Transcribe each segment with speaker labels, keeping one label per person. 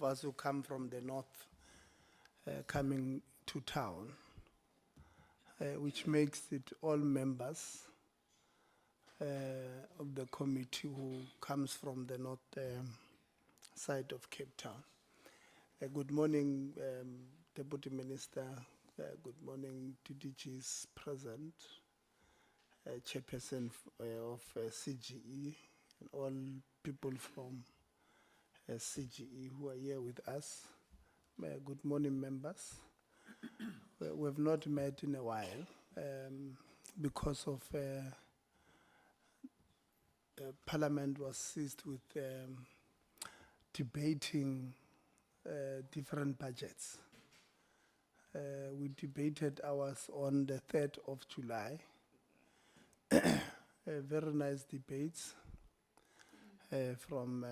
Speaker 1: us who come from the north coming to town, which makes it all members of the committee who comes from the north side of Cape Town. Good morning, Deputy Minister. Good morning, DDGs present, Chairperson of CGE, and all people from CGE who are here with us. Good morning, members. We have not met in a while because of Parliament was seized with debating different budgets. We debated ours on the 3rd of July. Very nice debates from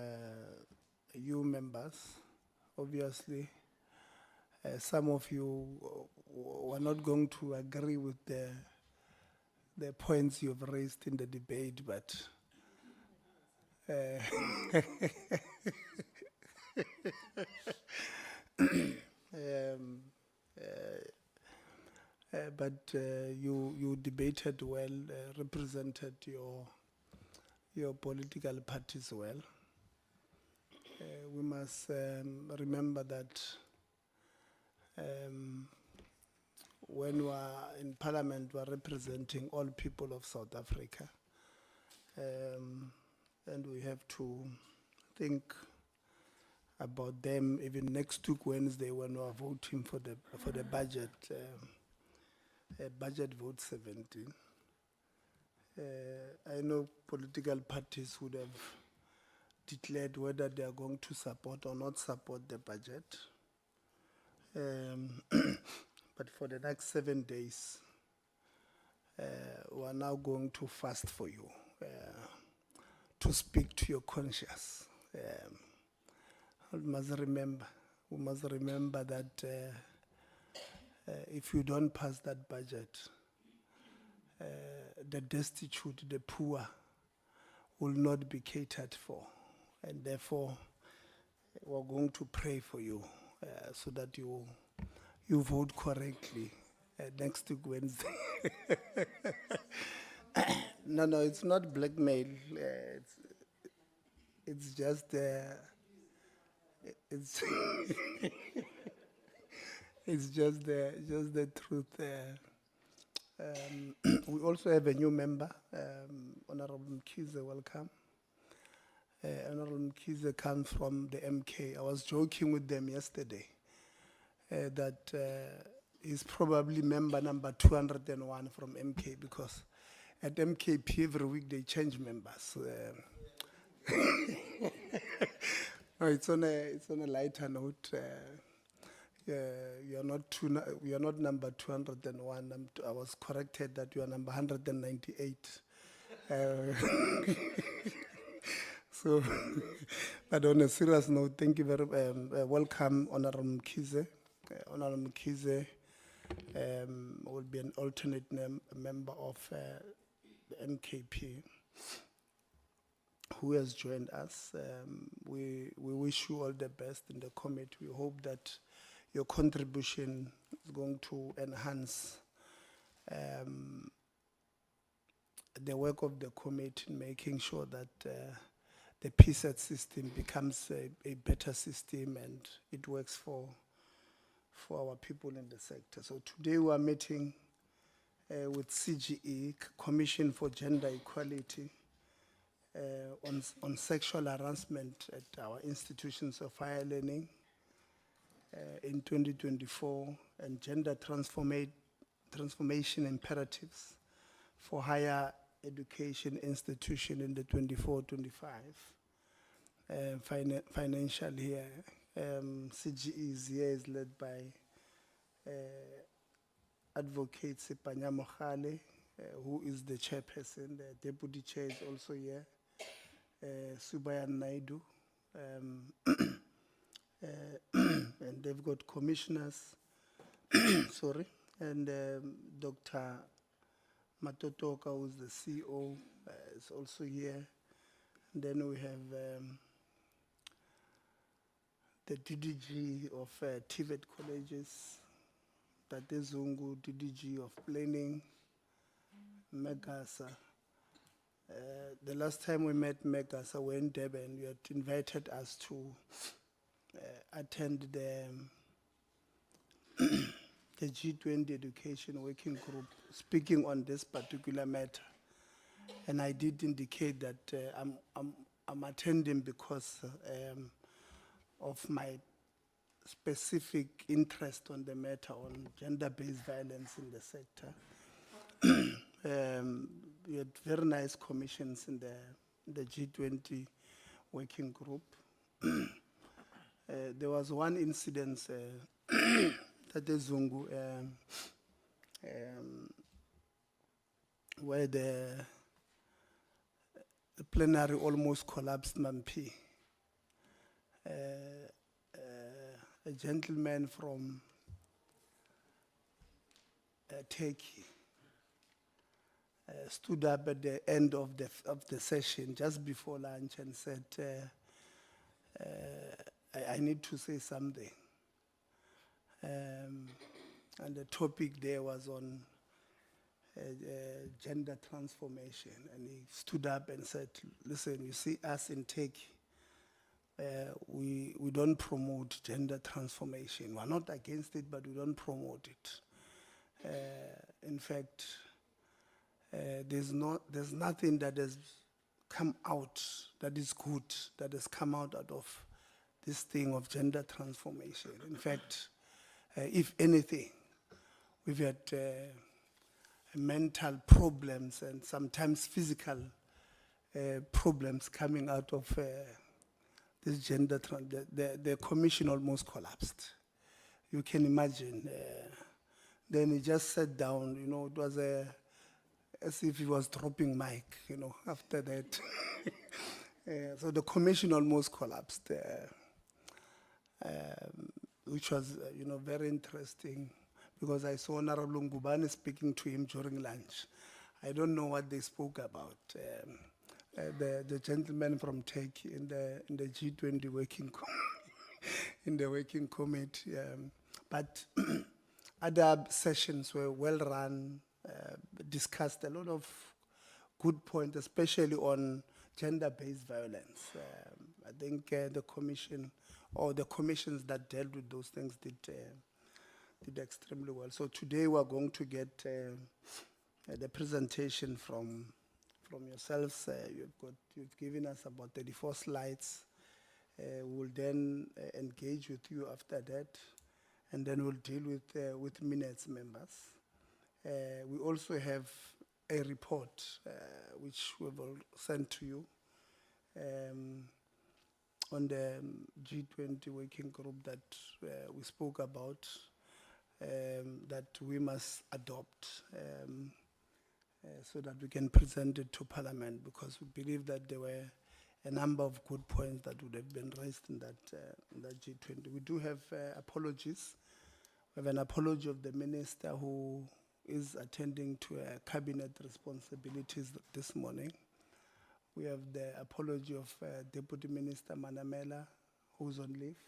Speaker 1: you members. Obviously, some of you were not going to agree with the points you've raised in the debate, but you debated well, represented your political parties well. We must remember that when we are in Parliament, we are representing all people of South Africa, and we have to think about them even next week Wednesday when we are voting for the budget, budget vote 17. I know political parties would have declared whether they are going to support or not support the budget. But for the next 7 days, we are now going to fast for you, to speak to your conscience. We must remember that if you don't pass that budget, the destitute, the poor, will not be catered for. And therefore, we're going to pray for you so that you vote correctly next week Wednesday. No, it's not blackmail. It's just it's it's just the truth. We also have a new member, Honorable Mkhize. Welcome. Honorable Mkhize comes from the MK. I was joking with them yesterday that he's probably member number 201 from MK, because at MKP every week they change members. No, it's on a lighter note. You are not number 201. I was corrected that you are number 198. So, but on a serious note, thank you very much. Welcome, Honorable Mkhize. Honorable Mkhize will be an alternate member of the MKP who has joined us. We wish you all the best in the committee. We hope that your contribution is going to enhance the work of the committee, making sure that the PSET system becomes a better system and it works for our people in the sector. So today we are meeting with CGE, Commission for Gender Equality, on sexual harassment at our institutions of higher learning in 2024, and gender transformation imperatives for higher education institution in the 24-25 financial year. CGE is here is led by Advocate Sepanya Mohale, who is the chairperson. The deputy chair is also here, Subayan Naidu, and they've got commissioners, sorry, and Dr. Matotoka, who's the CEO, is also here. And then we have the DDG of TVET colleges, Tate Zungu, DDG of planning, Megasa. The last time we met Megasa, we were in Durban. You had invited us to attend the G20 Education Working Group, speaking on this particular matter. And I did indicate that I'm attending because of my specific interest on the matter on gender-based violence in the sector. We had very nice commissions in the G20 working group. There was one incident at the Zungu where the plenary almost collapsed, Mampi. A gentleman from Turkey stood up at the end of the session, just before lunch, and said, I need to say something. And the topic there was on gender transformation. And he stood up and said, listen, you see us in Turkey, we don't promote gender transformation. We're not against it, but we don't promote it. In fact, there's nothing that has come out that is good, that has come out of this thing of gender transformation. In fact, if anything, we've had mental problems and sometimes physical problems coming out of this gender. The commission almost collapsed. You can imagine. Then he just sat down. You know, it was as if he was dropping mic. You know, after that, so the commission almost collapsed, which was very interesting. Because I saw Honorable Ngubane speaking to him during lunch. I don't know what they spoke about. The gentleman from Turkey in the G20 working in the working committee. But other sessions were well run, discussed a lot of good points, especially on gender-based violence. I think the commission or the commissions that dealt with those things did extremely well. So today we are going to get the presentation from yourselves. You've given us about 34 slides. We'll then engage with you after that, and then we'll deal with minutes, members. We also have a report which we will send to you on the G20 working group that we spoke about. That we must adopt so that we can present it to Parliament, because we believe that there were a number of good points that would have been raised in that G20. We do have apologies. We have an apology of the minister who is attending to cabinet responsibilities this morning. We have the apology of Deputy Minister Manamela, who's on leave.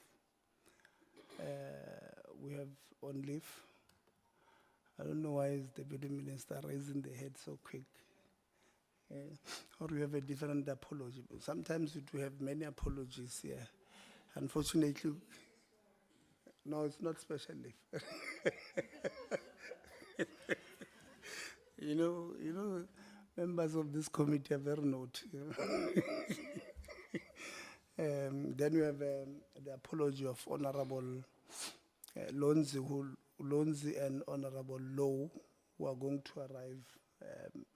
Speaker 1: We have on leave. I don't know why is the Deputy Minister raising the head so quick. Or we have a different apology. Sometimes we do have many apologies here. Unfortunately, no, it's not special leave. You know, members of this committee are very naughty. Then we have the apology of Honorable Lonzi and Honorable Low, who are going to arrive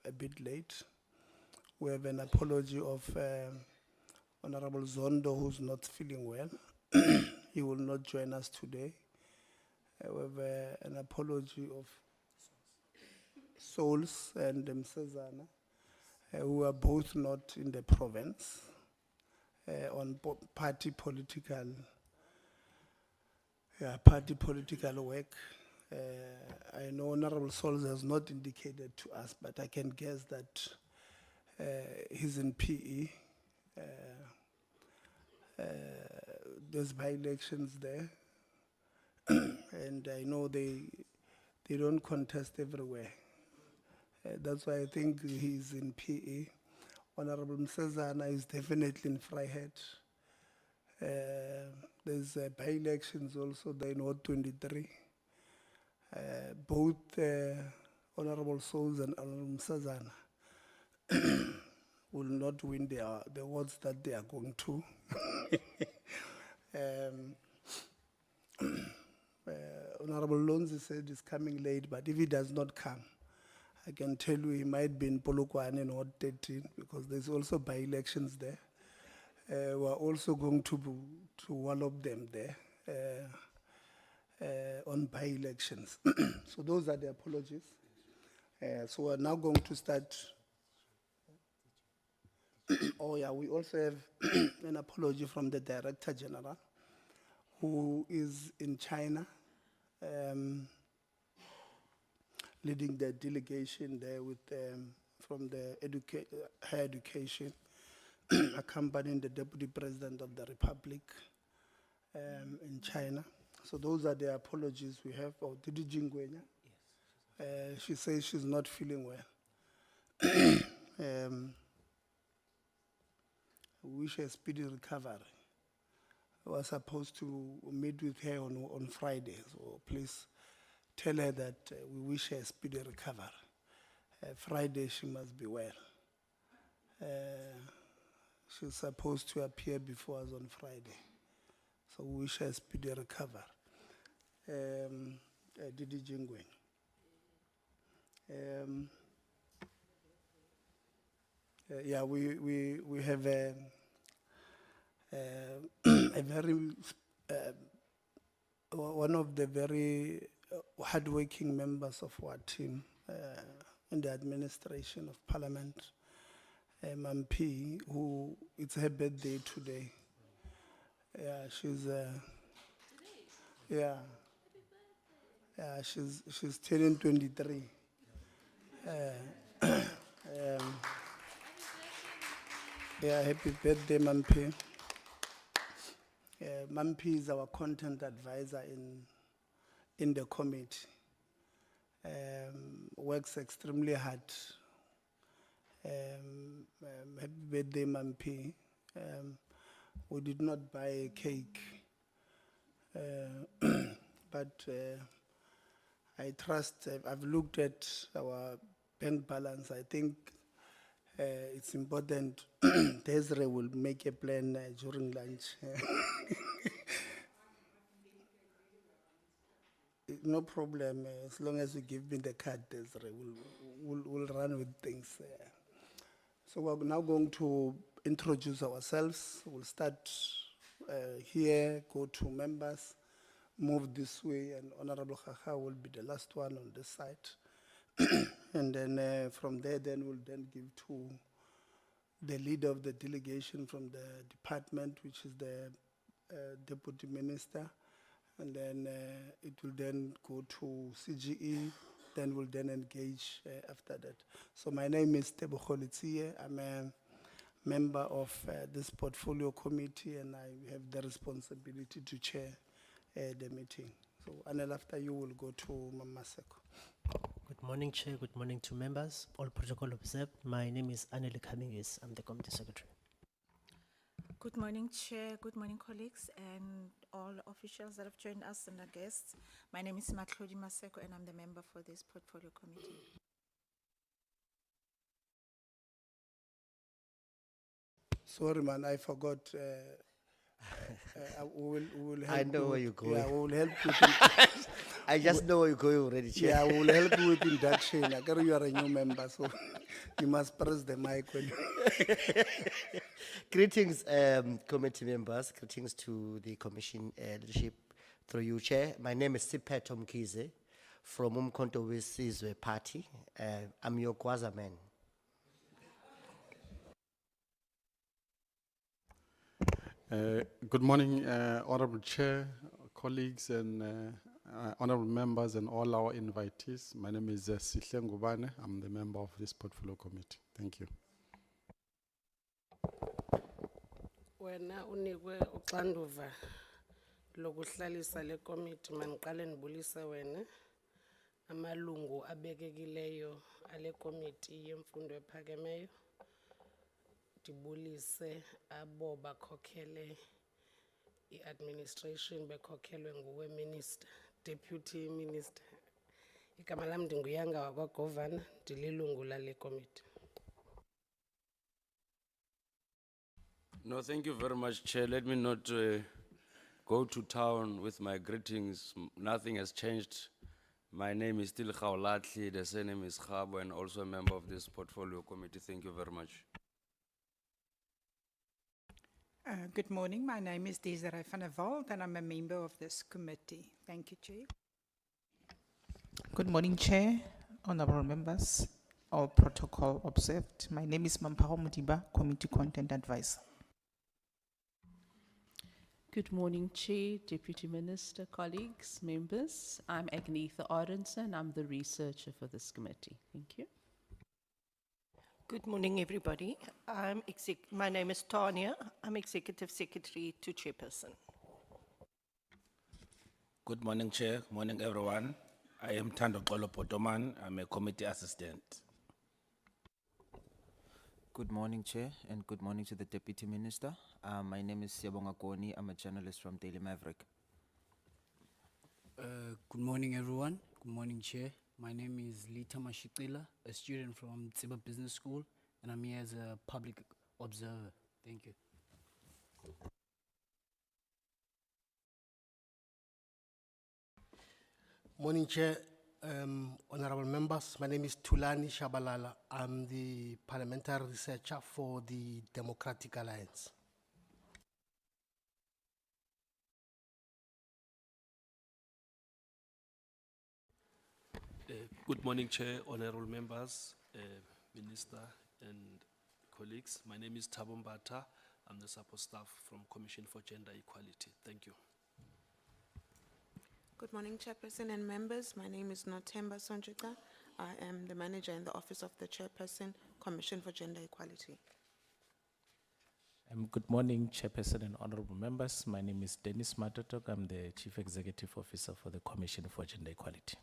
Speaker 1: a bit late. We have an apology of Honorable Zondo, who's not feeling well. He will not join us today. We have an apology of Souls and Msezana, who are both not in the province on party political work. I know Honorable Souls has not indicated to us, but I can guess that he's in PE. there's by-elections there, and I know they don't contest everywhere. That's why I think he's in PE. Honorable Msezana is definitely in Vryheid. There's by-elections also there in Ward 23. Both Honorable Souls and Honorable Msezana will not win the wards that they are going to. Honorable Lonzi said he's coming late, but if he does not come, I can tell you he might be in Polokwane in Ward 13 because there's also by-elections there. We're also going to wallop them there on by-elections. So those are the apologies. So we're now going to start. Oh yeah, we also have an apology from the Director General, who is in China, leading the delegation there with from the higher education, accompanying the Deputy President of the Republic in China. So those are the apologies we have. Oh, Didi Jingwenya? Yes. She says she's not feeling well. We wish her a speedy recovery. I was supposed to meet with her on Friday, so please tell her that we wish her a speedy recovery. Friday she must be well. She's supposed to appear before us on Friday, so we wish her a speedy recovery. Didi Jingwen. Yeah, we have a very one of the very hardworking members of our team in the administration of Parliament, MP, who it's her birthday today. Yeah, she's yeah, she's turning 23. Yeah, happy birthday, Mampi. Mampi is our content advisor in the committee. Works extremely hard. Happy birthday, Mampi. We did not buy a cake, but I trust, I've looked at our bank balance. I think it's important Desiree will make a plan during lunch. No problem, as long as you give me the card, Desiree, we'll run with things. So we're now going to introduce ourselves. We'll start here, go to members, move this way, and Honorable Khaha will be the last one on this side. And then from there, then we'll then give to the leader of the delegation from the department, which is the Deputy Minister. And then it will then go to CGE, then we'll then engage after that. So my name is Tebogo Letsie. I'm a member of this portfolio committee, and I have the responsibility to chair the meeting. So Anel, after you will go to Mama Seko.
Speaker 2: Good morning, Chair. Good morning to members. All protocol observed. My name is Anel Kamingis. I'm the Committee Secretary.
Speaker 3: Good morning, Chair. Good morning, colleagues, and all officials that have joined us and our guests. My name is Matlodi Maseko, and I'm the member for this portfolio committee.
Speaker 1: Sorry, man, I forgot. We will help
Speaker 4: I know
Speaker 1: you
Speaker 4: where
Speaker 1: with-
Speaker 4: you're going.
Speaker 1: Yeah, we will help you.
Speaker 4: I just know where you're going already, Chair.
Speaker 1: Yeah, we will help you with induction. I got you are a new member, so you must press the mic when you.
Speaker 4: Greetings, committee members. Greetings to the commission leadership through you, Chair. My name is Siphetho Mkhize from Umkhonto Wesizwe Party. I'm your Gwaza man.
Speaker 5: Good morning, Honorable Chair, colleagues, and honorable members, and all our invitees. My name is Sihle Ngubane. I'm the member of this portfolio committee. Thank you.
Speaker 6: wena unikwe uxanduva lokuhlalisa le committee maniqale ndibulise wena amalungu abekekileyo ale committee yemfundo ephakemeyo ndibulise abo bakhokhele i-administration bekhokhelwe nguwe minister deputy minister igama lam ndinguyanga wakwagovana ndililungu lale committee.
Speaker 7: No, thank you very much, Chair. Let me not go to town with my greetings. Nothing has changed. My name is still Khawlatli, the surname is Khabo, and also a member of this portfolio committee. Thank you very much.
Speaker 8: Good morning. My name is Desiree van der Walt and I'm a member of this committee. Thank you, Chair.
Speaker 9: Good morning, Chair, honorable members, all protocol observed. My name is Mamparo Mudiba, Committee Content Advisor.
Speaker 10: Good morning, Chair, Deputy Minister, colleagues, members. I'm Agnetha Aronson. I'm the researcher for this committee. Thank you.
Speaker 11: Good morning, everybody. My name is Tanya. I'm Executive Secretary to Chairperson.
Speaker 12: Good morning, Chair. Morning, everyone. I am Tando Xolo Potoman. I'm a committee assistant.
Speaker 13: Good morning, Chair, and good morning to the Deputy Minister. My name is Siyabonga Koni. I'm a journalist from Daily Maverick.
Speaker 14: Good morning, everyone. Good morning, Chair. My name is Lita Mashikila, a student from Tsiba Business School, and I'm here as a public observer. Thank you.
Speaker 15: Morning, Chair, honorable members. My name is Tulani Shabalala. I'm the parliamentary researcher for the Democratic Alliance.
Speaker 16: Good morning, Chair, honorable members, Minister, and colleagues. My name is Thabo Mbata. I'm the support staff from Commission for Gender Equality. Thank you.
Speaker 17: Good morning, Chairperson and members. My name is Nothemba Sonjita. I am the manager in the Office of the Chairperson, Commission for Gender Equality.
Speaker 18: Good morning, Chairperson and honorable members. My name is Dennis Matotok. I'm the Chief Executive Officer for the Commission for Gender Equality.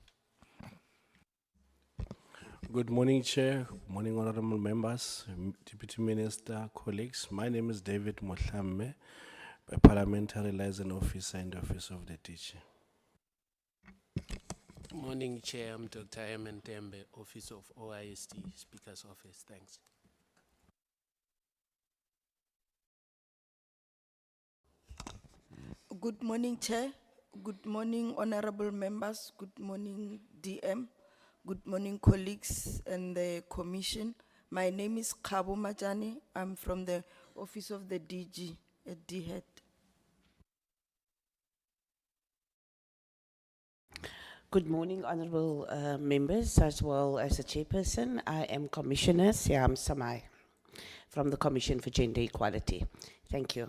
Speaker 19: Good morning, Chair. Good morning, honorable members, Deputy Minister, colleagues. My name is David Mohlamme, a parliamentary liaison officer in the Office of the DG.
Speaker 20: Morning, Chair. I'm Dr. Eman Tembe, Office of OISD, Speaker's Office. Thanks.
Speaker 21: Good morning, Chair. Good morning, honorable members. Good morning, DM. Good morning, colleagues and the Commission. My name is Khabo Majani. I'm from the Office of the DG at DHEAD.
Speaker 22: Good morning, honorable members, as well as the chairperson. I am Commissioner Siam Samai from the Commission for Gender Equality. Thank you.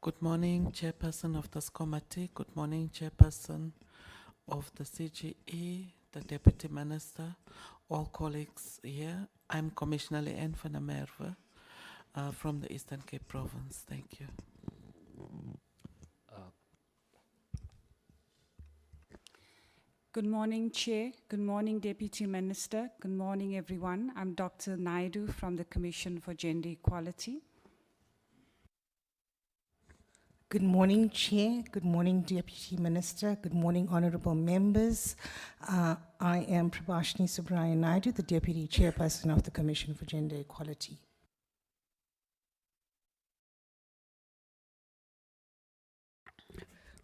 Speaker 9: Good morning, Chairperson of this committee. Good morning, Chairperson of the CGE, the Deputy Minister, all colleagues here. I'm Commissioner Leanne van der Merwe from the Eastern Cape Province. Thank you.
Speaker 23: Good morning, Chair. Good morning, Deputy Minister. Good morning, everyone. I'm Dr. Naidu from the Commission for Gender Equality.
Speaker 24: Good morning, Chair. Good morning, Deputy Minister. Good morning, honorable members. I am Prabhashini Subraya Naidu, the Deputy Chairperson of the Commission for Gender Equality.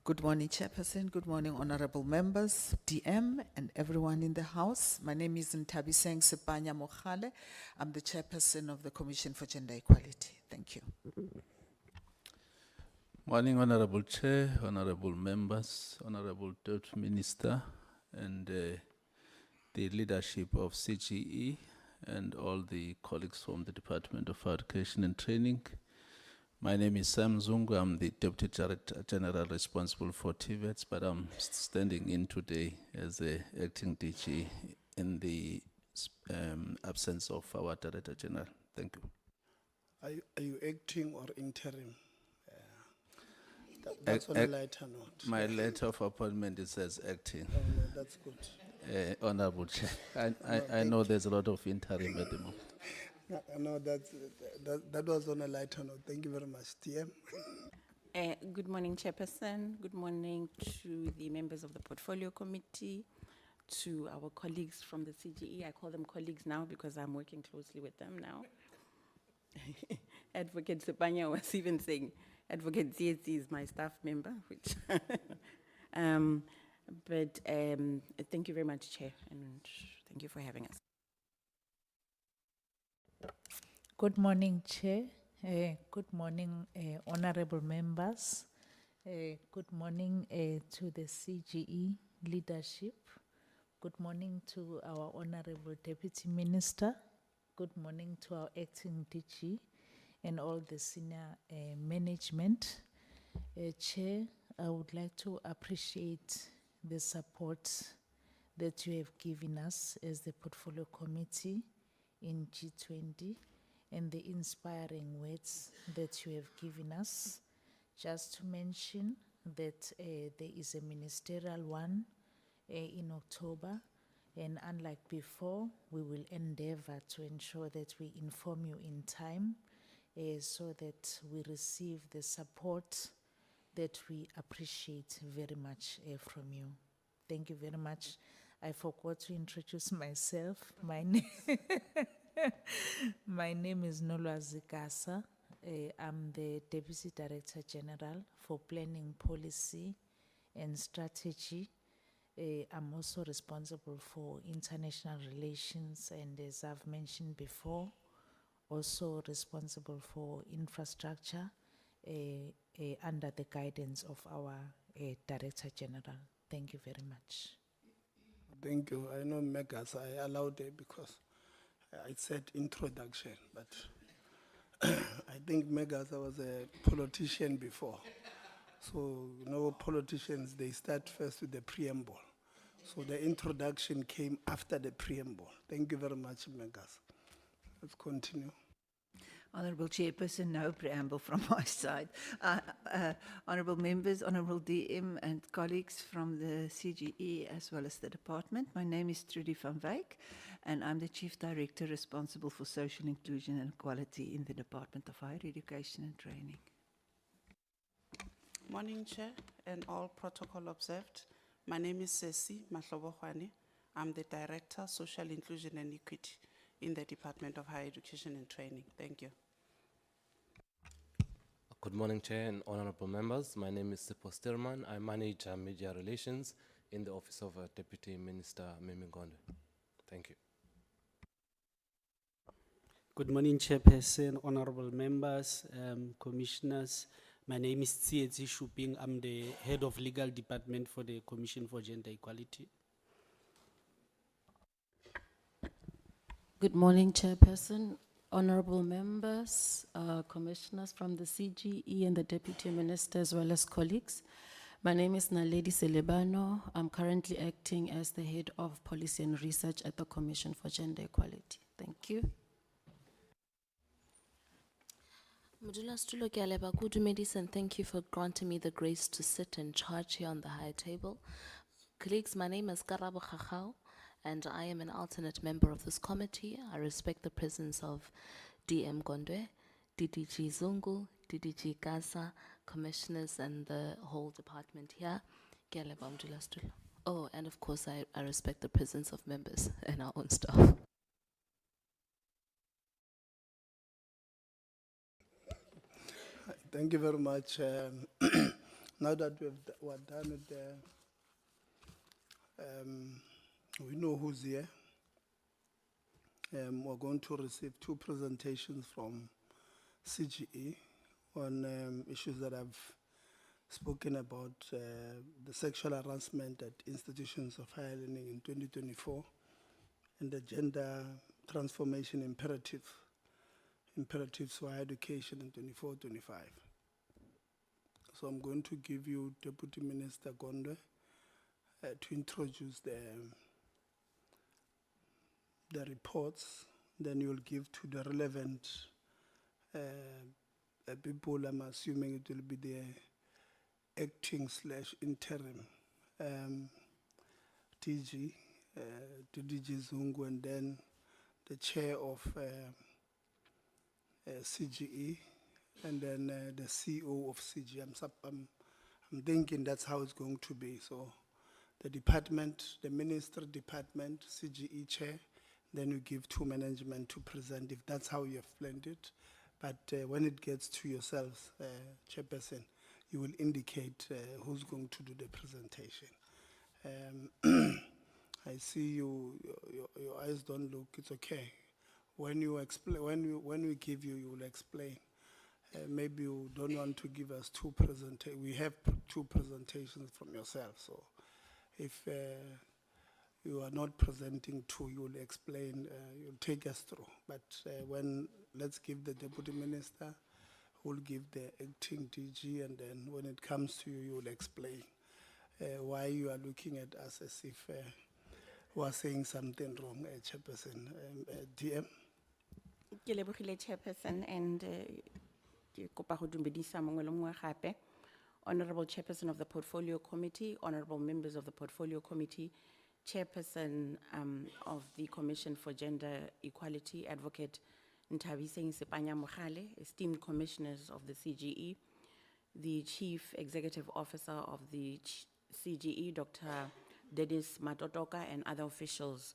Speaker 9: Good morning, Chairperson. Good morning, honorable members, DM, and everyone in the House. My name is Ntabiseng Sepanya Mokhale. I'm the Chairperson of the Commission for Gender Equality. Thank you.
Speaker 25: Morning, Honorable Chair, honorable members, honorable Deputy Minister, and the leadership of CGE, and all the colleagues from the Department of Education and Training. My name is Sam Zungu. I'm the Deputy Director General responsible for TVETs, but I'm standing in today as the acting DG in the absence of our Director General. Thank you.
Speaker 15: Are you acting or interim? That's on a lighter note.
Speaker 25: My letter of appointment, it says acting.
Speaker 15: Oh, no, that's good.
Speaker 25: Honorable Chair, I know there's a lot of interim at the moment.
Speaker 15: No, that was on a lighter note. Thank you very much, TM.
Speaker 1: Good morning, Chairperson. Good morning to the members of the Portfolio Committee, to our colleagues from the CGE. I call them colleagues now because I'm working closely with them now. Advocate Sepanya was even saying, Advocate Zietzi is my staff member, which thank you very much, Chair, and thank you for having us.
Speaker 2: Good morning, Chair. Good morning, honorable members. Good morning to the CGE leadership. Good morning to our Honorable Deputy Minister. Good morning to our acting DG and all the senior management. Chair, I would like to appreciate the support that you have given us as the Portfolio Committee in G20 and the inspiring words that you have given us. Just to mention that there is a ministerial one in October, and unlike before, we will endeavor to ensure that we inform you in time so that we receive the support that we appreciate very much from you. Thank you very much. I forgot to introduce myself. My name My name is Nolwazi Gasa. I'm the Deputy Director General for Planning Policy and Strategy. I'm also responsible for international relations and, as I've mentioned before, also responsible for infrastructure under the guidance of our Director General. Thank you very much.
Speaker 15: Thank you. I know Megas, I allowed it because I said introduction, but I think Megas, I was a politician before. So, you know, politicians, they start first with the preamble. So the introduction came after the preamble. Thank you very much, Megas. Let's continue.
Speaker 3: Honourable Chairperson, no preamble from my side. Honourable members, Honourable DM and colleagues from the CGE as well as the department. My name is Trudy van Wyk and I'm the Chief Director responsible for social inclusion and equality in the Department of Higher Education and Training.
Speaker 4: Morning, Chair, and all protocol observed. My name is Sesi Mahlobohwane. I'm the Director, Social Inclusion and Equity in the Department of Higher Education and Training. Thank you.
Speaker 5: Good morning, Chair and honorable members. My name is Sipho Stilman. I manage media relations in the Office of Deputy Minister Mimi Gondwe. Thank you.
Speaker 26: Good morning, Chairperson, honorable members, commissioners. My name is Tsietsi Shuping. I'm the Head of Legal Department for the Commission for Gender Equality.
Speaker 10: Good morning, Chairperson, honorable members, commissioners from the CGE and the Deputy Minister as well as colleagues. My name is Naledi Selebano. I'm currently acting as the Head of Policy and Research at the Commission for Gender Equality. Thank you.
Speaker 27: Modula Stulo Kialeba, good medicine. Thank you for granting me the grace to sit in charge here on the high table. Colleagues, my name is Karabo Khachao, and I am an alternate member of this committee. I respect the presence of DM Gondwe, DDG Zungu, DDG Gaza, commissioners, and the whole department here. Kialeba Modula Stulo. Oh, and of course, I respect the presence of members and our own staff.
Speaker 15: Thank you very much. Now that we're done with the, we know who's here. We're going to receive two presentations from CGE on issues that I've spoken about, the sexual harassment at institutions of higher learning in 2024 and the gender transformation imperatives for higher education in 24-25. So I'm going to give you Deputy Minister Gondwe to introduce the reports. Then you'll give to the relevant people, I'm assuming it will be the acting/ interim DG, to DG Zungu, and then the chair of CGE, and then the CEO of CGE. I'm thinking that's how it's going to be. So the department, the minister department, CGE chair, then you give to management to present if that's how you have planned it. But when it gets to yourselves, chairperson, you will indicate who's going to do the presentation. I see your eyes don't look, it's okay. When you explain, when we give you, you will explain. Maybe you don't want to give us two presentations. We have two presentations from yourself. So if you are not presenting two, you will explain, you'll take us through. But let's give the deputy minister, who will give the acting DG, and then when it comes to you, you will explain why you are looking at us as if we are saying something wrong, Chairperson. DM?
Speaker 1: Ke lebogile, Chairperson, and ke kopa go dumedisa mongwe le mongwe gape. Honorable Chairperson of the Portfolio Committee, honorable members of the Portfolio Committee, Chairperson of the Commission for Gender Equality, Advocate Ntabiseng Sepanya Mogale, esteemed commissioners of the CGE, the Chief Executive Officer of the CGE, Dr. Dennis Matotoka, and other officials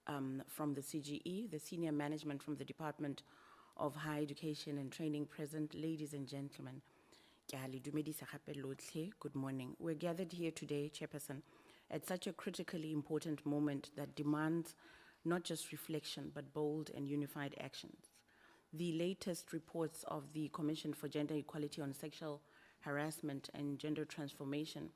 Speaker 1: from the CGE, the senior management from the Department of Higher Education and Training present, ladies and gentlemen. Good morning. We're gathered here today, Chairperson, at such a critically important moment that demands not just reflection, but bold and unified actions. The latest reports of the Commission for Gender Equality on Sexual Harassment and Gender Transformation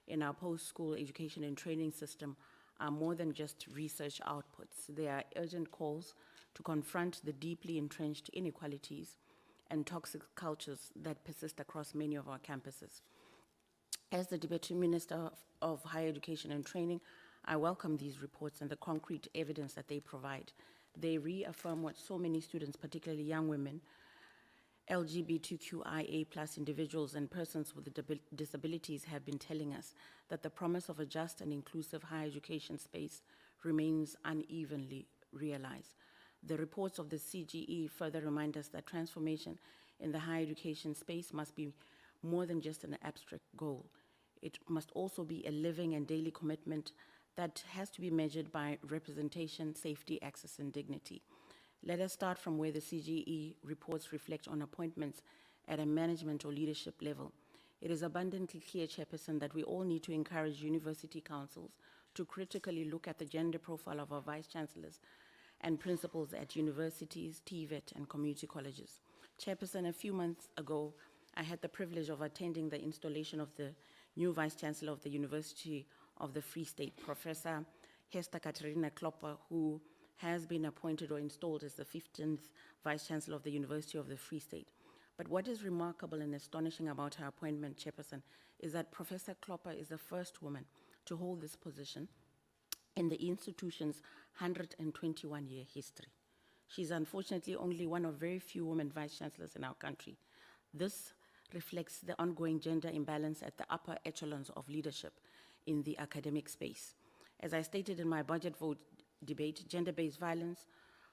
Speaker 1: in our post-school education and training system are more than just research outputs. They are urgent calls to confront the deeply entrenched inequalities and toxic cultures that persist across many of our campuses. As the Deputy Minister of Higher Education and Training, I welcome these reports and the concrete evidence that they provide. They reaffirm what so many students, particularly young women, LGBTQIA+ individuals and persons with disabilities have been telling us, that the promise of a just and inclusive higher education space remains unevenly realized. The reports of the CGE further remind us that transformation in the higher education space must be more than just an abstract goal. It must also be a living and daily commitment that has to be measured by representation, safety, access, and dignity. Let us start from where the CGE reports reflect on appointments at a management or leadership level. It is abundantly clear, Chairperson, that we all need to encourage university councils to critically look at the gender profile of our vice-chancellors and principals at universities, TVET, and community colleges. Chairperson, a few months ago, I had the privilege of attending the installation of the new Vice-Chancellor of the University of the Free State, Professor Hester Katerina Klopper, who has been appointed or installed as the 15th Vice-Chancellor of the University of the Free State. But what is remarkable and astonishing about her appointment, Chairperson, is that Professor Klopper is the first woman to hold this position in the institution's 121-year history. She's unfortunately only one of very few women vice-chancellors in our country. This reflects the ongoing gender imbalance at the upper echelons of leadership in the academic space. As I stated in my budget vote debate, gender-based violence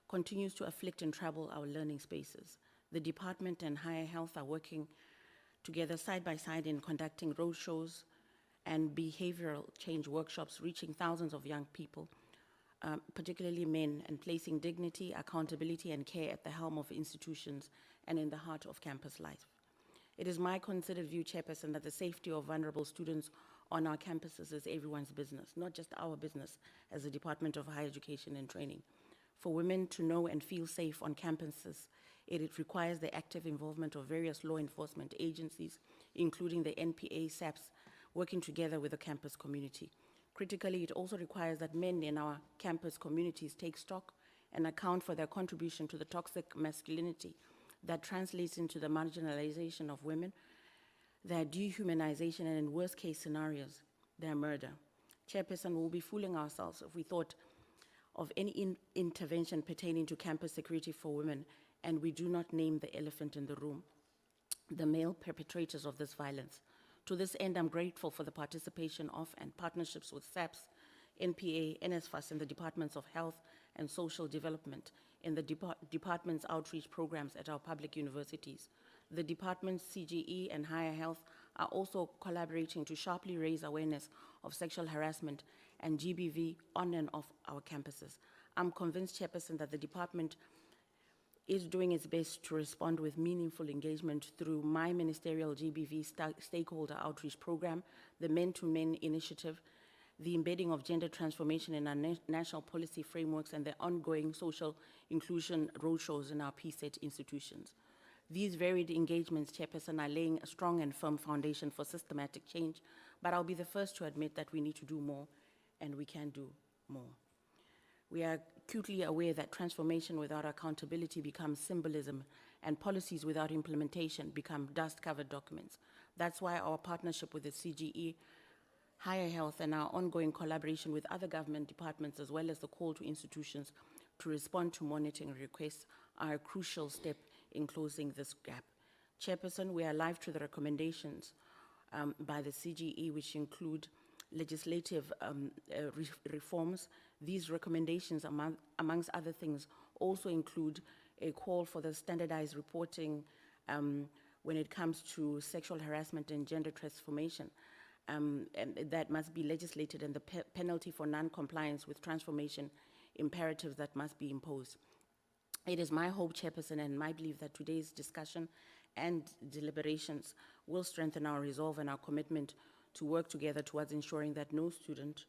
Speaker 1: continues to afflict and trouble our learning spaces. The department and Higher Health are working together side by side in conducting roadshows and behavioral change workshops, reaching thousands of young people, particularly men, and placing dignity, accountability, and care at the helm of institutions and in the heart of campus life. It is my considered view, Chairperson, that the safety of vulnerable students on our campuses is everyone's business, not just our business as the Department of Higher Education and Training. For women to know and feel safe on campuses, it requires the active involvement of various law enforcement agencies, including the NPA, SAPS, working together with the campus community. Critically, it also requires that men in our campus communities take stock and account for their contribution to the toxic masculinity that translates into the marginalization of women, their dehumanization, and in worst case scenarios, their murder. Chairperson, we'll be fooling ourselves if we thought of any intervention pertaining to campus security for women and we do not name the elephant in the room, the male perpetrators of this violence. To this end, I'm grateful for the participation of and partnerships with SAPS, NPA, NSFAS, and the Departments of Health and Social Development in the department's outreach programs at our public universities. The department's CGE and Higher Health are also collaborating to sharply raise awareness of sexual harassment and GBV on and off our campuses. I'm convinced, Chairperson, that the department is doing its best to respond with meaningful engagement through my ministerial GBV stakeholder outreach program, the Men-to-Men initiative, the embedding of gender transformation in our national policy frameworks, and the ongoing social inclusion roadshows in our PSET institutions. These varied engagements, Chairperson, are laying a strong and firm foundation for systematic change, but I'll be the first to admit that we need to do more, and we can do more. We are acutely aware that transformation without accountability becomes symbolism, and policies without implementation become dust-covered documents. That's why our partnership with the CGE, Higher Health, and our ongoing collaboration with other government departments, as well as the call to institutions to respond to monitoring requests, are a crucial step in closing this gap. Chairperson, we are alive to the recommendations by the CGE, which include legislative reforms. These recommendations, amongst other things, also include a call for the standardized reporting when it comes to sexual harassment and gender transformation. And that must be legislated, and the penalty for non-compliance with transformation imperatives that must be imposed. It is my hope, Chairperson, and my belief that today's discussion and deliberations will strengthen our resolve and our commitment to work together towards ensuring that no student,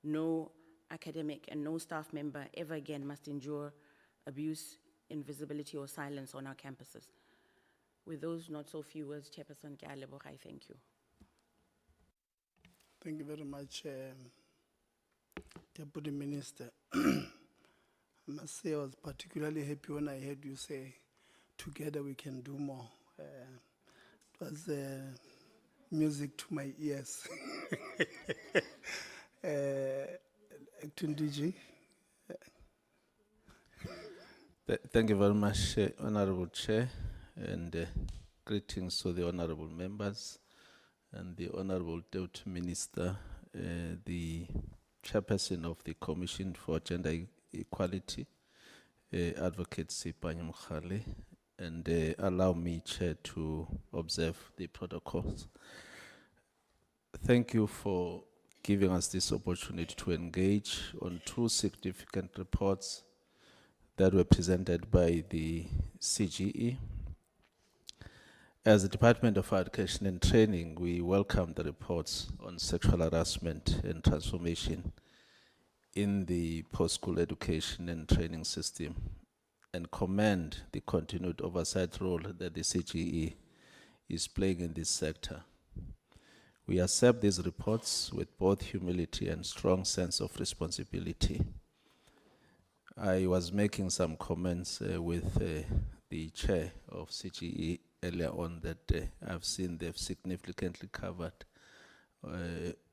Speaker 1: no academic, and no staff member ever again must endure abuse, invisibility, or silence on our campuses. With those not so few words, Chairperson, ke a leboga, I thank you.
Speaker 15: Thank you very much, Deputy Minister. I must say I was particularly happy when I heard you say, together we can do more. It was music to my ears. Acting DG.
Speaker 25: Thank you very much, Honorable Chair, and greetings to the honorable members and the Honorable Deputy Minister, the Chairperson of the Commission for Gender Equality, Advocate Sipanye Mkhale, and allow me, Chair, to observe the protocols. Thank you for giving us this opportunity to engage on two significant reports that were presented by the CGE. As the Department of Education and Training, we welcome the reports on sexual harassment and transformation in the post-school education and training system, and commend the continued oversight role that the CGE is playing in this sector. We accept these reports with both humility and strong sense of responsibility. I was making some comments with the chair of CGE earlier on that I've seen they've significantly covered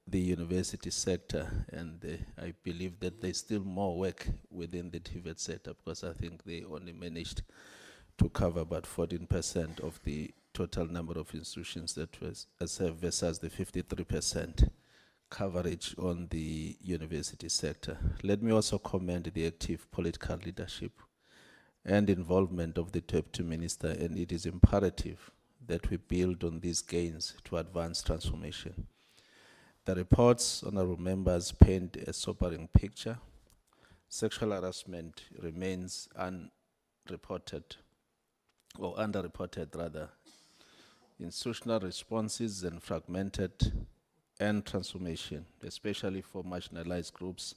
Speaker 25: the university sector, and I believe that there's still more work within the TVET sector, because I think they only managed to cover about 14% of the total number of institutions that was served versus the 53% coverage on the university sector. Let me also commend the active political leadership and involvement of the Deputy Minister, and it is imperative that we build on these gains to advance transformation. The reports, honorable members, paint a sobering picture. Sexual harassment remains unreported, or underreported rather. Institutional responses and fragmented, and transformation, especially for marginalized groups,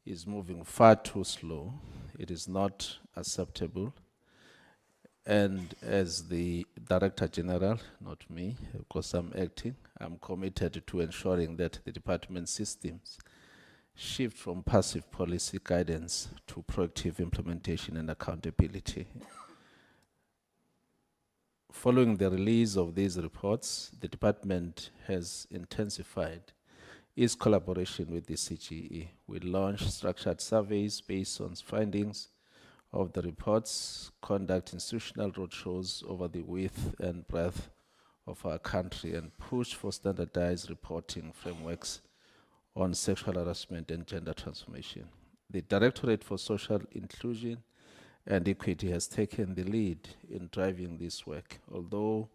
Speaker 25: is moving far too slow. It is not acceptable. And as the Director General, not me, because I'm acting, I'm committed to ensuring that the department systems shift from passive policy guidance to proactive implementation and accountability. Following the release of these reports, the department has intensified its collaboration with the CGE. We launched structured surveys based on findings of the reports, conduct institutional roadshows over the width and breadth of our country, and push for standardized reporting frameworks on sexual harassment and gender transformation. The Directorate for Social Inclusion and Equity has taken the lead in driving this work, although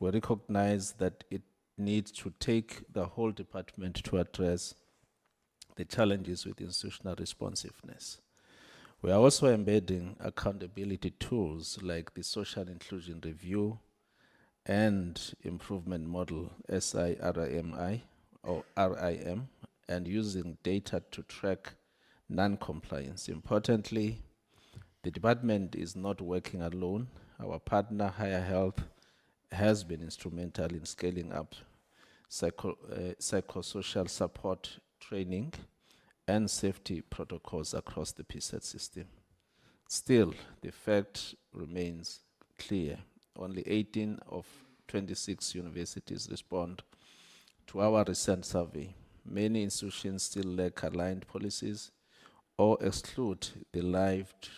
Speaker 25: we recognize that it needs to take the whole department to address the challenges with institutional responsiveness. We are also embedding accountability tools like the Social Inclusion Review and Improvement Model, SIRIMI or RIM, and using data to track non-compliance. Importantly, the department is not working alone. Our partner, Higher Health, has been instrumental in scaling up psychosocial support training and safety protocols across the PSET system. Still, the fact remains clear. Only 18 of 26 universities respond to our recent survey. Many institutions still lack aligned policies or exclude the lived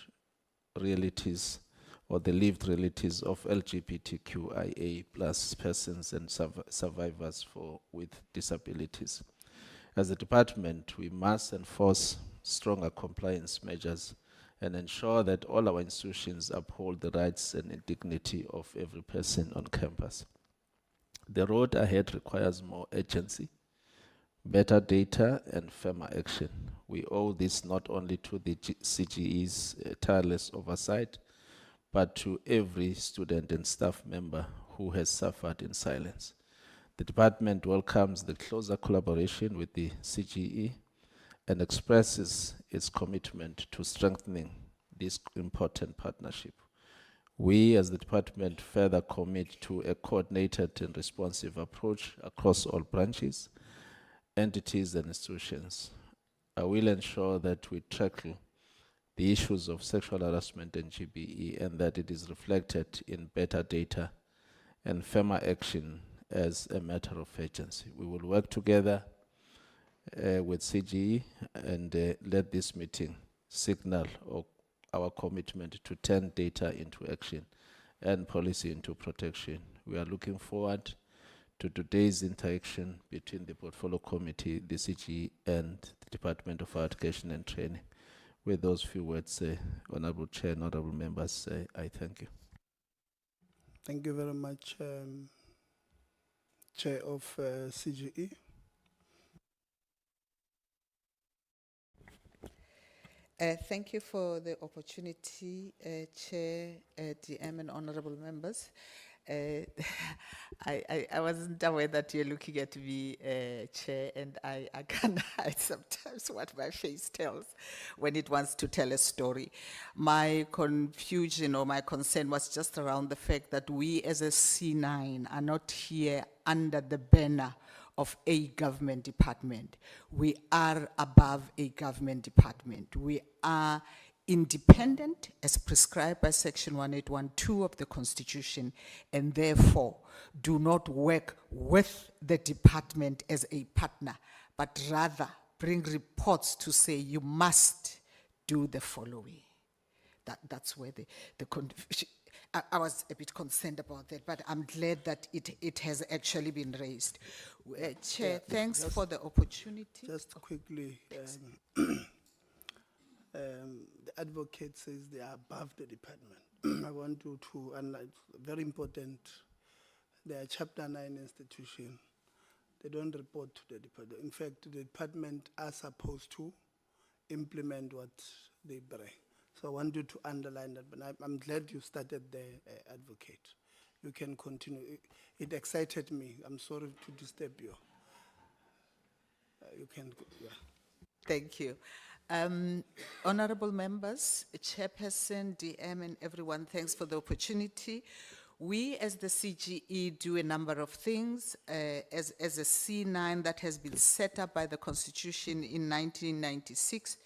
Speaker 25: realities or the lived realities of LGBTQIA plus persons and survivors with disabilities. As a department, we must enforce stronger compliance measures and ensure that all our institutions uphold the rights and dignity of every person on campus. The road ahead requires more urgency, better data, and firmer action. We owe this not only to the CGE's tireless oversight, but to every student and staff member who has suffered in silence. The department welcomes the closer collaboration with the CGE and expresses its commitment to strengthening this important partnership. We as the department further commit to a coordinated and responsive approach across all branches, entities and institutions. I will ensure that we tackle the issues of sexual harassment and GBE and that it is reflected in better data and firmer action as a matter of urgency. We will work together with CGE and let this meeting signal our commitment to turn data into action and policy into protection. We are looking forward to today's interaction between the Portfolio Committee, the CGE, and the Department of Education and Training. With those few words, Honorable Chair and Honorable Members, I thank you.
Speaker 15: Thank you very much, Chair of CGE.
Speaker 2: Thank you for the opportunity, Chair, DM, and honorable members. I wasn't aware that you're looking at me, Chair, and I can't hide sometimes what my face tells when it wants to tell a story. My confusion or my concern was just around the fact that we as a C9 are not here under the banner of a government department. We are above a government department. We are independent as prescribed by Section 1812 of the Constitution, and therefore do not work with the department as a partner, but rather bring reports to say you must do the following. That's where the confusion. I was a bit concerned about that, but I'm glad that it has actually been raised. Chair, thanks for the opportunity.
Speaker 15: Just quickly, the advocate says they are above the department. I want you to analyze, very important, they are Chapter 9 institution. They don't report to the department. In fact, the department are supposed to implement what they bring. So I want you to underline that, but I'm glad you started there, advocate. You can continue. It excited me. I'm sorry to disturb you. You can go, yeah.
Speaker 2: Thank you. Honorable members, Chairperson, DM, and everyone, thanks for the opportunity. We as the CGE do a number of things as a C9 that has been set up by the Constitution in 1996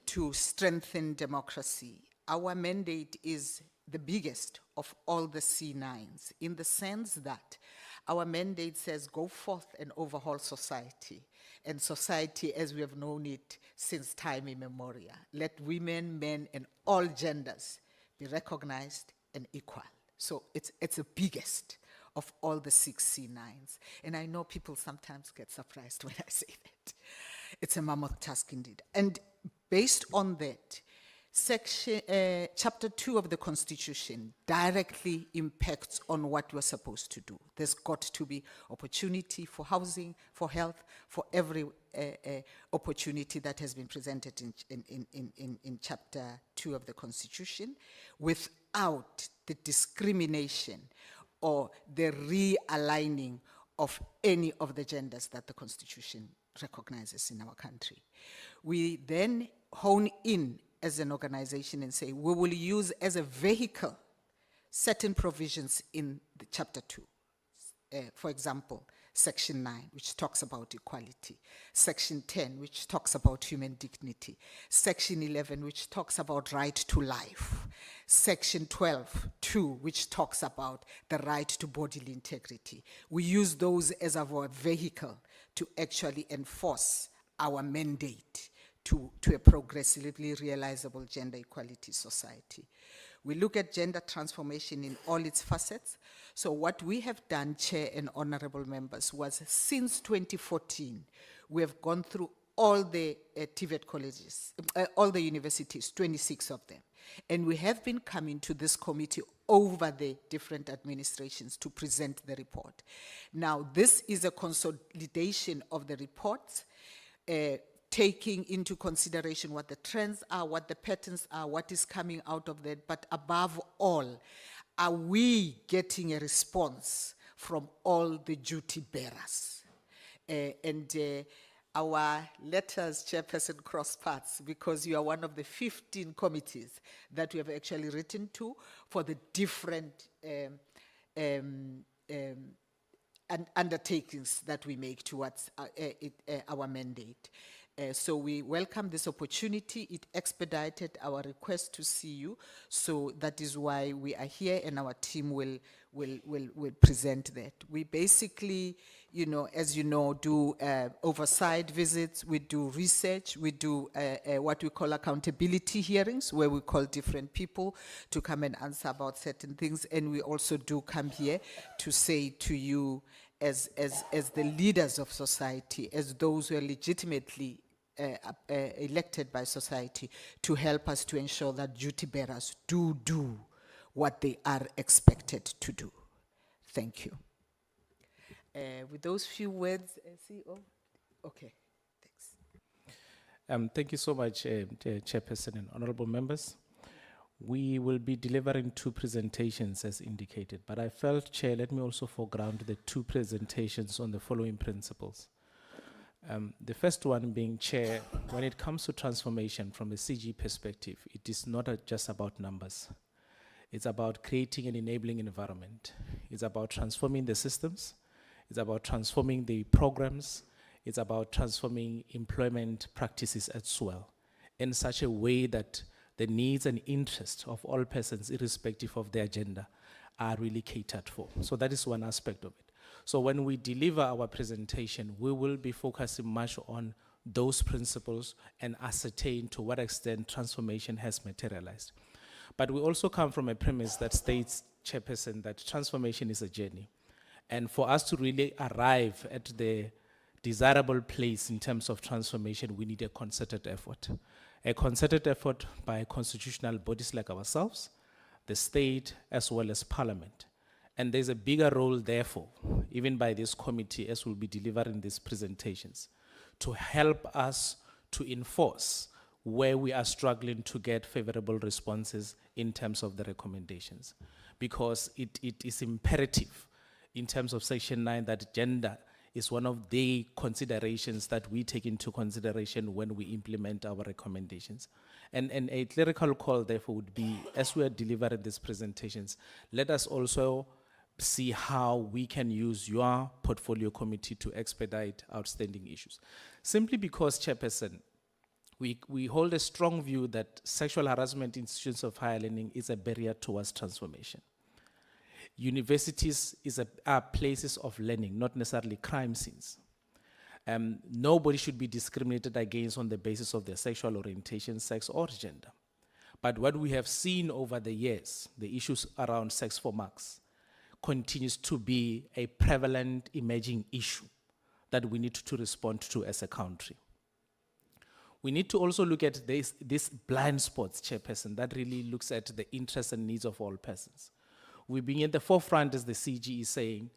Speaker 2: to strengthen democracy. Our mandate is the biggest of all the C9s in the sense that
Speaker 6: Our mandate says, go forth and overhaul society. And society as we have known it since time immemorial. Let women, men, and all genders be recognized and equal. So it's the biggest of all the 6 C9s. And I know people sometimes get surprised when I say that. It's a mammoth task indeed. And based on that, Chapter 2 of the Constitution directly impacts on what we're supposed to do. There's got to be opportunity for housing, for health, for every opportunity that has been presented in Chapter 2 of the Constitution, without the discrimination or the realigning of any of the genders that the Constitution recognizes in our country. We then hone in as an organization and say, we will use as a vehicle certain provisions in the Chapter 2. For example, Section 9, which talks about equality. Section 10, which talks about human dignity. Section 11, which talks about right to life. Section 12(2), which talks about the right to bodily integrity. We use those as our vehicle to actually enforce our mandate to a progressively realizable gender equality society. We look at gender transformation in all its facets. So what we have done, Chair and honorable members, was since 2014, we have gone through all the TVET colleges, all the universities, 26 of them. And we have been coming to this committee over the different administrations to present the report. Now, this is a consolidation of the reports, taking into consideration what the trends are, what the patterns are, what is coming out of that, but above all, are we getting a response from all the duty bearers? Our letters, Chairperson, cross paths, because you are one of the 15 committees that we have actually written to for the different undertakings that we make towards our mandate. So we welcome this opportunity. It expedited our request to see you. So that is why we are here, and our team will present that. We basically, you know, as you know, do oversight visits, we do research, we do what we call accountability hearings, where we call different people to come and answer about certain things. And we also do come here to say to you, as the leaders of society, as those who are legitimately elected by society, to help us to ensure that duty bearers do what they are expected to do. Thank you. With those few words, CEO? Okay, thanks.
Speaker 18: Thank you so much, Chairperson and honorable members. We will be delivering 2 presentations as indicated, but I felt, Chair, let me also foreground the 2 presentations on the following principles. The first one being, Chair, when it comes to transformation from a CG perspective, it is not just about numbers. It's about creating an enabling environment. It's about transforming the systems. It's about transforming the programs. It's about transforming employment practices as well, in such a way that the needs and interests of all persons, irrespective of their gender, are really catered for. So that is one aspect of it. So when we deliver our presentation, we will be focusing much on those principles and ascertain to what extent transformation has materialized. But we also come from a premise that states, Chairperson, that transformation is a journey. And for us to really arrive at the desirable place in terms of transformation, we need a concerted effort. A concerted effort by constitutional bodies like ourselves, the state, as well as Parliament. And there's a bigger role, therefore, even by this committee, as we'll be delivering these presentations, to help us to enforce where we are struggling to get favorable responses in terms of the recommendations. Because it is imperative in terms of Section 9 that gender is one of the considerations that we take into consideration when we implement our recommendations. And a clerical call, therefore, would be, as we are delivering these presentations, let us also see how we can use your portfolio committee to expedite outstanding issues. Simply because, Chairperson, we hold a strong view that sexual harassment in institutions of higher learning is a barrier towards transformation. Universities are places of learning, not necessarily crime scenes. Nobody should be discriminated against on the basis of their sexual orientation, sex, or gender. But what we have seen over the years, the issues around sex for marks, continues to be a prevalent emerging issue that we need to respond to as a country. We need to also look at this blind spots, Chairperson, that really looks at the interests and needs of all persons. We've been at the forefront, as the CGE is saying,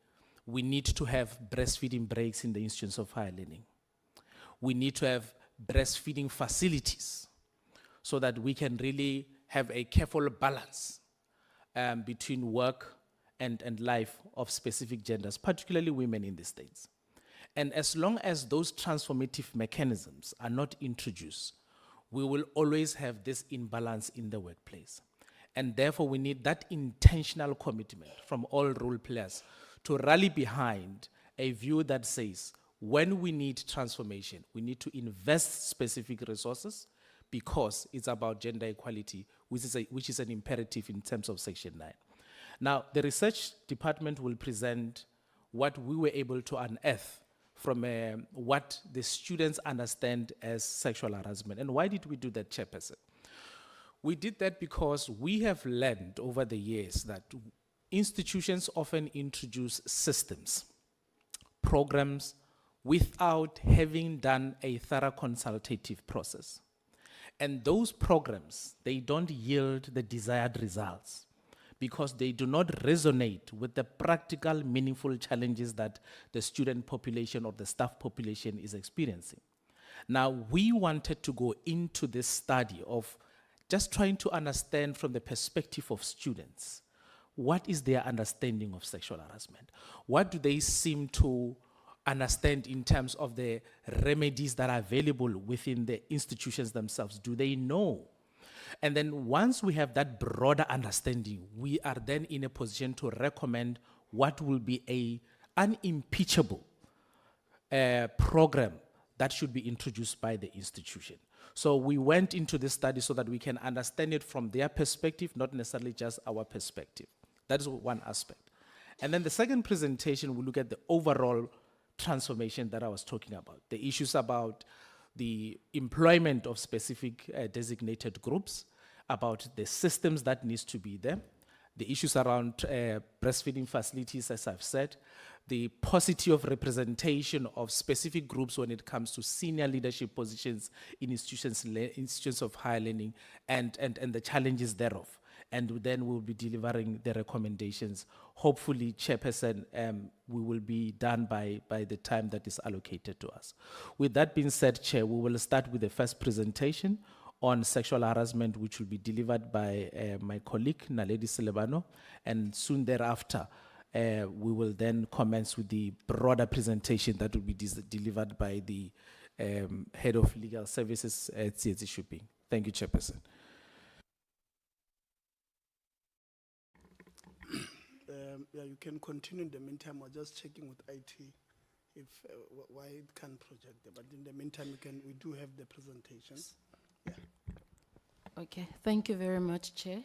Speaker 18: we need to have breastfeeding breaks in the institutions of higher learning. We need to have breastfeeding facilities so that we can really have a careful balance between work and life of specific genders, particularly women in the States. And as long as those transformative mechanisms are not introduced, we will always have this imbalance in the workplace. And therefore, we need that intentional commitment from all role players to rally behind a view that says, when we need transformation, we need to invest specific resources because it's about gender equality, which is an imperative in terms of Section 9. Now, the research department will present what we were able to unearth from what the students understand as sexual harassment. And why did we do that, Chairperson? We did that because we have learned over the years that institutions often introduce systems, programs, without having done a thorough consultative process. And those programs, they don't yield the desired results because they do not resonate with the practical, meaningful challenges that the student population or the staff population is experiencing. Now, we wanted to go into this study of just trying to understand from the perspective of students, what is their understanding of sexual harassment? What do they seem to understand in terms of the remedies that are available within the institutions themselves? Do they know? And then once we have that broader understanding, we are then in a position to recommend what will be an unimpeachable program that should be introduced by the institution. So we went into this study so that we can understand it from their perspective, not necessarily just our perspective. That is one aspect. And then the second presentation, we look at the overall transformation that I was talking about, the issues about the employment of specific designated groups, about the systems that needs to be there, the issues around breastfeeding facilities, as I've said, the paucity of representation of specific groups when it comes to senior leadership positions in institutions of higher learning, and the challenges thereof. And then we'll be delivering the recommendations. Hopefully, Chairperson, we will be done by the time that is allocated to us. With that being said, Chair, we will start with the first presentation on sexual harassment, which will be delivered by my colleague, Naledi Selebano, and soon thereafter, we will then commence with the broader presentation that will be delivered by the Head of Legal Services at CGE Shuping. Thank you, Chairperson.
Speaker 15: Yeah, you can continue in the meantime. We're just checking with IT if why it can't project there. But in the meantime, we do have the presentations. Yeah.
Speaker 10: Okay, thank you very much, Chair.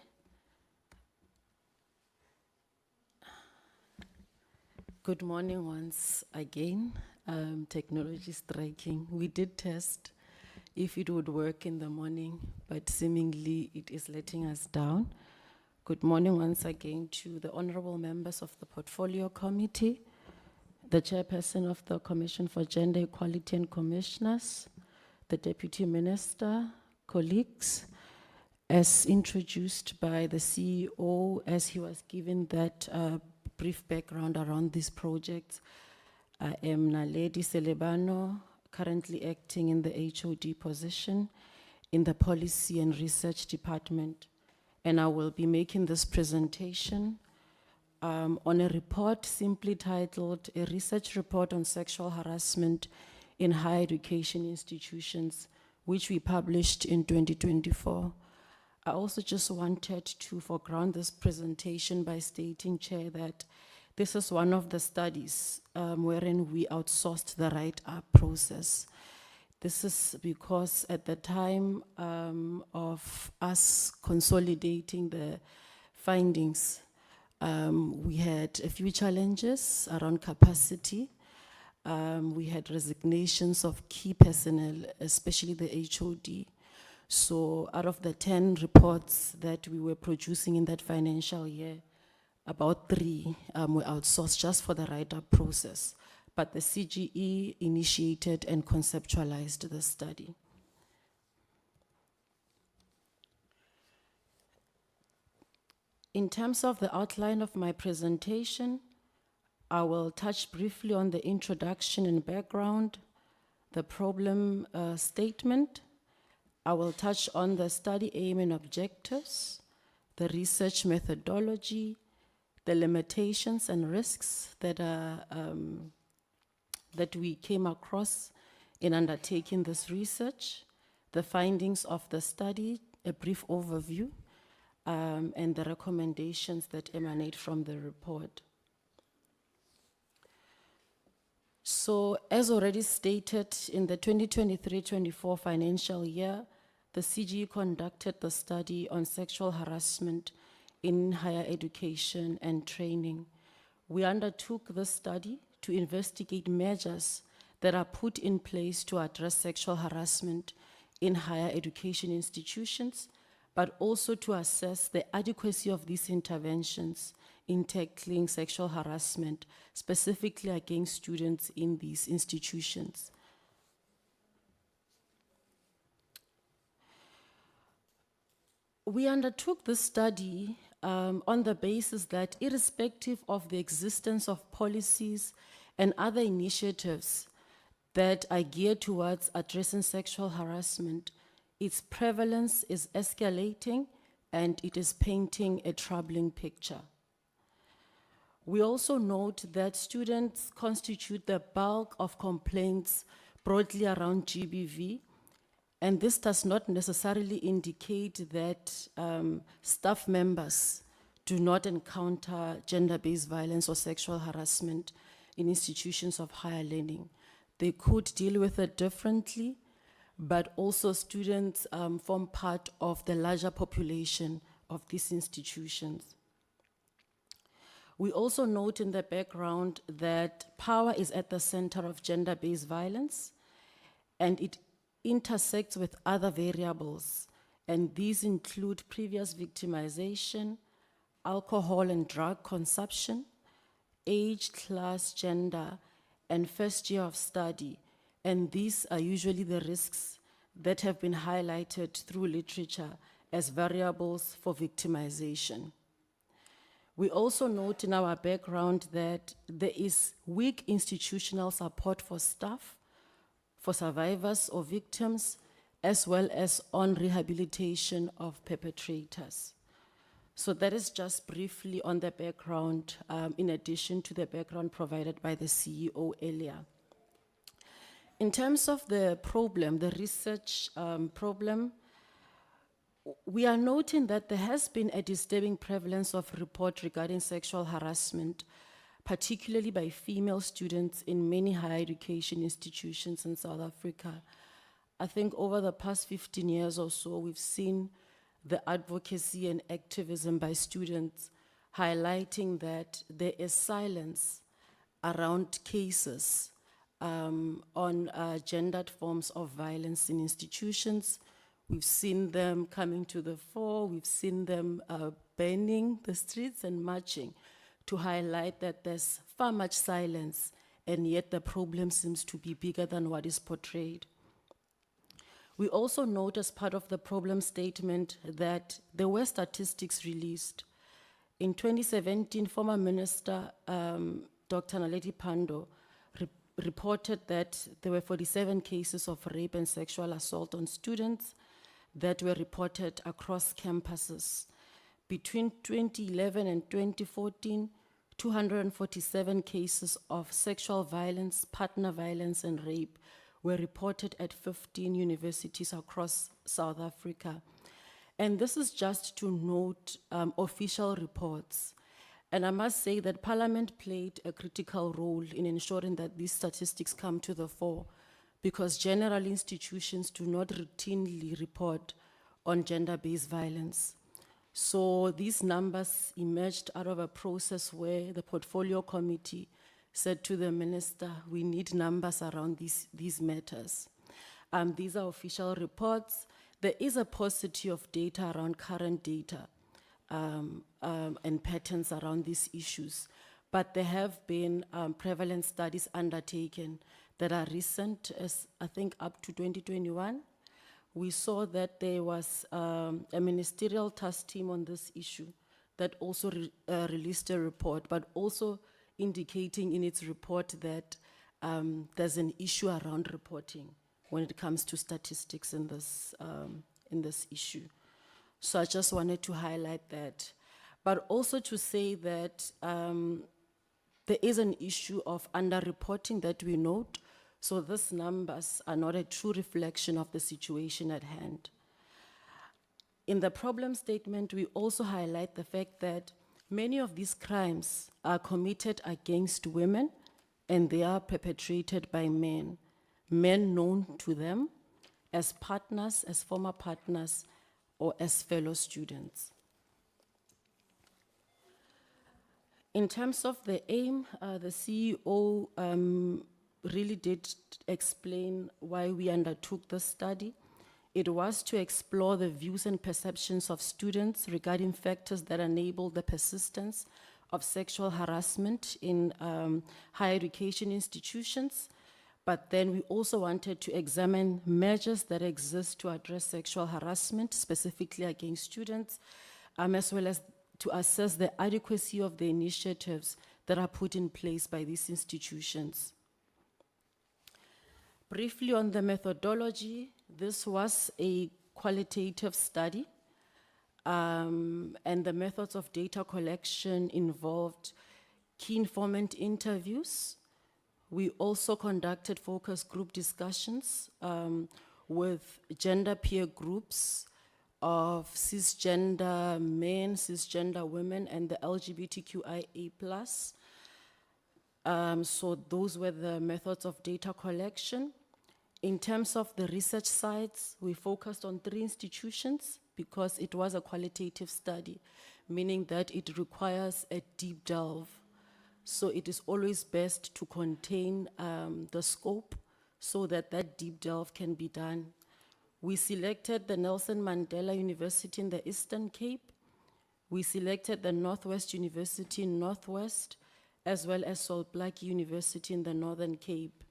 Speaker 10: Good morning once again. Technology striking. We did test if it would work in the morning, but seemingly it is letting us down. Good morning once again to the honorable members of the Portfolio Committee, the chairperson of the Commission for Gender Equality and Commissioners, the Deputy Minister, colleagues. As introduced by the CEO, as he was given that brief background around these projects, I am Naledi Selebano, currently acting in the HOD position in the Policy and Research Department. And I will be making this presentation on a report simply titled, A Research Report on Sexual Harassment in Higher Education Institutions, which we published in 2024. I also just wanted to foreground this presentation by stating, Chair, that this is one of the studies wherein we outsourced the write-up process. This is because at the time of us consolidating the findings, We had a few challenges around capacity. We had resignations of key personnel, especially the HOD. So out of the 10 reports that we were producing in that financial year, about 3 were outsourced just for the write-up process. But the CGE initiated and conceptualized the study. In terms of the outline of my presentation, I will touch briefly on the introduction and background, the problem statement. I will touch on the study aim and objectives, the research methodology, the limitations and risks that we came across in undertaking this research, the findings of the study, a brief overview, and the recommendations that emanate from the report. So, as already stated, in the 2023-24 financial year, the CGE conducted the study on sexual harassment in higher education and training. We undertook this study to investigate measures that are put in place to address sexual harassment in higher education institutions, but also to assess the adequacy of these interventions in tackling sexual harassment, specifically against students in these institutions. We undertook this study on the basis that irrespective of the existence of policies and other initiatives that are geared towards addressing sexual harassment, its prevalence is escalating and it is painting a troubling picture. We also note that students constitute the bulk of complaints broadly around GBV, and this does not necessarily indicate that staff members do not encounter gender-based violence or sexual harassment in institutions of higher learning. They could deal with it differently, but also students form part of the larger population of these institutions. We also note in the background that power is at the center of gender-based violence, and it intersects with other variables, and these include previous victimization, alcohol and drug consumption, age, class, gender, and first year of study, and these are usually the risks that have been highlighted through literature as variables for victimization. We also note in our background that there is weak institutional support for staff, for survivors or victims, as well as on rehabilitation of perpetrators. So that is just briefly on the background, in addition to the background provided by the CEO earlier. In terms of the problem, the research problem, we are noting that there has been a disturbing prevalence of report regarding sexual harassment, particularly by female students in many higher education institutions in South Africa. I think over the past 15 years or so, we've seen the advocacy and activism by students highlighting that there is silence around cases on gendered forms of violence in institutions. We've seen them coming to the fore, we've seen them burning the streets and marching to highlight that there's far much silence, and yet the problem seems to be bigger than what is portrayed. We also note as part of the problem statement that there were statistics released. In 2017, former Minister Dr. Naledi Pandor reported that there were 47 cases of rape and sexual assault on students that were reported across campuses. Between 2011 and 2014, 247 cases of sexual violence, partner violence, and rape were reported at 15 universities across South Africa. And this is just to note official reports. And I must say that Parliament played a critical role in ensuring that these statistics come to the fore, because general institutions do not routinely report on gender-based violence. So these numbers emerged out of a process where the portfolio committee said to the minister, we need numbers around these matters. These are official reports. There is a paucity of data around current data and patterns around these issues. But there have been prevalence studies undertaken that are recent, as I think up to 2021. We saw that there was a ministerial task team on this issue that also released a report, but also indicating in its report that there's an issue around reporting when it comes to statistics in this issue. So I just wanted to highlight that. But also to say that there is an issue of underreporting that we note. So these numbers are not a true reflection of the situation at hand. In the problem statement, we also highlight the fact that many of these crimes are committed against women and they are perpetrated by men known to them as partners, as former partners, or as fellow students. In terms of the aim, the CEO really did explain why we undertook this study. It was to explore the views and perceptions of students regarding factors that enable the persistence of sexual harassment in higher education institutions. But then we also wanted to examine measures that exist to address sexual harassment, specifically against students, as well as to assess the adequacy of the initiatives that are put in place by these institutions. Briefly on the methodology, this was a qualitative study, and the methods of data collection involved key informant interviews. We also conducted focus group discussions with gender peer groups of cisgender men, cisgender women, and the LGBTQIA+. So those were the methods of data collection. In terms of the research sites, we focused on 3 institutions because it was a qualitative study, meaning that it requires a deep delve. So it is always best to contain the scope so that that deep delve can be done. We selected the Nelson Mandela University in the Eastern Cape. We selected the Northwest University in Northwest, as well as Salt Lake University in the Northern Cape.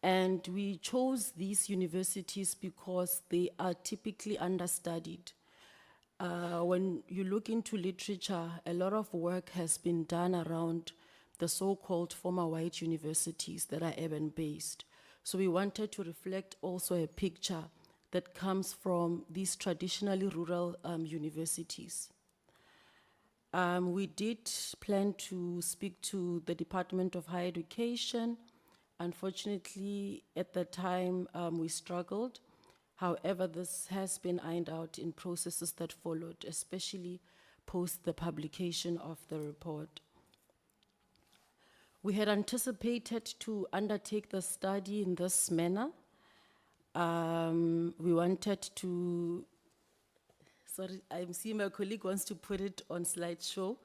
Speaker 10: And we chose these universities because they are typically understudied. When you look into literature, a lot of work has been done around the so-called former white universities that are urban-based. So we wanted to reflect also a picture that comes from these traditionally rural universities. We did plan to speak to the Department of Higher Education. Unfortunately, at the time, we struggled. However, this has been ironed out in processes that followed, especially post the publication of the report. We had anticipated to undertake the study in this manner. We wanted to, sorry, I'm seeing my colleague wants to put it on slideshow,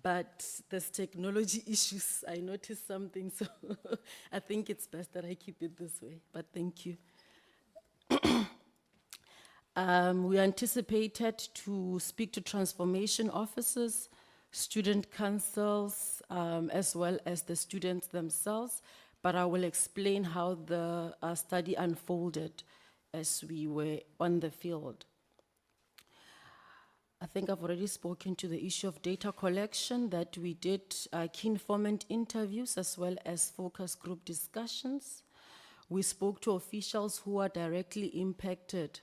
Speaker 10: but there's technology issues. I noticed something, so I think it's best that I keep it this way, but thank you. We anticipated to speak to transformation officers, student councils, as well as the students themselves, but I will explain how the study unfolded as we were on the field. I think I've already spoken to the issue of data collection, that we did key informant interviews as well as focus group discussions. We spoke to officials who are directly impacted,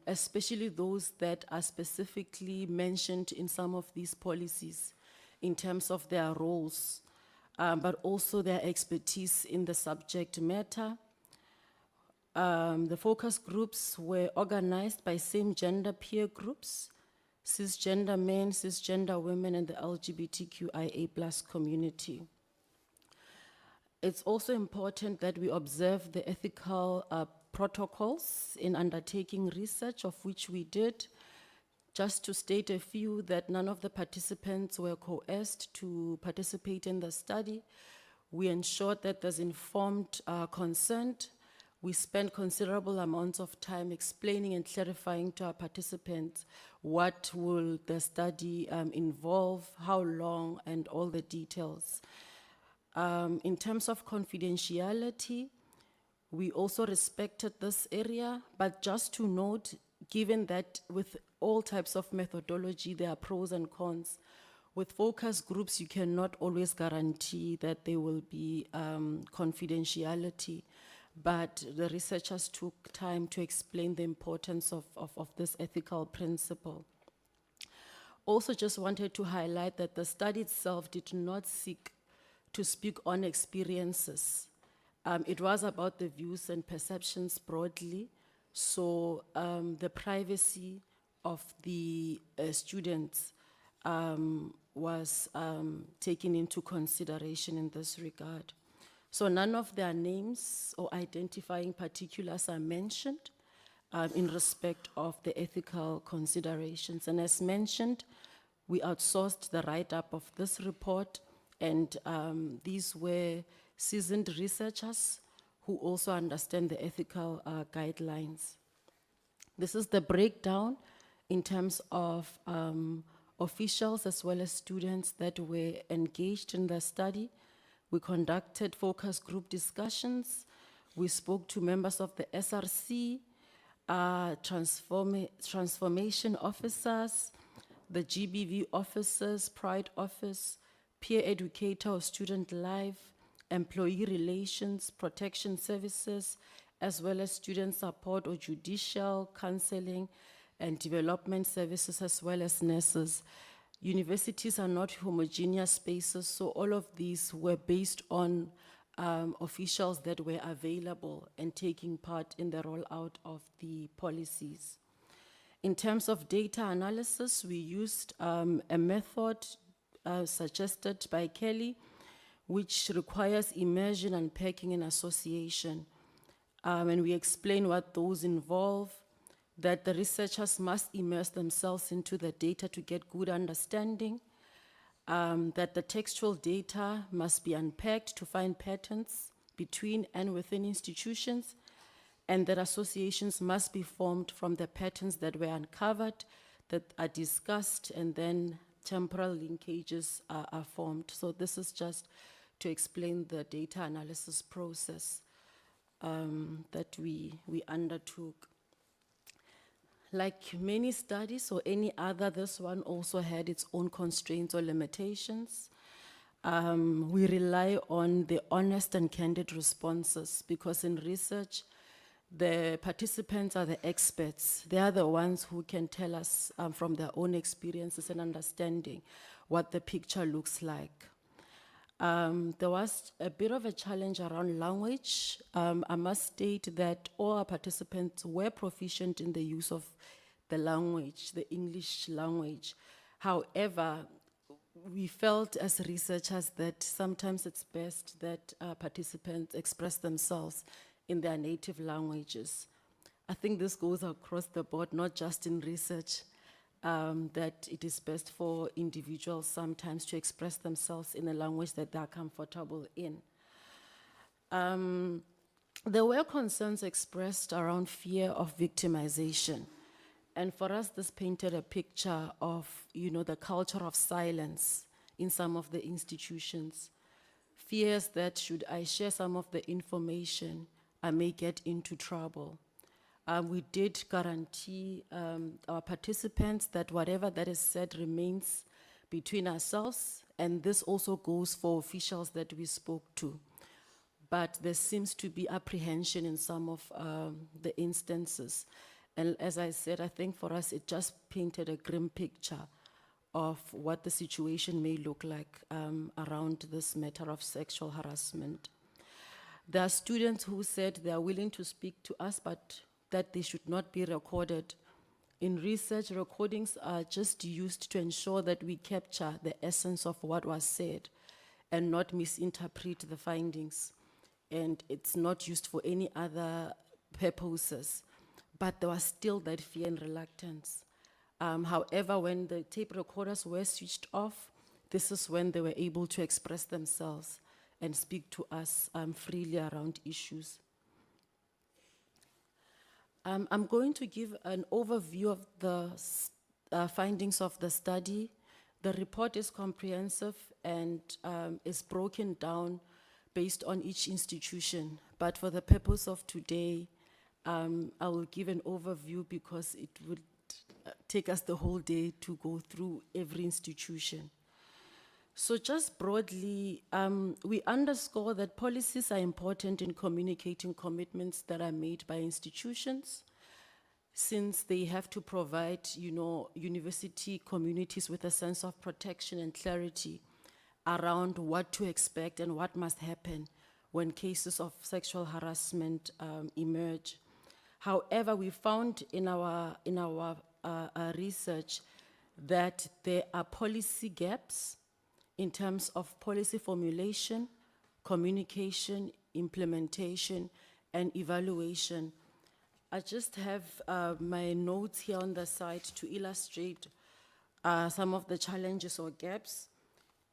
Speaker 10: especially those that are specifically mentioned in some of these policies in terms of their roles, but also their expertise in the subject matter. The focus groups were organized by same gender peer groups, cisgender men, cisgender women, and the LGBTQIA+ community. It's also important that we observe the ethical protocols in undertaking research, of which we did. Just to state a few, that none of the participants were coerced to participate in the study. We ensured that there's informed consent. We spent considerable amounts of time explaining and clarifying to our participants what will the study involve, how long, and all the details. In terms of confidentiality, we also respected this area, but just to note, given that with all types of methodology, there are pros and cons. With focus groups, you cannot always guarantee that there will be confidentiality, but the researchers took time to explain the importance of this ethical principle. Also just wanted to highlight that the study itself did not seek to speak on experiences. It was about the views and perceptions broadly, so the privacy of the students was taken into consideration in this regard. So none of their names or identifying particulars are mentioned in respect of the ethical considerations. And as mentioned, we outsourced the write-up of this report, and these were seasoned researchers who also understand the ethical guidelines. This is the breakdown in terms of officials as well as students that were engaged in the study. We conducted focus group discussions. We spoke to members of the SRC, transformation officers, the GBV officers, Pride Office, peer educator or student life, employee relations, protection services, as well as student support or judicial, counseling, and development services, as well as nurses. Universities are not homogeneous spaces, so all of these were based on officials that were available and taking part in the rollout of the policies. In terms of data analysis, we used a method suggested by Kelly, which requires immersion, unpacking, and association. And we explain what those involve, that the researchers must immerse themselves into the data to get good understanding, that the textual data must be unpacked to find patterns between and within institutions, and that associations must be formed from the patterns that were uncovered, that are discussed, and then temporal linkages are formed. So this is just to explain the data analysis process that we undertook. Like many studies or any other, this one also had its own constraints or limitations. We rely on the honest and candid responses, because in research, the participants are the experts. They are the ones who can tell us from their own experiences and understanding what the picture looks like. There was a bit of a challenge around language. I must state that all our participants were proficient in the use of the language, the English language. However, we felt as researchers that sometimes it's best that participants express themselves in their native languages. I think this goes across the board, not just in research, that it is best for individuals sometimes to express themselves in a language that they are comfortable in. There were concerns expressed around fear of victimization. And for us, this painted a picture of, the culture of silence in some of the institutions. Fears that should I share some of the information, I may get into trouble. We did guarantee our participants that whatever that is said remains between ourselves, and this also goes for officials that we spoke to. But there seems to be apprehension in some of the instances. And as I said, I think for us, it just painted a grim picture of what the situation may look like around this matter of sexual harassment. There are students who said they are willing to speak to us, but that they should not be recorded. In research, recordings are just used to ensure that we capture the essence of what was said and not misinterpret the findings. And it's not used for any other purposes. But there was still that fear and reluctance. However, when the tape recorders were switched off, this is when they were able to express themselves and speak to us freely around issues. I'm going to give an overview of the findings of the study. The report is comprehensive and is broken down based on each institution. But for the purpose of today, I will give an overview because it would take us the whole day to go through every institution. So just broadly, we underscore that policies are important in communicating commitments that are made by institutions, since they have to provide, university communities with a sense of protection and clarity around what to expect and what must happen when cases of sexual harassment emerge. However, we found in our research that there are policy gaps in terms of policy formulation, communication, implementation, and evaluation. I just have my notes here on the side to illustrate some of the challenges or gaps.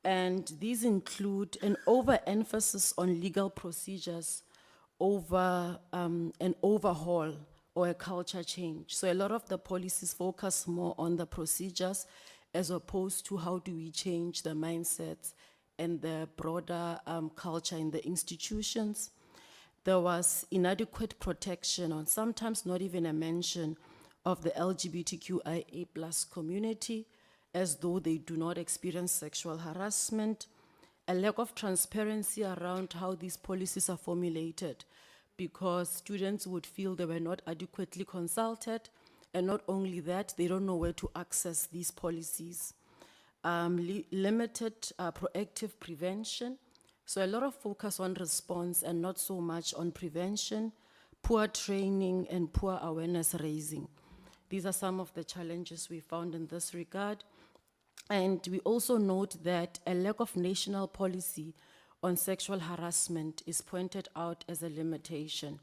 Speaker 10: And these include an overemphasis on legal procedures over an overhaul or a culture change. So a lot of the policies focus more on the procedures as opposed to how do we change the mindsets and the broader culture in the institutions. There was inadequate protection, or sometimes not even a mention of the LGBTQIA+ community, as though they do not experience sexual harassment, a lack of transparency around how these policies are formulated, because students would feel they were not adequately consulted, and not only that, they don't know where to access these policies. Limited proactive prevention, so a lot of focus on response and not so much on prevention, poor training and poor awareness raising. These are some of the challenges we found in this regard. And we also note that a lack of national policy on sexual harassment is pointed out as a limitation.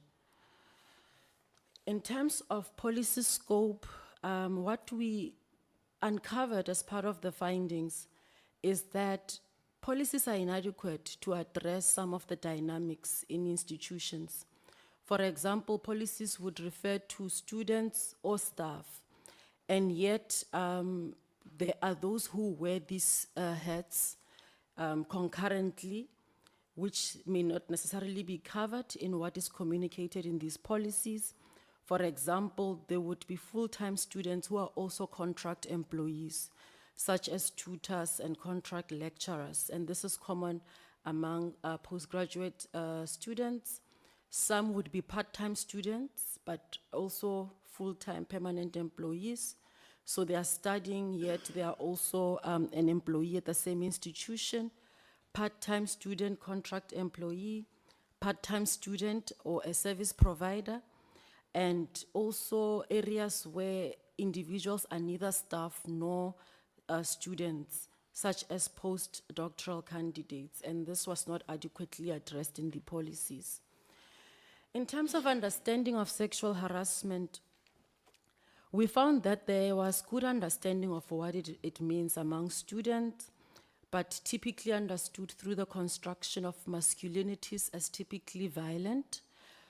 Speaker 10: In terms of policy scope, what we uncovered as part of the findings is that policies are inadequate to address some of the dynamics in institutions. For example, policies would refer to students or staff, and yet there are those who wear these hats concurrently, which may not necessarily be covered in what is communicated in these policies. For example, there would be full-time students who are also contract employees, such as tutors and contract lecturers, and this is common among postgraduate students. Some would be part-time students, but also full-time permanent employees. So they are studying, yet they are also an employee at the same institution, part-time student, contract employee, part-time student or a service provider, and also areas where individuals are neither staff nor students, such as postdoctoral candidates, and this was not adequately addressed in the policies. In terms of understanding of sexual harassment, we found that there was good understanding of what it means among students, but typically understood through the construction of masculinities as typically violent.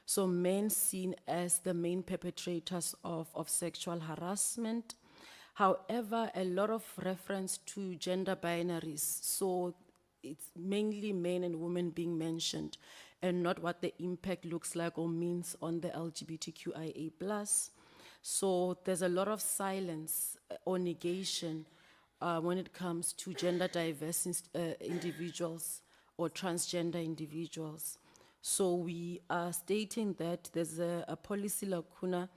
Speaker 10: So men seen as the main perpetrators of sexual harassment. However, a lot of reference to gender binaries, so it's mainly men and women being mentioned, and not what the impact looks like or means on the LGBTQIA+. So there's a lot of silence or negation when it comes to gender diverse individuals or transgender individuals. So we are stating that there's a policy lacuna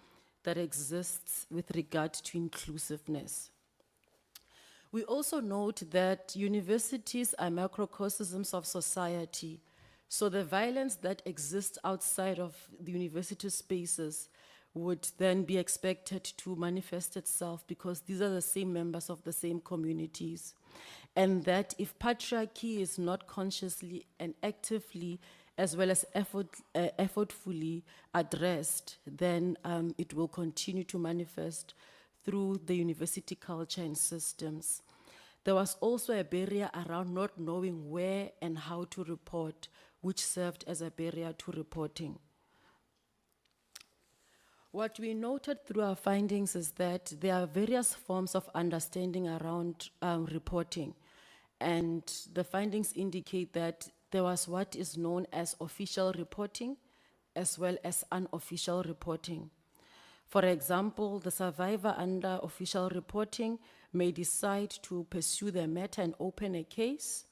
Speaker 10: that exists with regard to inclusiveness. We also note that universities are microcosms of society. So the violence that exists outside of the university spaces would then be expected to manifest itself because these are the same members of the same communities. And that if patriarchy is not consciously and actively as well as effortfully addressed, then it will continue to manifest through the university culture and systems. There was also a barrier around not knowing where and how to report, which served as a barrier to reporting. What we noted through our findings is that there are various forms of understanding around reporting. And the findings indicate that there was what is known as official reporting, as well as unofficial reporting. For example, the survivor under official reporting may decide to pursue the matter and open a case,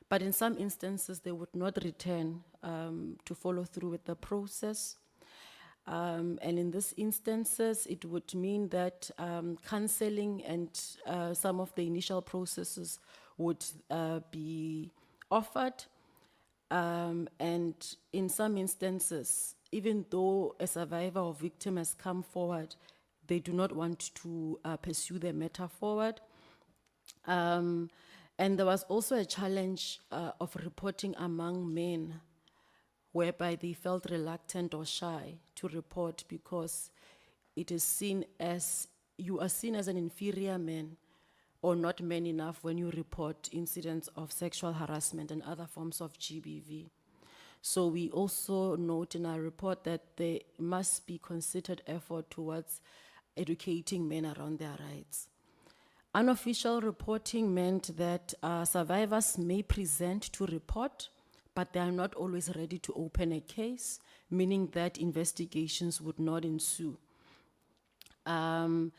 Speaker 10: but in some instances they would not return to follow through with the process. And in these instances, it would mean that counseling and some of the initial processes would be offered. And in some instances, even though a survivor or victim has come forward, they do not want to pursue the matter forward. And there was also a challenge of reporting among men, whereby they felt reluctant or shy to report because it is seen as, you are seen as an inferior man or not man enough when you report incidents of sexual harassment and other forms of GBV. So we also note in our report that there must be considered effort towards educating men around their rights. Unofficial reporting meant that survivors may present to report, but they are not always ready to open a case, meaning that investigations would not ensue. And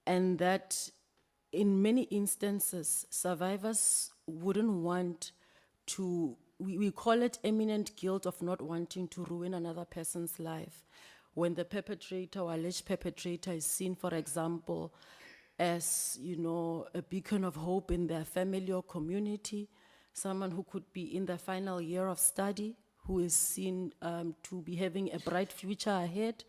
Speaker 10: that in many instances, survivors wouldn't want to, we call it imminent guilt of not wanting to ruin another person's life. When the perpetrator or alleged perpetrator is seen, for example, as, you know, a beacon of hope in their family or community, someone who could be in the final year of study, who is seen to be having a bright future ahead.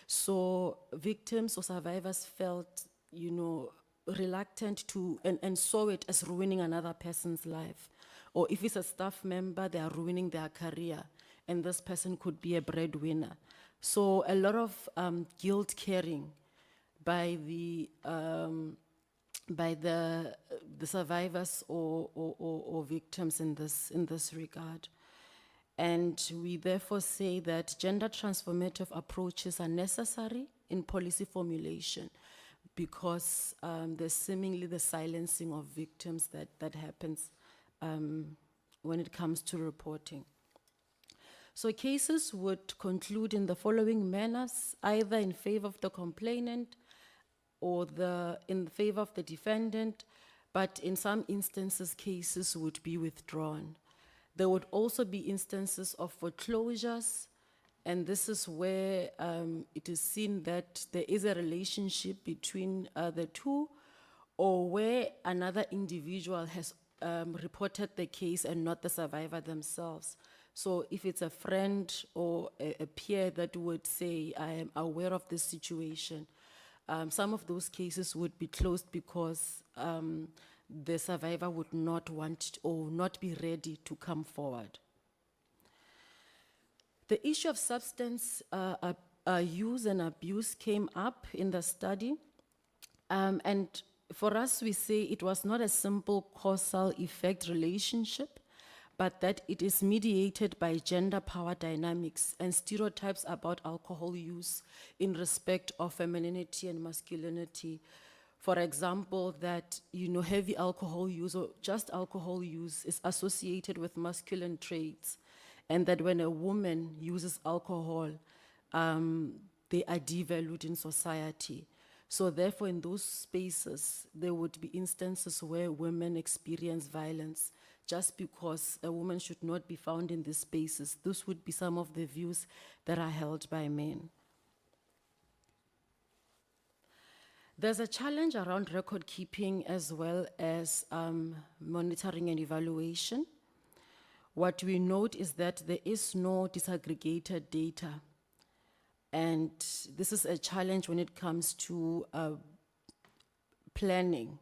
Speaker 10: So victims or survivors felt, you know, reluctant to, and saw it as ruining another person's life. Or if it's a staff member, they are ruining their career, and this person could be a breadwinner. So a lot of guilt carrying by the survivors or victims in this regard. And we therefore say that gender transformative approaches are necessary in policy formulation because there's seemingly the silencing of victims that happens when it comes to reporting. So cases would conclude in the following manners, either in favor of the complainant or in favor of the defendant, but in some instances, cases would be withdrawn. There would also be instances of foreclosures, and this is where it is seen that there is a relationship between the two, or where another individual has reported the case and not the survivor themselves. So if it's a friend or a peer that would say, I am aware of this situation, some of those cases would be closed because the survivor would not want or not be ready to come forward. The issue of substance use and abuse came up in the study. And for us, we say it was not a simple causal effect relationship, but that it is mediated by gender power dynamics and stereotypes about alcohol use in respect of femininity and masculinity. For example, that, you know, heavy alcohol use or just alcohol use is associated with masculine traits, and that when a woman uses alcohol, they are devalued in society. So therefore, in those spaces, there would be instances where women experience violence just because a woman should not be found in these spaces. Those would be some of the views that are held by men. There's a challenge around record keeping as well as monitoring and evaluation. What we note is that there is no disaggregated data. And this is a challenge when it comes to planning,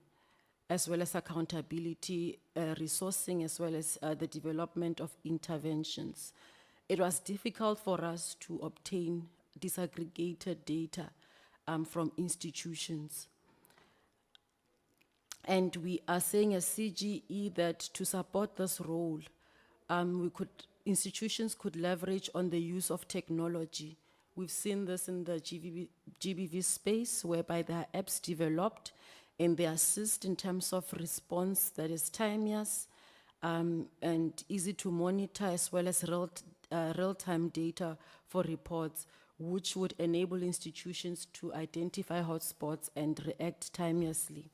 Speaker 10: as well as accountability, resourcing, as well as the development of interventions. It was difficult for us to obtain disaggregated data from institutions. And we are saying as CGE that to support this role, institutions could leverage on the use of technology. We've seen this in the GBV space, whereby there are apps developed and they assist in terms of response that is timeous and easy to monitor, as well as real-time data for reports, which would enable institutions to identify hotspots and react timeously.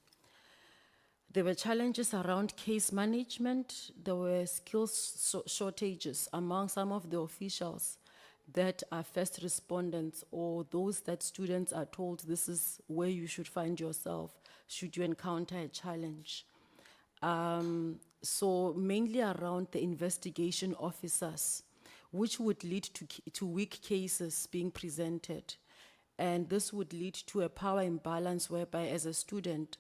Speaker 10: There were challenges around case management. There were skills shortages among some of the officials that are first respondents, or those that students are told this is where you should find yourself should you encounter a challenge. So mainly around the investigation officers, which would lead to weak cases being presented. And this would lead to a power imbalance whereby as a student,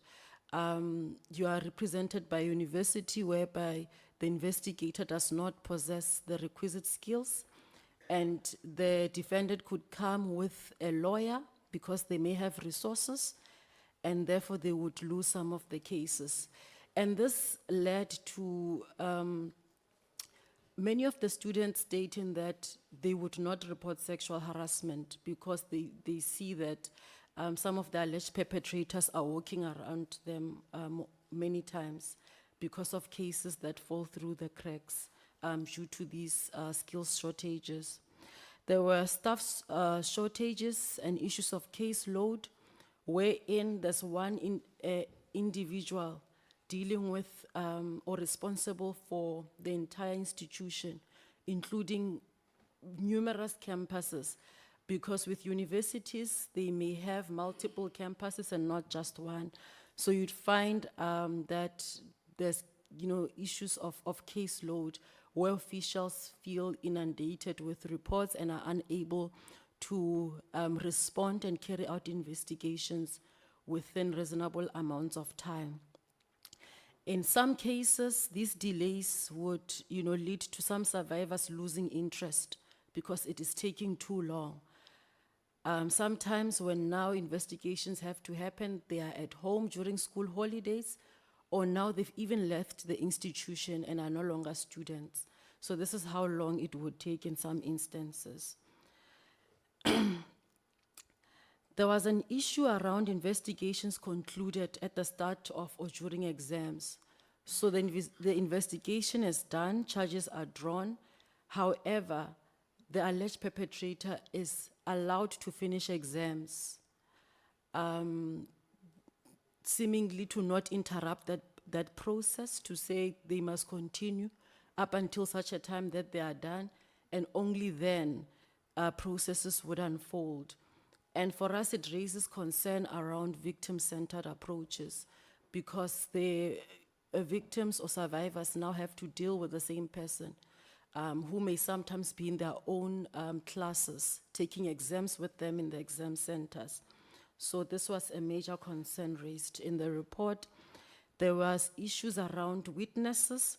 Speaker 10: you are represented by a university whereby the investigator does not possess the requisite skills, and the defendant could come with a lawyer because they may have resources, and therefore they would lose some of the cases. And this led to many of the students stating that they would not report sexual harassment because they see that some of the alleged perpetrators are walking around them many times because of cases that fall through the cracks due to these skills shortages. There were staff shortages and issues of caseload, wherein there's one individual dealing with or responsible for the entire institution, including numerous campuses, because with universities, they may have multiple campuses and not just one. So you'd find that there's issues of caseload where officials feel inundated with reports and are unable to respond and carry out investigations within reasonable amounts of time. In some cases, these delays would lead to some survivors losing interest because it is taking too long. Sometimes when now investigations have to happen, they are at home during school holidays, or now they've even left the institution and are no longer students. So this is how long it would take in some instances. There was an issue around investigations concluded at the start of or during exams. So the investigation is done, charges are drawn. However, the alleged perpetrator is allowed to finish exams, seemingly to not interrupt that process, to say they must continue up until such a time that they are done, and only then processes would unfold. And for us, it raises concern around victim-centered approaches, because the victims or survivors now have to deal with the same person, who may sometimes be in their own classes, taking exams with them in the exam centers. So this was a major concern raised in the report. There was issues around witnesses,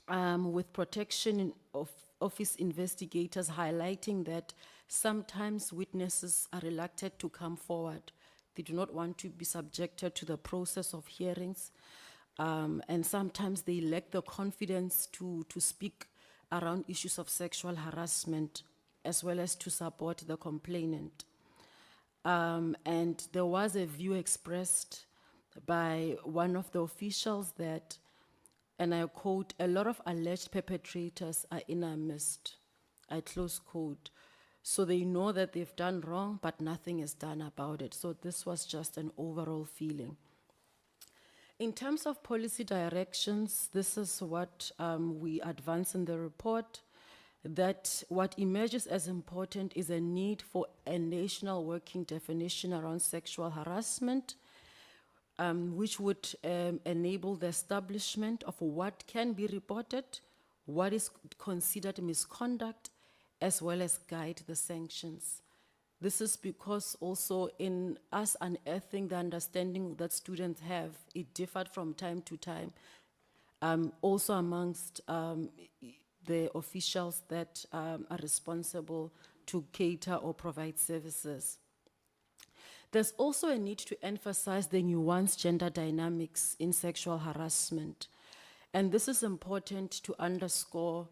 Speaker 10: with protection of office investigators highlighting that sometimes witnesses are reluctant to come forward. They do not want to be subjected to the process of hearings, and sometimes they lack the confidence to speak around issues of sexual harassment, as well as to support the complainant. And there was a view expressed by one of the officials that, and I quote, "a lot of alleged perpetrators are in our midst," I close quote. So they know that they've done wrong, but nothing is done about it. So this was just an overall feeling. In terms of policy directions, this is what we advance in the report, that what emerges as important is a need for a national working definition around sexual harassment, which would enable the establishment of what can be reported, what is considered misconduct, as well as guide the sanctions. This is because also in us unearthing the understanding that students have, it differed from time to time, also amongst the officials that are responsible to cater or provide services. There's also a need to emphasize the nuanced gender dynamics in sexual harassment. And this is important to underscore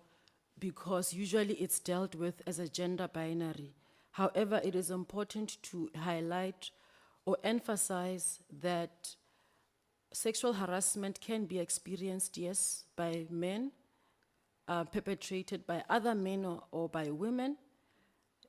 Speaker 10: because usually it's dealt with as a gender binary. However, it is important to highlight or emphasize that sexual harassment can be experienced, yes, by men, perpetrated by other men or by women,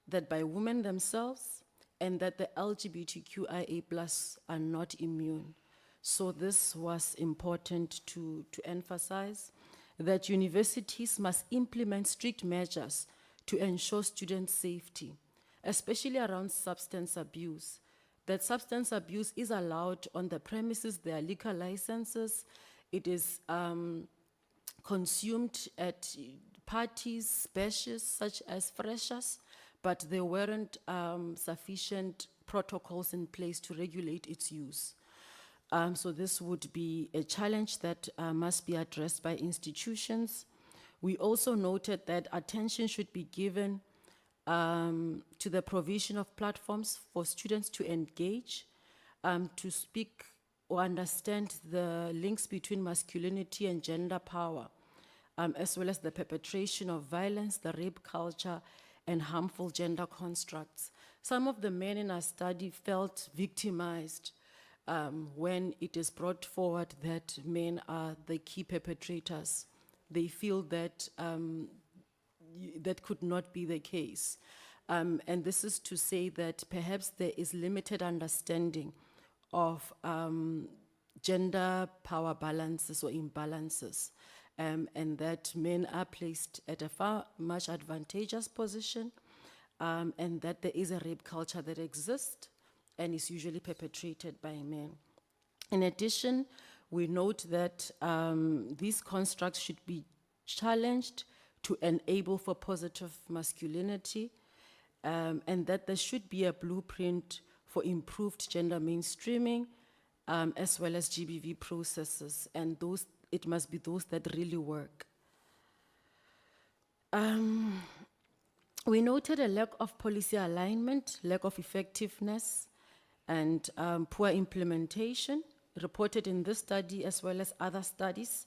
Speaker 10: that by women themselves, and that the LGBTQIA+ are not immune. So this was important to emphasize, that universities must implement strict measures to ensure student safety, especially around substance abuse. That substance abuse is allowed on the premises, there are liquor licenses, it is consumed at parties, bashes such as freshers, but there weren't sufficient protocols in place to regulate its use. So this would be a challenge that must be addressed by institutions. We also noted that attention should be given to the provision of platforms for students to engage, to speak or understand the links between masculinity and gender power, as well as the perpetration of violence, the rape culture, and harmful gender constructs. Some of the men in our study felt victimized when it is brought forward that men are the key perpetrators. They feel that that could not be the case. And this is to say that perhaps there is limited understanding of gender power balances or imbalances, and that men are placed at a far much advantageous position, and that there is a rape culture that exists and is usually perpetrated by men. In addition, we note that these constructs should be challenged to enable for positive masculinity, and that there should be a blueprint for improved gender mainstreaming, as well as GBV processes, and those, it must be those that really work. We noted a lack of policy alignment, lack of effectiveness, and poor implementation reported in this study as well as other studies.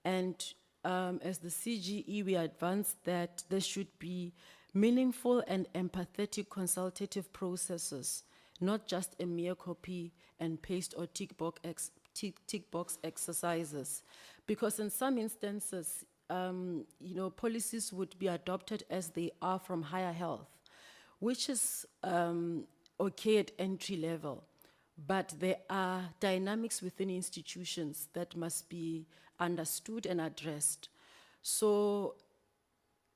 Speaker 10: And as the CGE, we advanced that there should be meaningful and empathetic consultative processes, not just a mere copy and paste or tick box exercises. Because in some instances, policies would be adopted as they are from higher health, which is okay at entry level, but there are dynamics within institutions that must be understood and addressed. So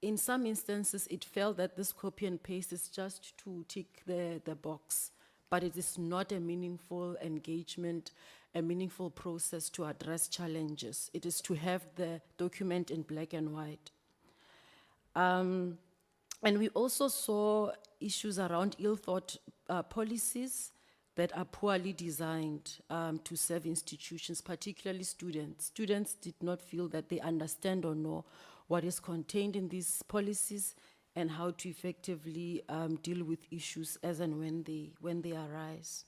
Speaker 10: in some instances, it felt that this copy and paste is just to tick the box, but it is not a meaningful engagement, a meaningful process to address challenges. It is to have the document in black and white. And we also saw issues around ill-thought policies that are poorly designed to serve institutions, particularly students. Students did not feel that they understand or know what is contained in these policies and how to effectively deal with issues as and when they arise.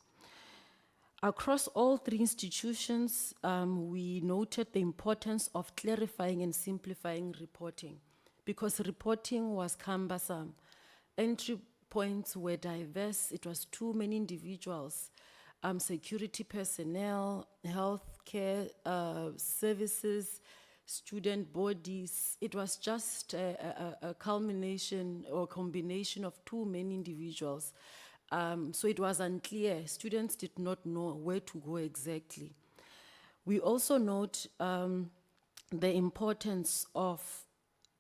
Speaker 10: Across all three institutions, we noted the importance of clarifying and simplifying reporting, because reporting was cumbersome. Entry points were diverse, it was too many individuals, security personnel, healthcare services, student bodies. It was just a culmination or combination of too many individuals. So it was unclear. Students did not know where to go exactly. We also note the importance of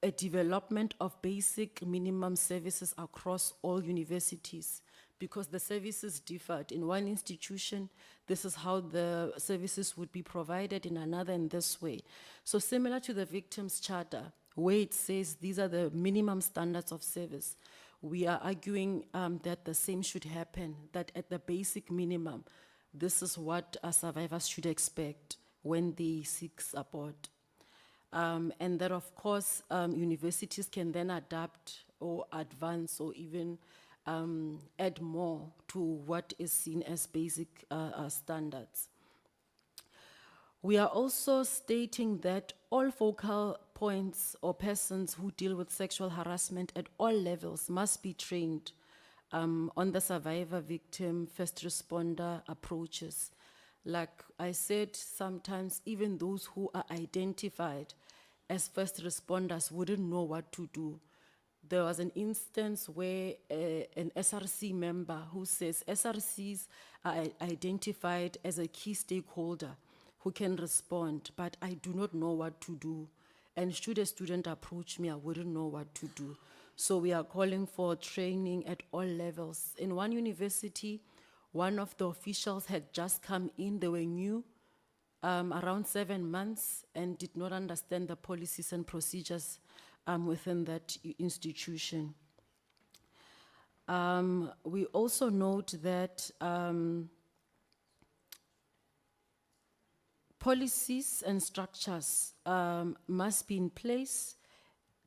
Speaker 10: a development of basic minimum services across all universities, because the services differed. In one institution, this is how the services would be provided, in another in this way. So similar to the Victims' Charter, where it says these are the minimum standards of service, we are arguing that the same should happen, that at the basic minimum, this is what survivors should expect when they seek support. And that, of course, universities can then adapt or advance or even add more to what is seen as basic standards. We are also stating that all focal points or persons who deal with sexual harassment at all levels must be trained on the survivor, victim, first responder approaches. Like I said, sometimes even those who are identified as first responders wouldn't know what to do. There was an instance where an SRC member who says SRCs are identified as a key stakeholder who can respond, but I do not know what to do. And should a student approach me, I wouldn't know what to do. So we are calling for training at all levels. In one university, one of the officials had just come in, they were new, around 7 months, and did not understand the policies and procedures within that institution. We also note that policies and structures must be in place,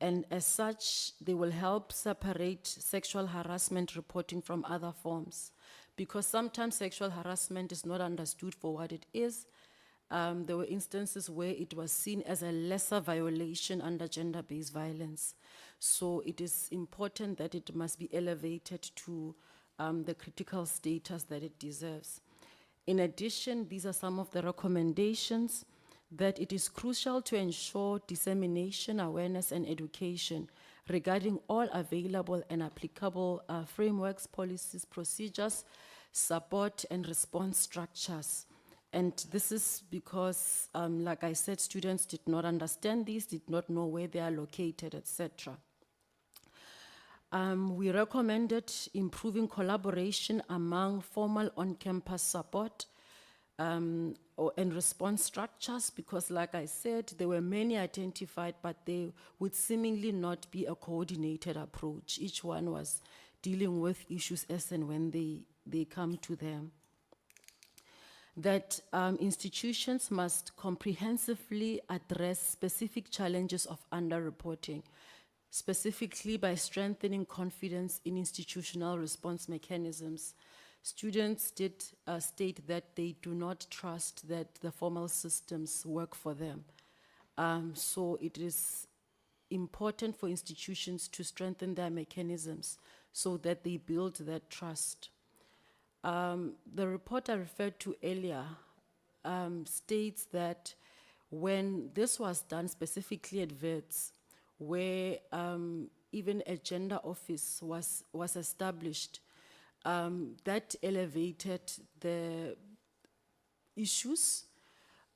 Speaker 10: and as such, they will help separate sexual harassment reporting from other forms. Because sometimes sexual harassment is not understood for what it is. There were instances where it was seen as a lesser violation under gender-based violence. So it is important that it must be elevated to the critical status that it deserves. In addition, these are some of the recommendations: that it is crucial to ensure dissemination, awareness, and education regarding all available and applicable frameworks, policies, procedures, support, and response structures. And this is because, like I said, students did not understand these, did not know where they are located, etc. We recommended improving collaboration among formal on-campus support and response structures, because like I said, there were many identified, but there would seemingly not be a coordinated approach. Each one was dealing with issues as and when they come to them. That institutions must comprehensively address specific challenges of underreporting, specifically by strengthening confidence in institutional response mechanisms. Students did state that they do not trust that the formal systems work for them. So it is important for institutions to strengthen their mechanisms so that they build that trust. The report I referred to earlier states that when this was done, specifically at VETS, where even a gender office was established, that elevated the issues,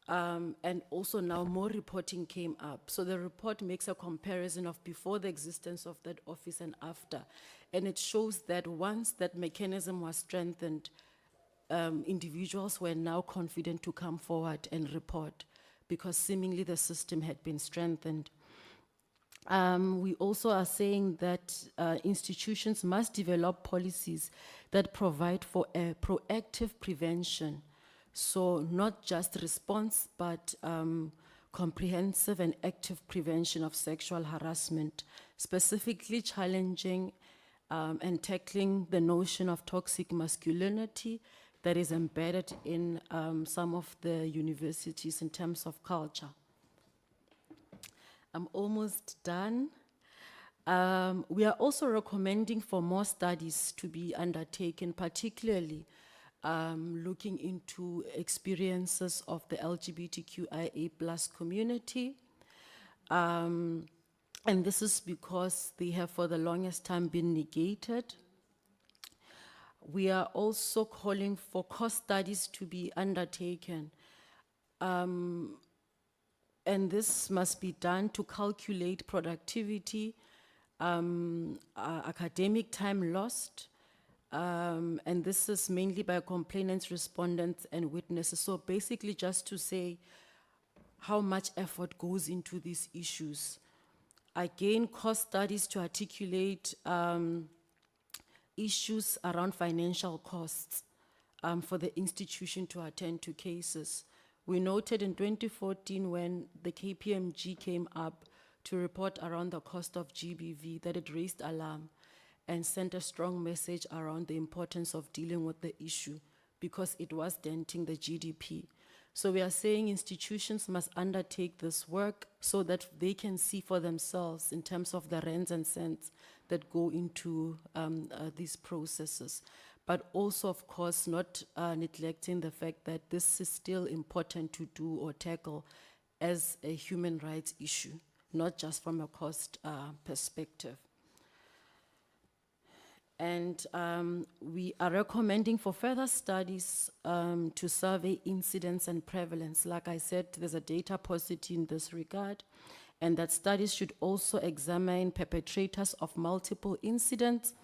Speaker 10: and also now more reporting came up. So the report makes a comparison of before the existence of that office and after. And it shows that once that mechanism was strengthened, individuals were now confident to come forward and report because seemingly the system had been strengthened. We also are saying that institutions must develop policies that provide for a proactive prevention. So not just response, but comprehensive and active prevention of sexual harassment, specifically challenging and tackling the notion of toxic masculinity that is embedded in some of the universities in terms of culture. I'm almost done. We are also recommending for more studies to be undertaken, particularly looking into experiences of the LGBTQIA+ community. And this is because they have for the longest time been negated. We are also calling for cost studies to be undertaken. And this must be done to calculate productivity, academic time lost, and this is mainly by complainants, respondents, and witnesses. So basically just to say how much effort goes into these issues. Again, cost studies to articulate issues around financial costs for the institution to attend to cases. We noted in 2014 when the KPMG came up to report around the cost of GBV that it raised alarm. and sent a strong message around the importance of dealing with the issue because it was denting the GDP. So we are saying institutions must undertake this work so that they can see for themselves in terms of the rands and cents that go into these processes. But also, of course, not neglecting the fact that this is still important to do or tackle as a human rights issue, not just from a cost perspective. And we are recommending for further studies to survey incidence and prevalence. Like I said, there's a data paucity in this regard, and that studies should also examine perpetrators of multiple incidents,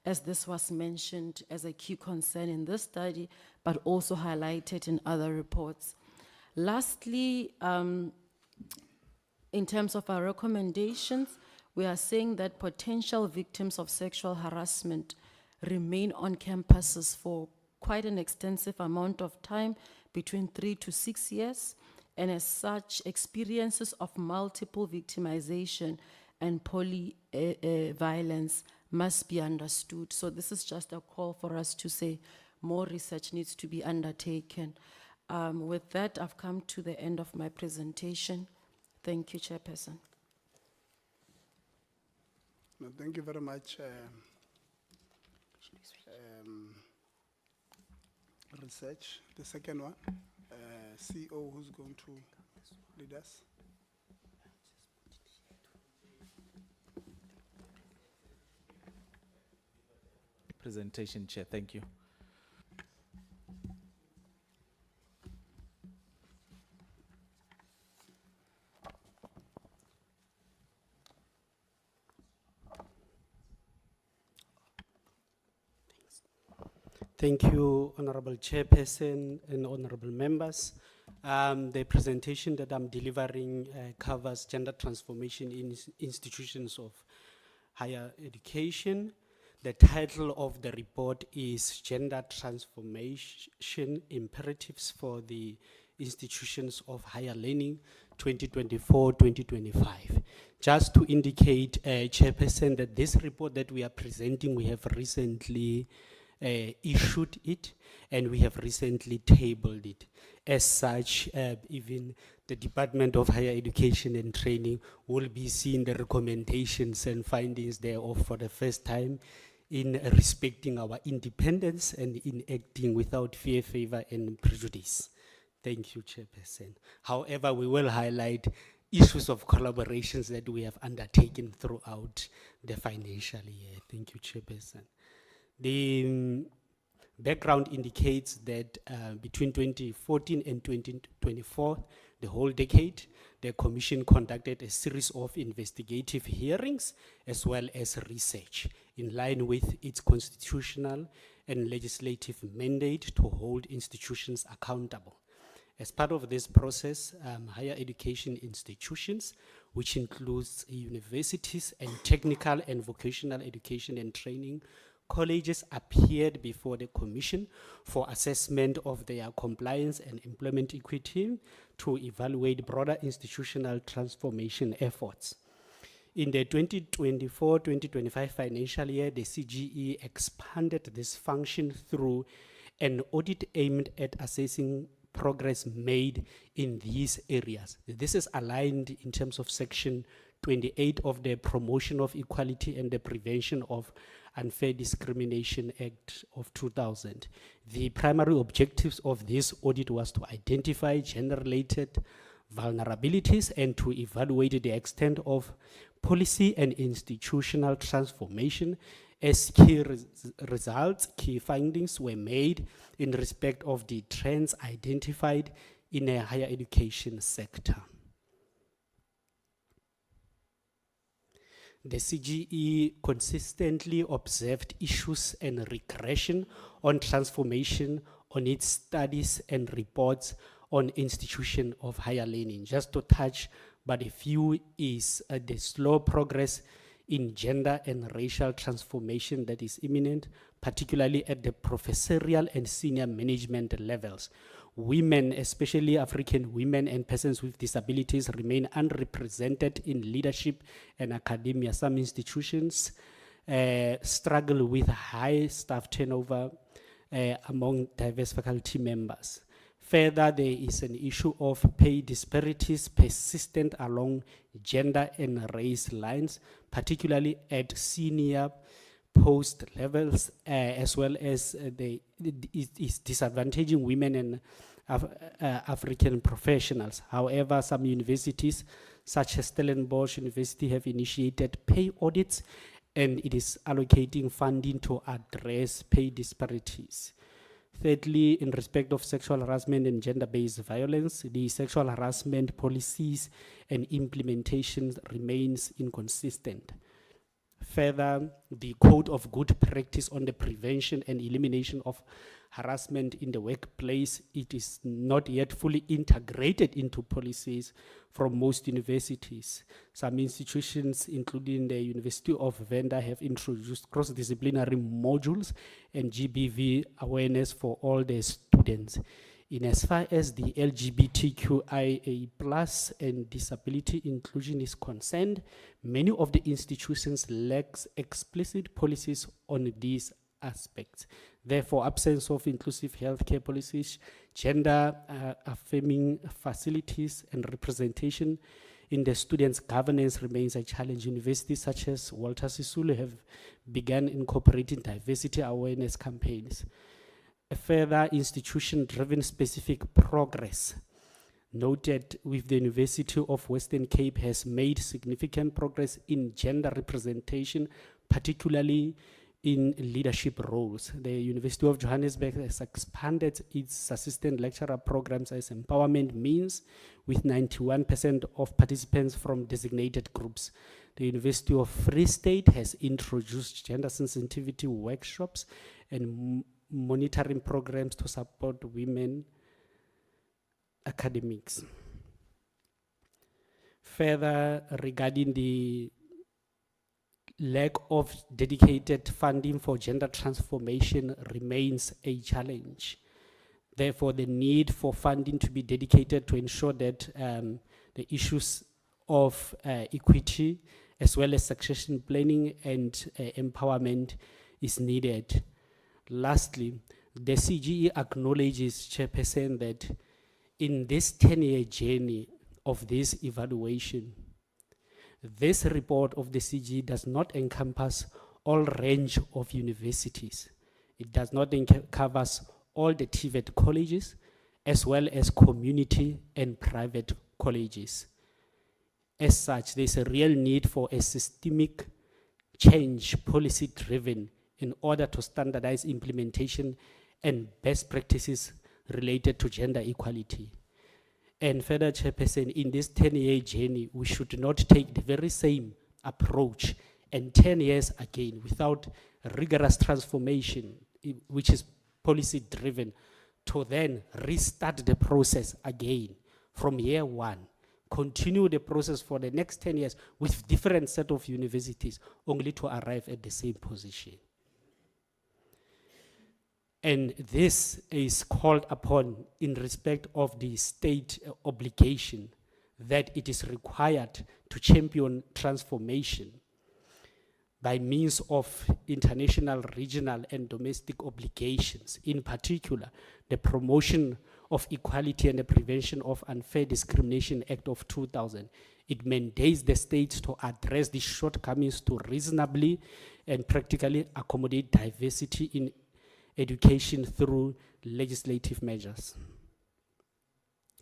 Speaker 10: as this was mentioned as a key concern in this study, but also highlighted in other reports. Lastly, in terms of our recommendations, we are saying that potential victims of sexual harassment remain on campuses for quite an extensive amount of time, between 3 to 6 years, and as such, experiences of multiple victimization and violence must be understood. So this is just a call for us to say more research needs to be undertaken. With that, I've come to the end of my presentation. Thank you, Chairperson.
Speaker 15: No, thank you very much. Research. The second one, CEO, who's going to lead us?
Speaker 18: Presentation, Chair. Thank you.
Speaker 26: Thank you, Honorable Chairperson and honorable members. The presentation that I'm delivering covers gender transformation in institutions of higher education. The title of the report is Gender Transformation Imperatives for the Institutions of Higher Learning 2024-2025. Just to indicate, Chairperson, that this report that we are presenting, we have recently issued it, and we have recently tabled it. As such, even the Department of Higher Education and Training will be seeing the recommendations and findings thereof for the first time in respecting our independence and in acting without fear, favor, and prejudice. Thank you, Chairperson. However, we will highlight issues of collaborations that we have undertaken throughout the financial year. Thank you, Chairperson. The background indicates that between 2014 and 2024, the whole decade, the Commission conducted a series of investigative hearings as well as research in line with its constitutional and legislative mandate to hold institutions accountable. As part of this process, higher education institutions, which includes universities and technical and vocational education and training colleges, appeared before the Commission for assessment of their compliance and employment equity to evaluate broader institutional transformation efforts. In the 2024-2025 financial year, the CGE expanded this function through an audit aimed at assessing progress made in these areas. This is aligned in terms of Section 28 of the Promotion of Equality and the Prevention of Unfair Discrimination Act of 2000. The primary objectives of this audit was to identify gender-related vulnerabilities and to evaluate the extent of policy and institutional transformation. As key results, key findings were made in respect of the trends identified in a higher education sector. The CGE consistently observed issues and regression on transformation on its studies and reports on institution of higher learning. Just to touch but a few is the slow progress in gender and racial transformation that is imminent, particularly at the professorial and senior management levels. Women, especially African women and persons with disabilities, remain unrepresented in leadership and academia. Some institutions struggle with high staff turnover among diverse faculty members. Further, there is an issue of pay disparities persistent along gender and race lines, particularly at senior post levels, as well as is disadvantaging women and African professionals. However, some universities, such as Stellenbosch University, have initiated pay audits, and it is allocating funding to address pay disparities. Thirdly, in respect of sexual harassment and gender-based violence, the sexual harassment policies and implementation remains inconsistent. Further, the Code of Good Practice on the prevention and elimination of harassment in the workplace, it is not yet fully integrated into policies from most universities. Some institutions, including the University of Venda, have introduced cross-disciplinary modules and GBV awareness for all their students. In as far as the LGBTQIA+ and disability inclusion is concerned, many of the institutions lack explicit policies on these aspects. Therefore, absence of inclusive healthcare policies, gender affirming facilities, and representation in the students' governance remains a challenge. Universities such as Walter Sisulu have begun incorporating diversity awareness campaigns. A further institution-driven specific progress noted with the University of Western Cape has made significant progress in gender representation, particularly in leadership roles. The University of Johannesburg has expanded its assistant lecturer programs as empowerment means, with 91% of participants from designated groups. The University of Free State has introduced gender sensitivity workshops and monitoring programs to support women academics. Further, regarding the lack of dedicated funding for gender transformation remains a challenge. Therefore, the need for funding to be dedicated to ensure that the issues of equity as well as succession planning and empowerment is needed. Lastly, the CGE acknowledges, Chairperson, that in this 10-year journey of this evaluation, this report of the CGE does not encompass all range of universities. It does not covers all the TVET colleges, as well as community and private colleges. As such, there's a real need for a systemic change, policy-driven, in order to standardize implementation and best practices related to gender equality. And further, Chairperson, in this 10-year journey, we should not take the very same approach and 10 years again without rigorous transformation, which is policy-driven, to then restart the process again from year one, continue the process for the next 10 years with different set of universities, only to arrive at the same position. And this is called upon in respect of the state obligation that it is required to champion transformation by means of international, regional, and domestic obligations. In particular, the Promotion of Equality and the Prevention of Unfair Discrimination Act of 2000. It mandates the states to address these shortcomings to reasonably and practically accommodate diversity in education through legislative measures.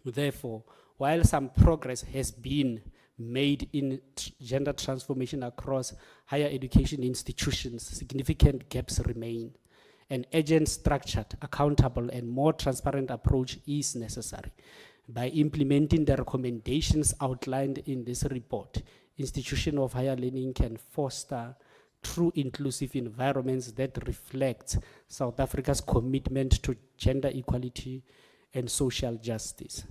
Speaker 26: Therefore, while some progress has been made in gender transformation across higher education institutions, significant gaps remain. An urgent, structured, accountable, and more transparent approach is necessary. By implementing the recommendations outlined in this report, institutions of higher learning can foster true inclusive environments that reflect South Africa's commitment to gender equality and social justice.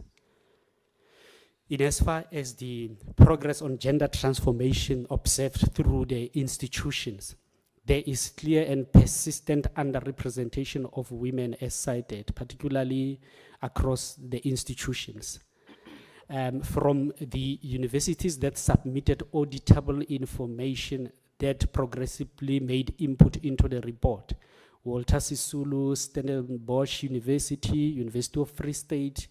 Speaker 26: In as far as the progress on gender transformation observed through the institutions, there is clear and persistent underrepresentation of women as cited, particularly across the institutions. From the universities that submitted auditable information, that progressively made input into the report. Walter Sisulu, Stellenbosch University, University of Free State,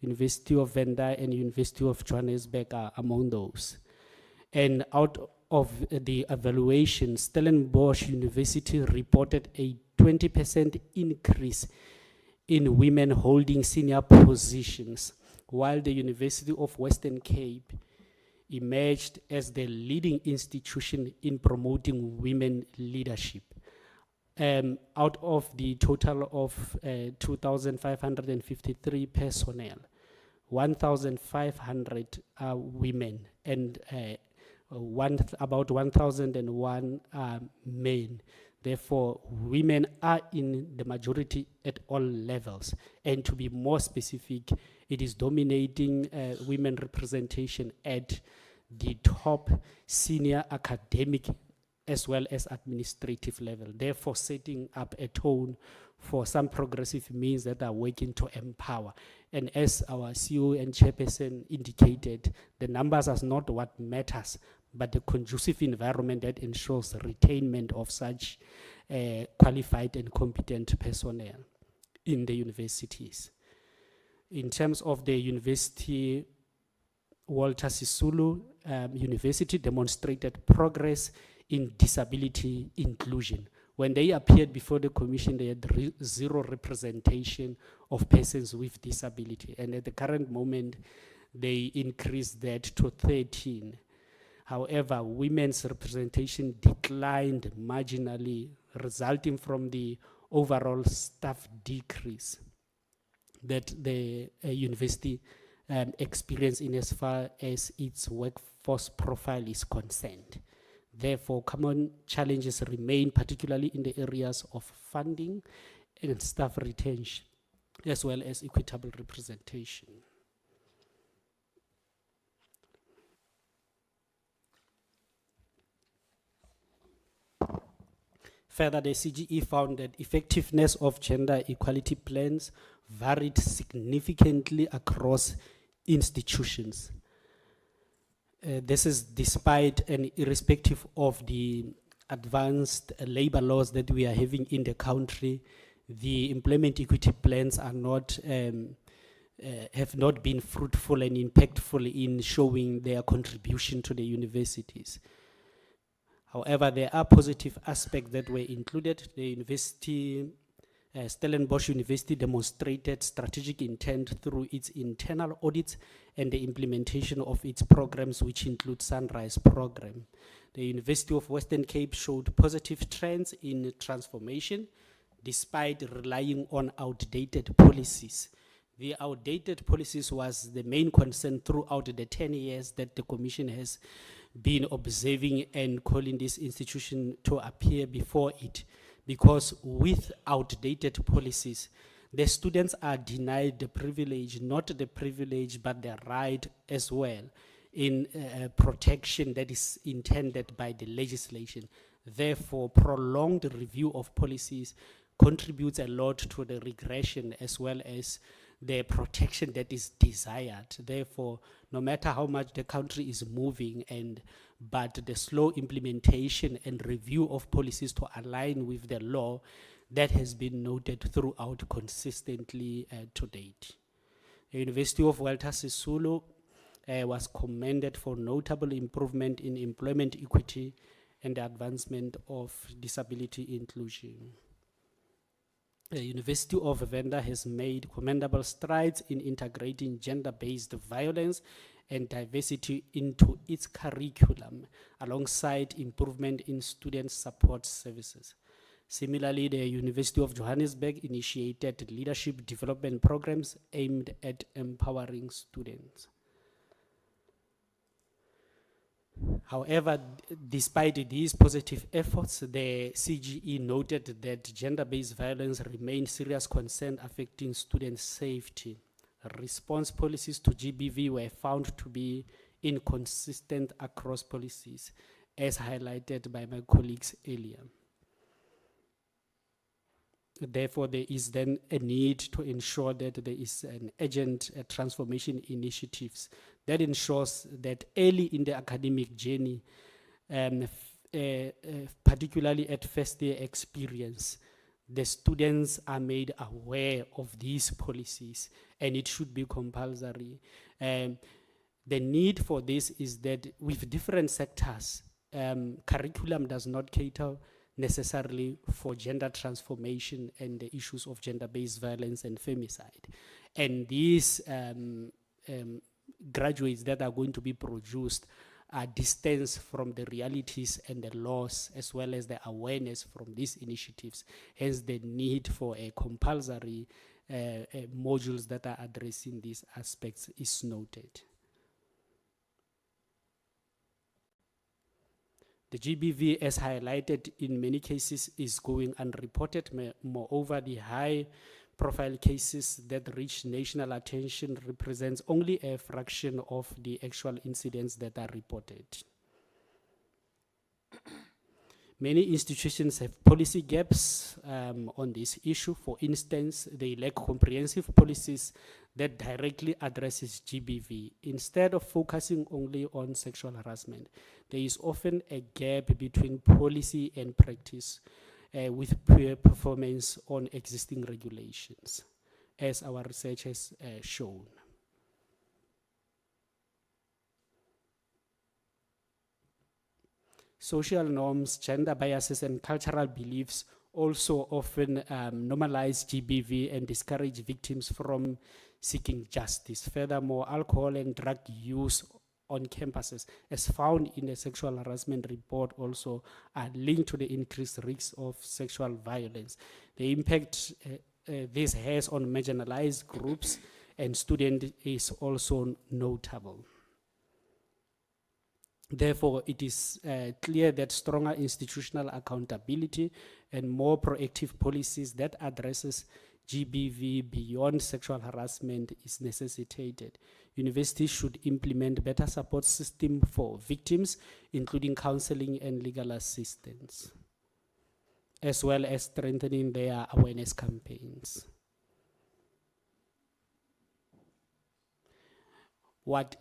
Speaker 26: University of Venda, and University of Johannesburg are among those. And out of the evaluation, Stellenbosch University reported a 20% increase in women holding senior positions, while the University of Western Cape emerged as the leading institution in promoting women leadership. Out of the total of 2,553 personnel, 1,500 are women and about 1,001 are men. Therefore, women are in the majority at all levels. And to be more specific, it is dominating women representation at the top senior academic as well as administrative level, therefore setting up a tone for some progressive means that are working to empower. And as our CEO and chairperson indicated, the numbers are not what matters, but the conducive environment that ensures retainment of such qualified and competent personnel in the universities. In terms of the university, Walter Sisulu University demonstrated progress in disability inclusion. When they appeared before the commission, they had zero representation of persons with disability. And at the current moment, they increased that to 13. However, women's representation declined marginally, resulting from the overall staff decrease that the university experienced in as far as its workforce profile is concerned. Therefore, common challenges remain, particularly in the areas of funding and staff retention, as well as equitable representation. Further, the CGE found that effectiveness of gender equality plans varied significantly across institutions. This is despite and irrespective of the advanced labor laws that we are having in the country. The employment equity plans are not, have not been fruitful and impactful in showing their contribution to the universities. However, there are positive aspects that were included. The university, Stellenbosch University demonstrated strategic intent through its internal audits and the implementation of its programs, which include Sunrise program. The University of Western Cape showed positive trends in transformation, despite relying on outdated policies. The outdated policies was the main concern throughout the 10 years that the Commission has been observing and calling this institution to appear before it. Because with outdated policies, the students are denied the privilege, not the privilege, but the right as well in protection that is intended by the legislation. Therefore, prolonged review of policies contributes a lot to the regression as well as the protection that is desired. Therefore, no matter how much the country is moving, but the slow implementation and review of policies to align with the law, that has been noted throughout consistently to date. The University of Walter Sisulu was commended for notable improvement in employment equity and the advancement of disability inclusion. The University of Venda has made commendable strides in integrating gender-based violence and diversity into its curriculum, alongside improvement in student support services. Similarly, the University of Johannesburg initiated leadership development programs aimed at empowering students. However, despite these positive efforts, the CGE noted that gender-based violence remains a serious concern affecting student safety. Response policies to GBV were found to be inconsistent across policies, as highlighted by my colleagues earlier. Therefore, there is then a need to ensure that there is an urgent transformation initiatives that ensures that early in the academic journey, particularly at first year experience, the students are made aware of these policies and it should be compulsory. The need for this is that with different sectors, curriculum does not cater necessarily for gender transformation and the issues of gender-based violence and femicide. And these graduates that are going to be produced are distanced from the realities and the laws, as well as the awareness from these initiatives. Hence the need for a compulsory modules that are addressing these aspects is noted. The GBV, as highlighted in many cases, is going unreported. Moreover, the high-profile cases that reach national attention represents only a fraction of the actual incidents that are reported. Many institutions have policy gaps on this issue. For instance, they lack comprehensive policies that directly addresses GBV. Instead of focusing only on sexual harassment, there is often a gap between policy and practice with poor performance on existing regulations, as our research has shown. Social norms, gender biases, and cultural beliefs also often normalize GBV and discourage victims from seeking justice. Furthermore, alcohol and drug use on campuses, as found in the sexual harassment report, also are linked to the increased risks of sexual violence. The impact this has on marginalized groups and students is also notable. Therefore, it is clear that stronger institutional accountability and more proactive policies that addresses GBV beyond sexual harassment is necessitated. Universities should implement better support system for victims, including counseling and legal assistance, as well as strengthening their awareness campaigns. What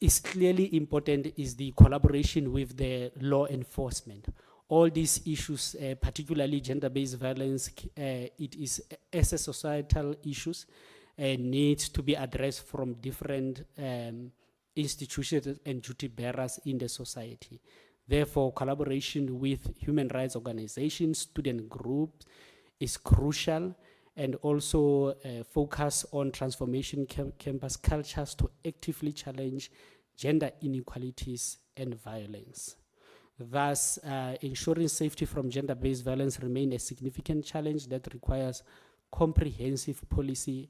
Speaker 26: is clearly important is the collaboration with the law enforcement. All these issues, particularly gender-based violence, it is as a societal issues, needs to be addressed from different institutions and duty bearers in the society. Therefore, collaboration with human rights organizations, student groups is crucial, and also focus on transformation campus cultures to actively challenge gender inequalities and violence. Thus, ensuring safety from gender-based violence remains a significant challenge that requires comprehensive policy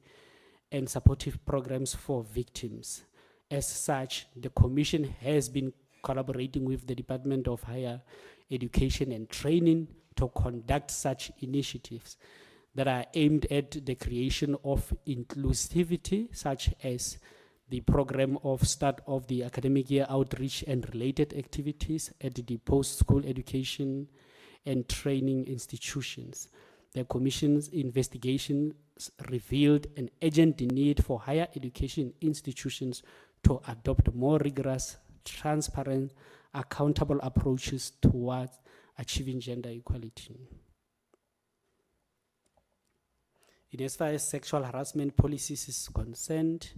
Speaker 26: and supportive programs for victims. As such, the Commission has been collaborating with the Department of Higher Education and Training to conduct such initiatives that are aimed at the creation of inclusivity, such as the program of start of the academic year outreach and related activities at the post-school education and training institutions. The Commission's investigations revealed an urgent need for higher education institutions to adopt more rigorous, transparent, accountable approaches towards achieving gender equality. In as far as sexual harassment policies is concerned,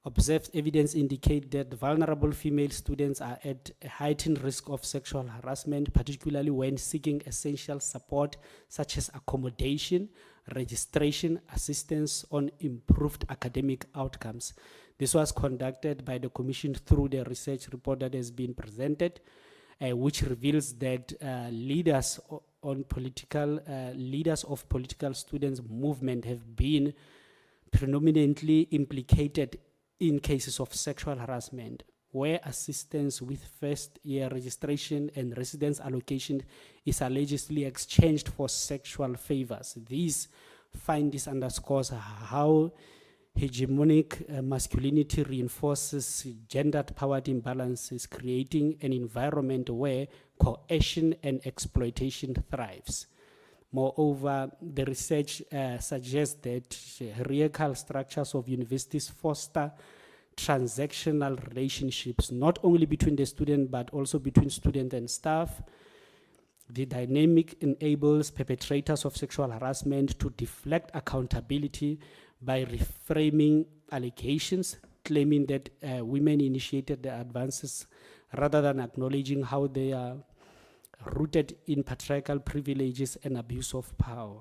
Speaker 26: observed evidence indicate that vulnerable female students are at a heightened risk of sexual harassment, particularly when seeking essential support such as accommodation, registration, assistance on improved academic outcomes. This was conducted by the Commission through the research report that has been presented, which reveals that leaders of political students movement have been predominantly implicated in cases of sexual harassment, where assistance with first-year registration and residence allocation is allegedly exchanged for sexual favors. These findings underscores how hegemonic masculinity reinforces gendered power imbalances, creating an environment where coercion and exploitation thrives. Moreover, the research suggests that hierarchical structures of universities foster transactional relationships, not only between the student, but also between student and staff. The dynamic enables perpetrators of sexual harassment to deflect accountability by reframing allegations, claiming that women initiated the advances rather than acknowledging how they are rooted in patriarchal privileges and abuse of power.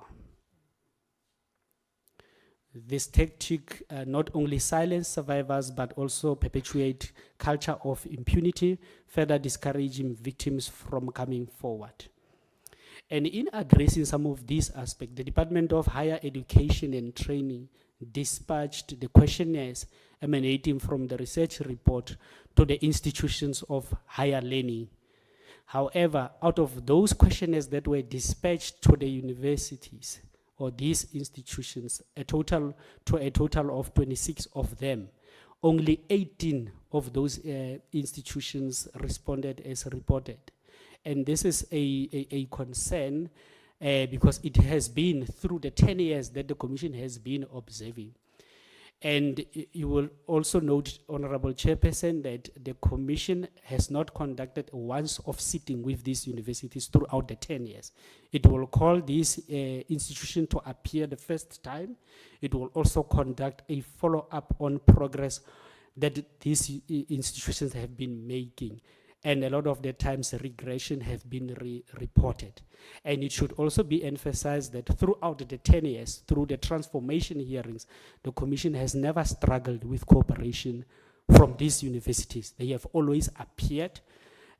Speaker 26: This tactic not only silence survivors but also perpetuate culture of impunity, further discouraging victims from coming forward. And in addressing some of these aspects, the Department of Higher Education and Training dispatched the questionnaires emanating from the research report to the institutions of higher learning. However, out of those questionnaires that were dispatched to the universities or these institutions, a total of 26 of them, only 18 of those institutions responded as reported. And this is a concern because it has been through the 10 years that the Commission has been observing. And you will also note, Honorable Chairperson, that the Commission has not conducted a once-off sitting with these universities throughout the 10 years. It will call this institution to appear the first time. It will also conduct a follow-up on progress that these institutions have been making. And a lot of the times regression have been reported. And it should also be emphasized that throughout the 10 years, through the transformation hearings, the Commission has never struggled with cooperation from these universities. They have always appeared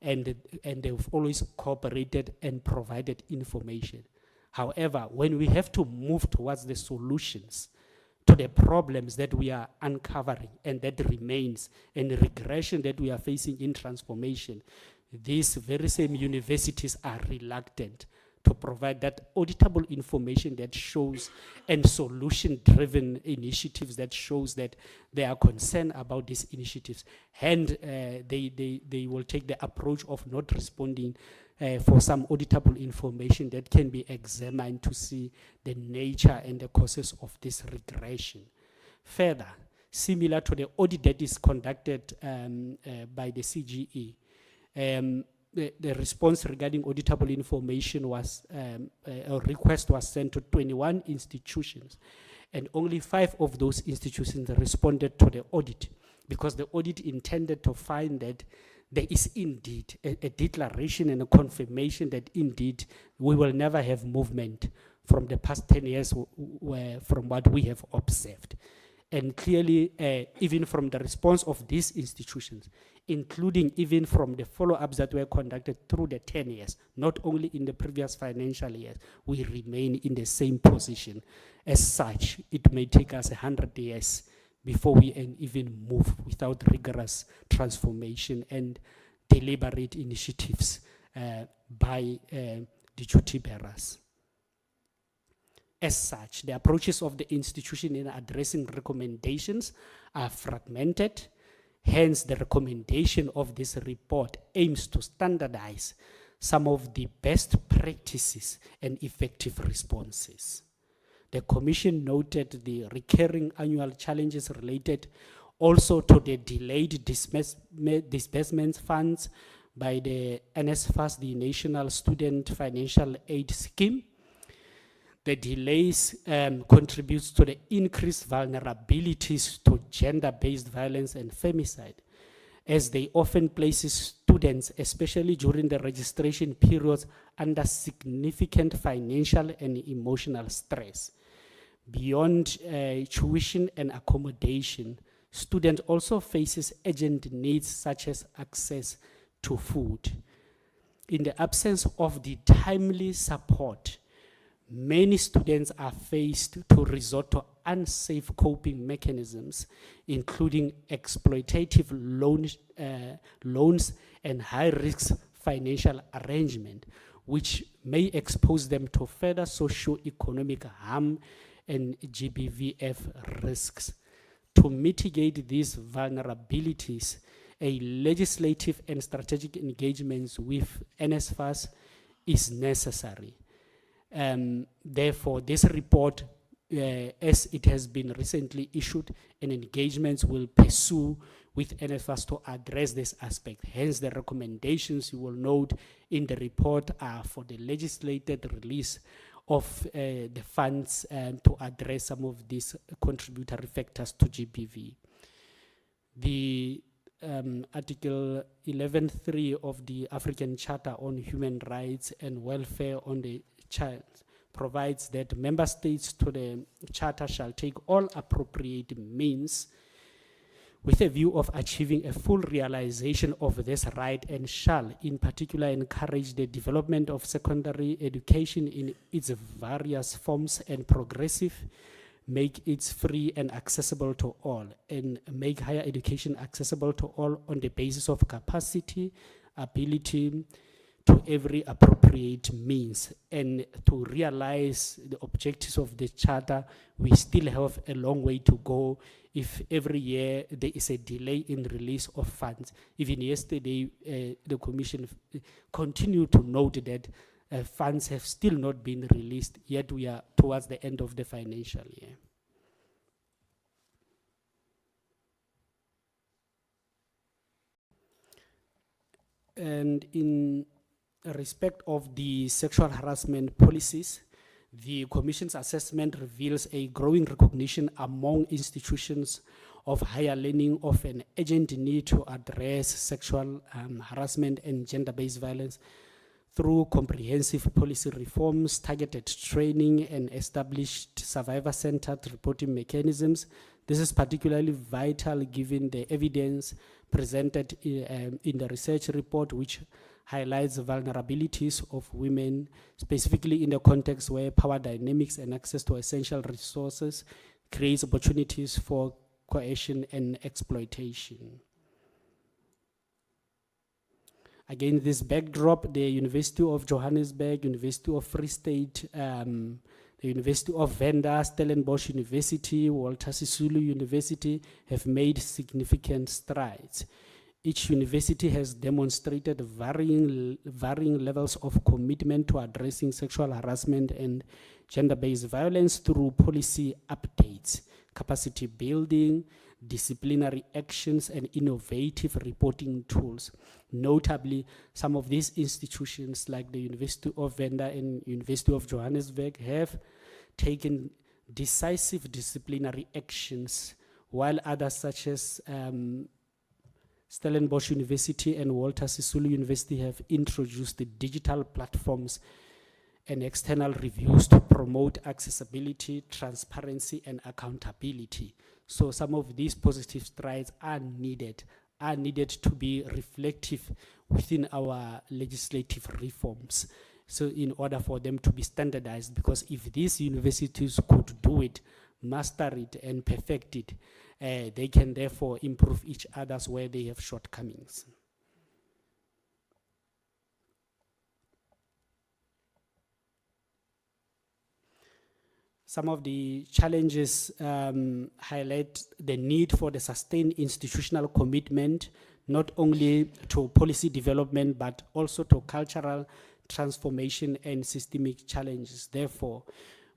Speaker 26: and they've always cooperated and provided information. However, when we have to move towards the solutions to the problems that we are uncovering and that remains, and the regression that we are facing in transformation, these very same universities are reluctant to provide that auditable information that shows, and solution-driven initiatives that shows that they are concerned about these initiatives. And they will take the approach of not responding for some auditable information that can be examined to see the nature and the causes of this regression. Further, similar to the audit that is conducted by the CGE, the response regarding auditable information was, a request was sent to 21 institutions, and only 5 of those institutions responded to the audit, because the audit intended to find that there is indeed a declaration and a confirmation that indeed we will never have movement from the past 10 years from what we have observed. And clearly, even from the response of these institutions, including even from the follow-ups that were conducted through the 10 years, not only in the previous financial years, we remain in the same position. As such, it may take us 100 years before we even move without rigorous transformation and deliberate initiatives by the duty bearers. As such, the approaches of the institution in addressing recommendations are fragmented. Hence, the recommendation of this report aims to standardize some of the best practices and effective responses. The Commission noted the recurring annual challenges related also to the delayed disbursement funds by the NSFAS, the National Student Financial Aid Scheme. The delays contributes to the increased vulnerabilities to gender-based violence and femicide, as they often places students, especially during the registration periods, under significant financial and emotional stress. Beyond tuition and accommodation, students also faces urgent needs such as access to food. In the absence of the timely support, many students are faced to resort to unsafe coping mechanisms, including exploitative loans and high-risk financial arrangement, which may expose them to further socio-economic harm and GBVF risks. To mitigate these vulnerabilities, a legislative and strategic engagement with NSFAS is necessary. Therefore, this report as it has been recently issued, and engagements will pursue with NFS to address this aspect. Hence, the recommendations you will note in the report are for the legislated release of the funds to address some of these contributory factors to GBV. The Article 11.3 of the African Charter on Human Rights and Welfare on the Child provides that member states to the Charter shall take all appropriate means with a view of achieving a full realization of this right, and shall in particular encourage the development of secondary education in its various forms and progressive, make it free and accessible to all, and make higher education accessible to all on the basis of capacity, ability, to every appropriate means. And to realize the objectives of the Charter, we still have a long way to go. If every year there is a delay in release of funds. Even yesterday, the Commission continued to note that funds have still not been released, yet we are towards the end of the financial year. And in respect of the sexual harassment policies, the Commission's assessment reveals a growing recognition among institutions of higher learning of an urgent need to address sexual harassment and gender-based violence through comprehensive policy reforms, targeted training, and established survivor-centered reporting mechanisms. This is particularly vital given the evidence presented in the research report, which highlights the vulnerabilities of women, specifically in the context where power dynamics and access to essential resources creates opportunities for coercion and exploitation. Against this backdrop, the University of Johannesburg, University of Free State, the University of Venda, Stellenbosch University, Walter Sisulu University have made significant strides. Each university has demonstrated varying levels of commitment to addressing sexual harassment and gender-based violence through policy updates, capacity building, disciplinary actions, and innovative reporting tools. Notably, some of these institutions like the University of Venda and University of Johannesburg have taken decisive disciplinary actions, while others such as Stellenbosch University and Walter Sisulu University have introduced the digital platforms and external reviews to promote accessibility, transparency, and accountability. So some of these positive strides are needed to be reflective within our legislative reforms. So in order for them to be standardized, because if these universities could do it, master it, and perfect it, they can therefore improve each other's where they have shortcomings. Some of the challenges highlight the need for the sustained institutional commitment, not only to policy development, but also to cultural transformation and systemic challenges. Therefore,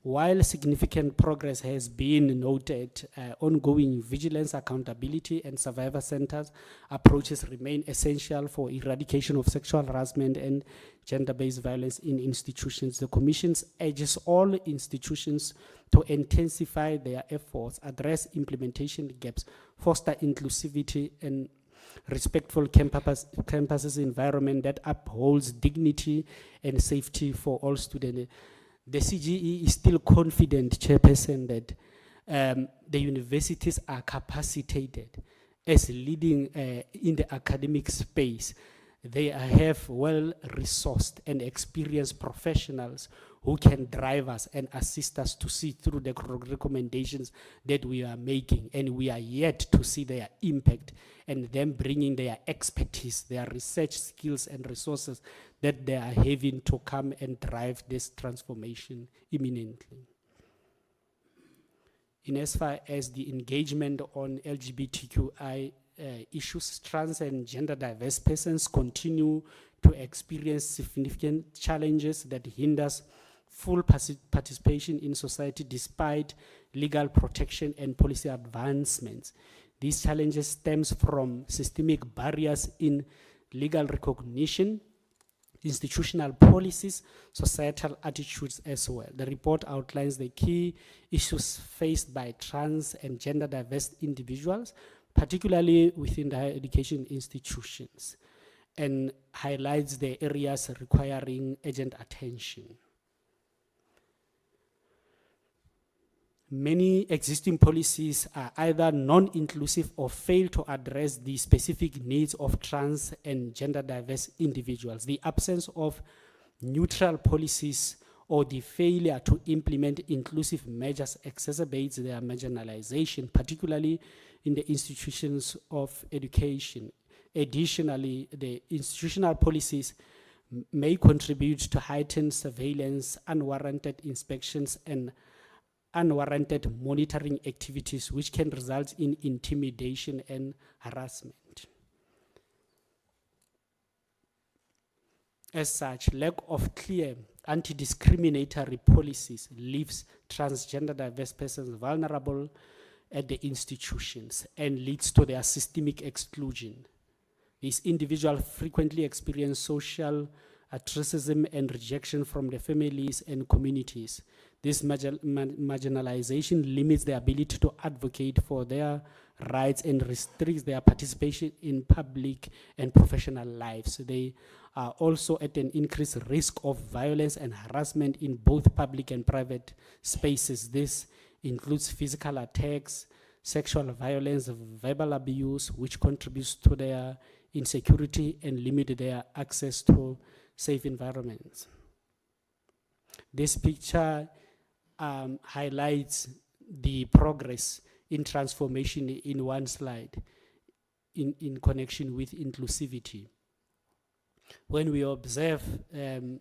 Speaker 26: while significant progress has been noted, ongoing vigilance, accountability, and survivor-centered approaches remain essential for eradication of sexual harassment and gender-based violence in institutions. The Commission urges all institutions to intensify their efforts, address implementation gaps, foster inclusivity, and respectful campuses environment that upholds dignity and safety for all students. The CGE is still confident, Chairperson, that the universities are capacitated as leading in the academic space. They have well-resourced and experienced professionals who can drive us and assist us to see through the recommendations that we are making, and we are yet to see their impact and them bringing their expertise, their research skills and resources that they are having to come and drive this transformation imminently. In as far as the engagement on LGBTQI issues, trans and gender diverse persons continue to experience significant challenges that hinders full participation in society despite legal protection and policy advancements. These challenges stems from systemic barriers in legal recognition, institutional policies, societal attitudes as well. The report outlines the key issues faced by trans and gender diverse individuals, particularly within the higher education institutions, and highlights the areas requiring urgent attention. Many existing policies are either non-inclusive or fail to address the specific needs of trans and gender diverse individuals. The absence of neutral policies or the failure to implement inclusive measures exacerbates their marginalization, particularly in the institutions of education. Additionally, the institutional policies may contribute to heightened surveillance, unwarranted inspections, and unwarranted monitoring activities, which can result in intimidation and harassment. As such, lack of clear anti-discriminatory policies leaves transgender diverse persons vulnerable at the institutions and leads to their systemic exclusion. These individuals frequently experience social ostracism and rejection from their families and communities. This marginalization limits their ability to advocate for their rights and restricts their participation in public and professional lives. They are also at an increased risk of violence and harassment in both public and private spaces. This includes physical attacks, sexual violence, verbal abuse, which contributes to their insecurity and limit their access to safe environments. This picture highlights the progress in transformation in one slide in connection with inclusivity. When we observe the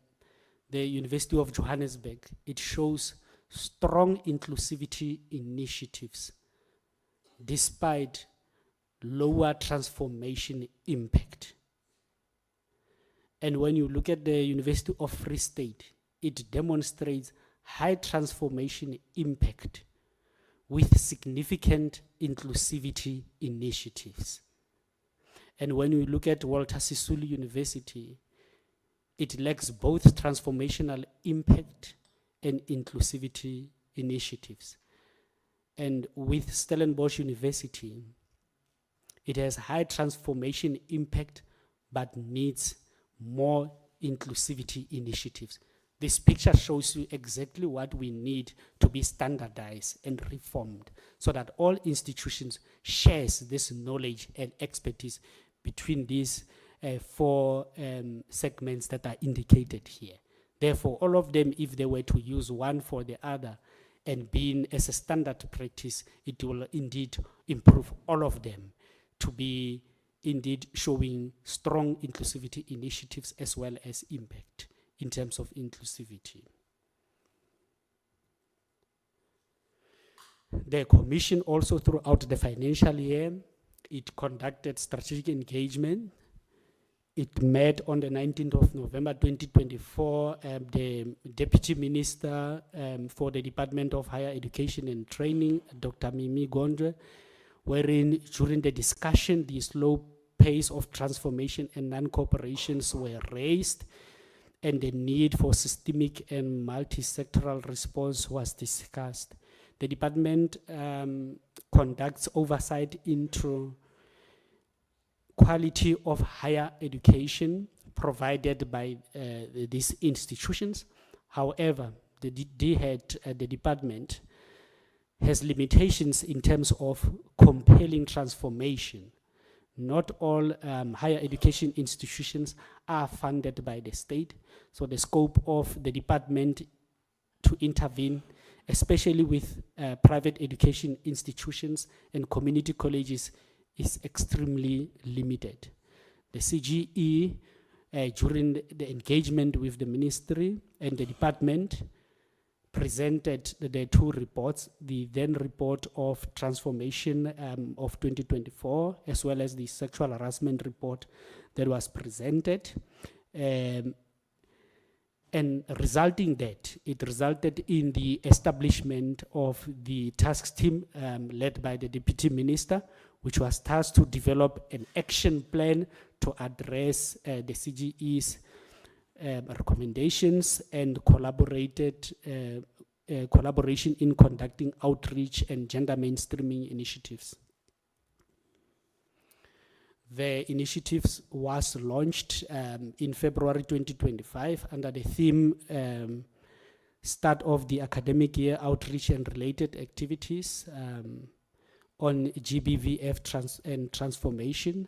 Speaker 26: University of Johannesburg, it shows strong inclusivity initiatives despite lower transformation impact. And when you look at the University of Free State, it demonstrates high transformation impact with significant inclusivity initiatives. And when you look at Walter Sisulu University, it lacks both transformational impact and inclusivity initiatives. And with Stellenbosch University, it has high transformation impact but needs more inclusivity initiatives. This picture shows you exactly what we need to be standardized and reformed so that all institutions shares this knowledge and expertise between these four segments that are indicated here. Therefore, all of them, if they were to use one for the other and being as a standard practice, it will indeed improve all of them to be indeed showing strong inclusivity initiatives as well as impact in terms of inclusivity. The Commission also throughout the financial year, it conducted strategic engagement. It met on the 19th of November 2024, the Deputy Minister for the Department of Higher Education and Training, Dr. Mimi Gondwe, wherein during the discussion, the slow pace of transformation and non-cooperations were raised, and the need for systemic and multi-sectoral response was discussed. The department conducts oversight into quality of higher education provided by these institutions. However, the department has limitations in terms of compelling transformation. Not all higher education institutions are funded by the state, so the scope of the department to intervene, especially with private education institutions and community colleges, is extremely limited. The CGE, during the engagement with the ministry and the department, presented the two reports, the then report of transformation of 2024, as well as the sexual harassment report that was presented. And resulting that, it resulted in the establishment of the task team led by the Deputy Minister, which was tasked to develop an action plan to address the CGE's recommendations and collaboration in conducting outreach and gender mainstreaming initiatives. The initiatives was launched in February 2025 under the theme Start of the Academic Year Outreach and Related Activities on GBVF and Transformation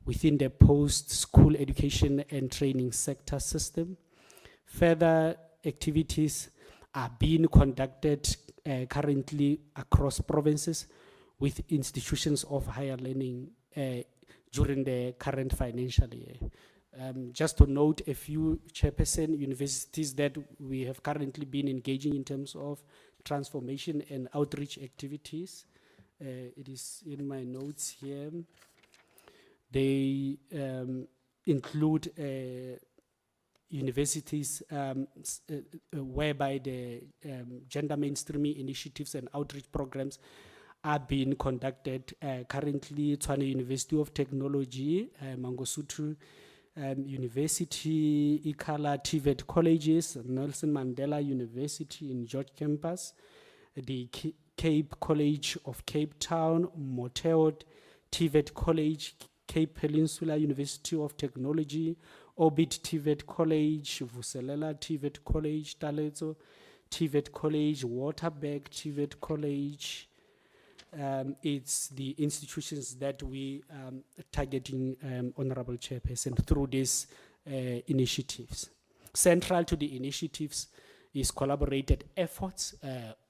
Speaker 26: within the post-school education and training sector system. Further activities are being conducted currently across provinces with institutions of higher learning during the current financial year. Just to note a few chairperson universities that we have currently been engaging in terms of transformation and outreach activities. It is in my notes here. They include universities whereby the gender mainstreaming initiatives and outreach programs are being conducted currently. Tshwane University of Technology, Mangosuthu University, Ikhala TVET colleges, Nelson Mandela University in George Campus, the Cape College of Cape Town, Moteo TVET College, Cape Peninsula University of Technology, Orbit TVET College, Vuselela TVET College, Talezo TVET College, Waterberg TVET College. It's the institutions that we targeting, Honorable Chairperson, through these initiatives. Central to the initiatives is collaborated efforts,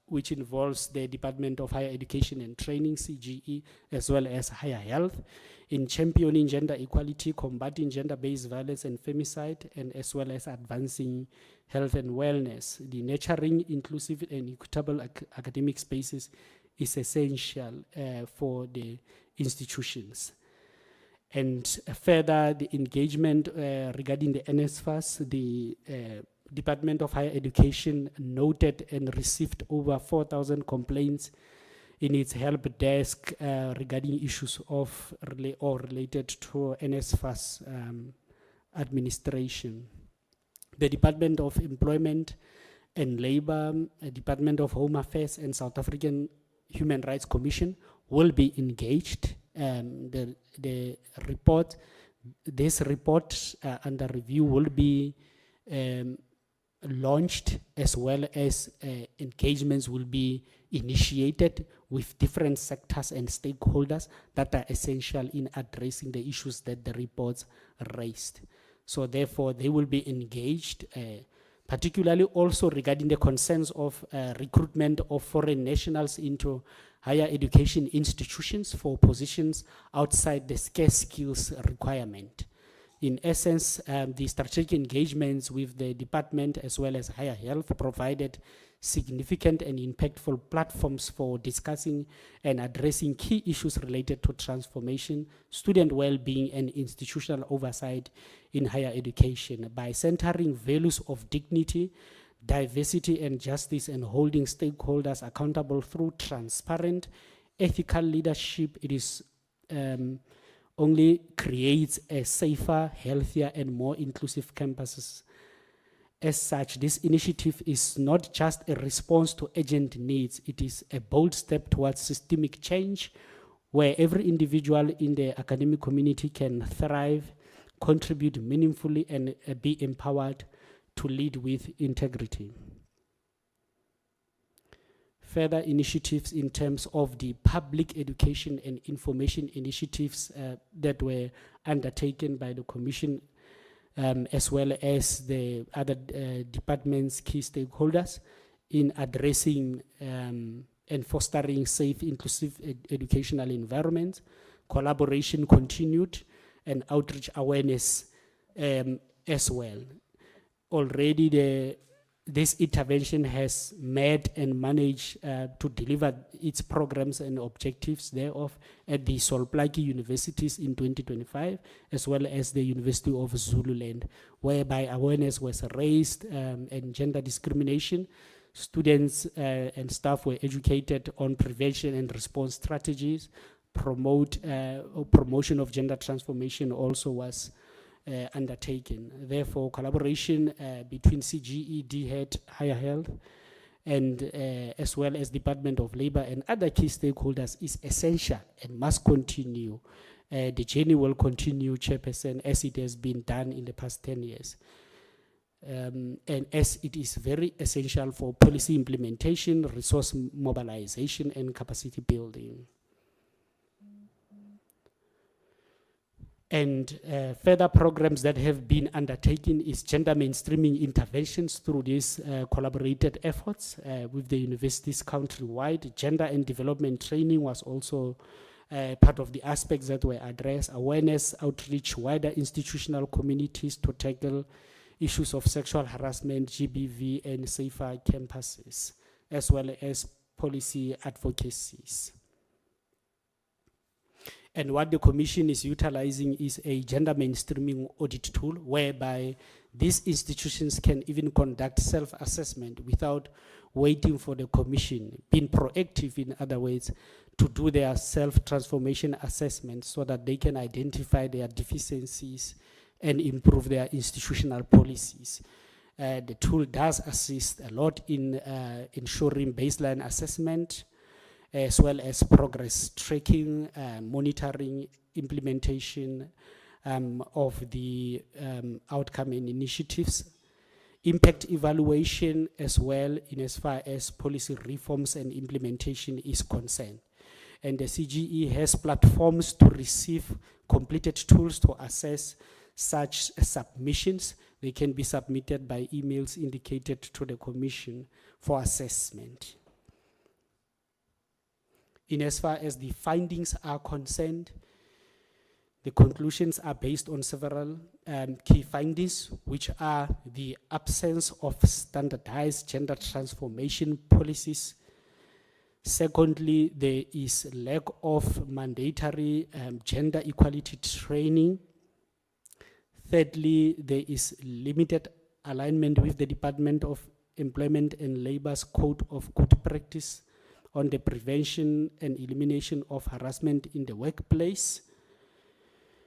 Speaker 26: which involves the Department of Higher Education and Training, CGE, as well as Higher Health, in championing gender equality, combating gender-based violence and femicide, and as well as advancing health and wellness. The nurturing, inclusive, and equitable academic spaces is essential for the institutions. And further, the engagement regarding the NSFAS, the Department of Higher Education noted and received over 4,000 complaints in its help desk regarding issues of related to NSFAS administration. The Department of Employment and Labor, Department of Home Affairs, and South African Human Rights Commission will be engaged. This report under review will be launched, as well as engagements will be initiated with different sectors and stakeholders that are essential in addressing the issues that the reports raised. So therefore, they will be engaged, particularly also regarding the concerns of recruitment of foreign nationals into higher education institutions for positions outside the scarce skills requirement. In essence, the strategic engagements with the department as well as Higher Health provided significant and impactful platforms for discussing and addressing key issues related to transformation, student well-being, and institutional oversight in higher education by centering values of dignity, diversity, and justice, and holding stakeholders accountable through transparent, ethical leadership. It is only creates a safer, healthier, and more inclusive campuses. As such, this initiative is not just a response to urgent needs, it is a bold step towards systemic change where every individual in the academic community can thrive, contribute meaningfully, and be empowered to lead with integrity. Further initiatives in terms of the public education and information initiatives that were undertaken by the Commission, as well as the other departments' key stakeholders in addressing and fostering safe, inclusive educational environments. Collaboration continued, and outreach awareness as well. Already the this intervention has met and managed to deliver its programs and objectives thereof at the Solplaki universities in 2025, as well as the University of Zululand, whereby awareness was raised and gender discrimination. Students and staff were educated on prevention and response strategies. Promotion of gender transformation also was undertaken. Therefore, collaboration between CGE, DHET, Higher Health, and as well as Department of Labor and other key stakeholders is essential and must continue. The journey will continue, Chairperson, as it has been done in the past 10 years. And as it is very essential for policy implementation, resource mobilization, and capacity building. And further programs that have been undertaken is gender mainstreaming interventions through these collaborated efforts with the universities countrywide. Gender and development training was also part of the aspects that were addressed. Awareness, outreach, wider institutional communities to tackle issues of sexual harassment, GBV, and safer campuses, as well as policy advocacies. And what the Commission is utilizing is a gender mainstreaming audit tool whereby these institutions can even conduct self-assessment without waiting for the Commission, being proactive in other ways to do their self-transformation assessment so that they can identify their deficiencies and improve their institutional policies. The tool does assist a lot in ensuring baseline assessment, as well as progress tracking, monitoring, implementation of the outcome and initiatives, impact evaluation as well in as far as policy reforms and implementation is concerned. And the CGE has platforms to receive completed tools to assess such submissions. They can be submitted by emails indicated to the Commission for assessment. In as far as the findings are concerned, the conclusions are based on several key findings, which are the absence of standardized gender transformation policies. Secondly, there is lack of mandatory gender equality training. Thirdly, there is limited alignment with the Department of Employment and Labor's Code of Good Practice on the prevention and elimination of harassment in the workplace.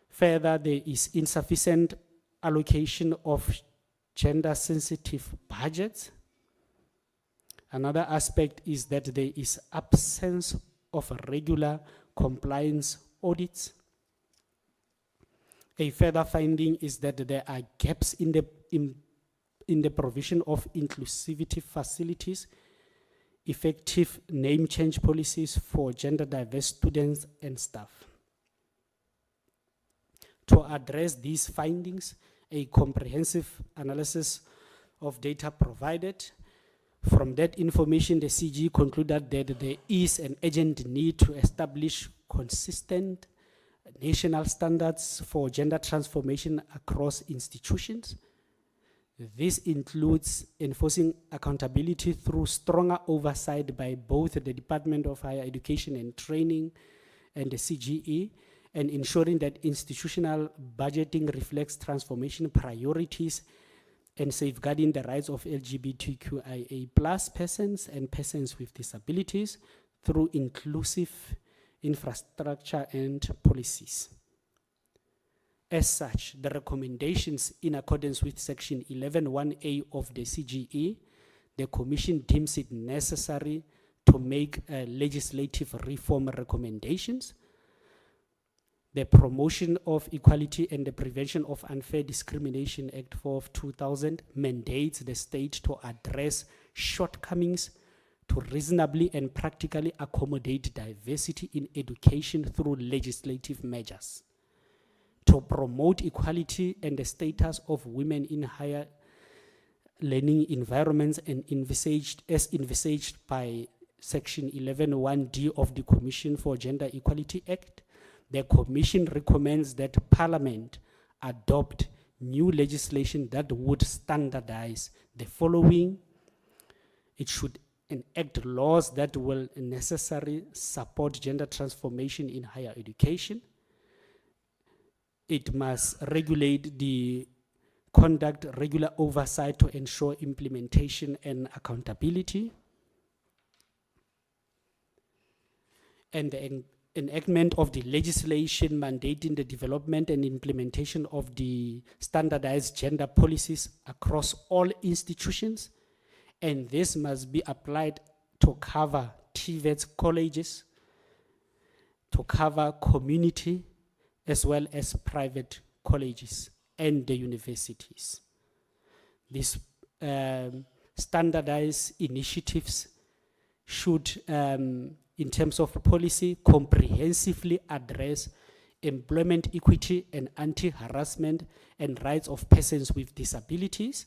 Speaker 26: Further, there is insufficient allocation of gender-sensitive budgets. Another aspect is that there is absence of regular compliance audits. A further finding is that there are gaps in the provision of inclusivity facilities, effective name change policies for gender diverse students and staff. To address these findings, a comprehensive analysis of data provided. From that information, the CGE concluded that there is an urgent need to establish consistent national standards for gender transformation across institutions. This includes enforcing accountability through stronger oversight by both the Department of Higher Education and Training and the CGE, and ensuring that institutional budgeting reflects transformation priorities and safeguarding the rights of LGBTQIA+ persons and persons with disabilities through inclusive infrastructure and policies. As such, the recommendations in accordance with Section 11(1)(a) of the CGE, the Commission deems it necessary to make legislative reform recommendations. The Promotion of Equality and the Prevention of Unfair Discrimination Act 4 of 2000 mandates the state to address shortcomings to reasonably and practically accommodate diversity in education through legislative measures. To promote equality and the status of women in higher learning environments and envisaged by Section 11(1)(d) of the Commission for Gender Equality Act, the Commission recommends that Parliament adopt new legislation that would standardize the following It should enact laws that will necessarily support gender transformation in higher education. It must regulate the conduct regular oversight to ensure implementation and accountability. And the enactment of the legislation mandating the development and implementation of the standardized gender policies across all institutions. And this must be applied to cover TVET colleges, to cover community as well as private colleges and the universities. These standardized initiatives should, in terms of policy, comprehensively address employment equity and anti-harassment and rights of persons with disabilities.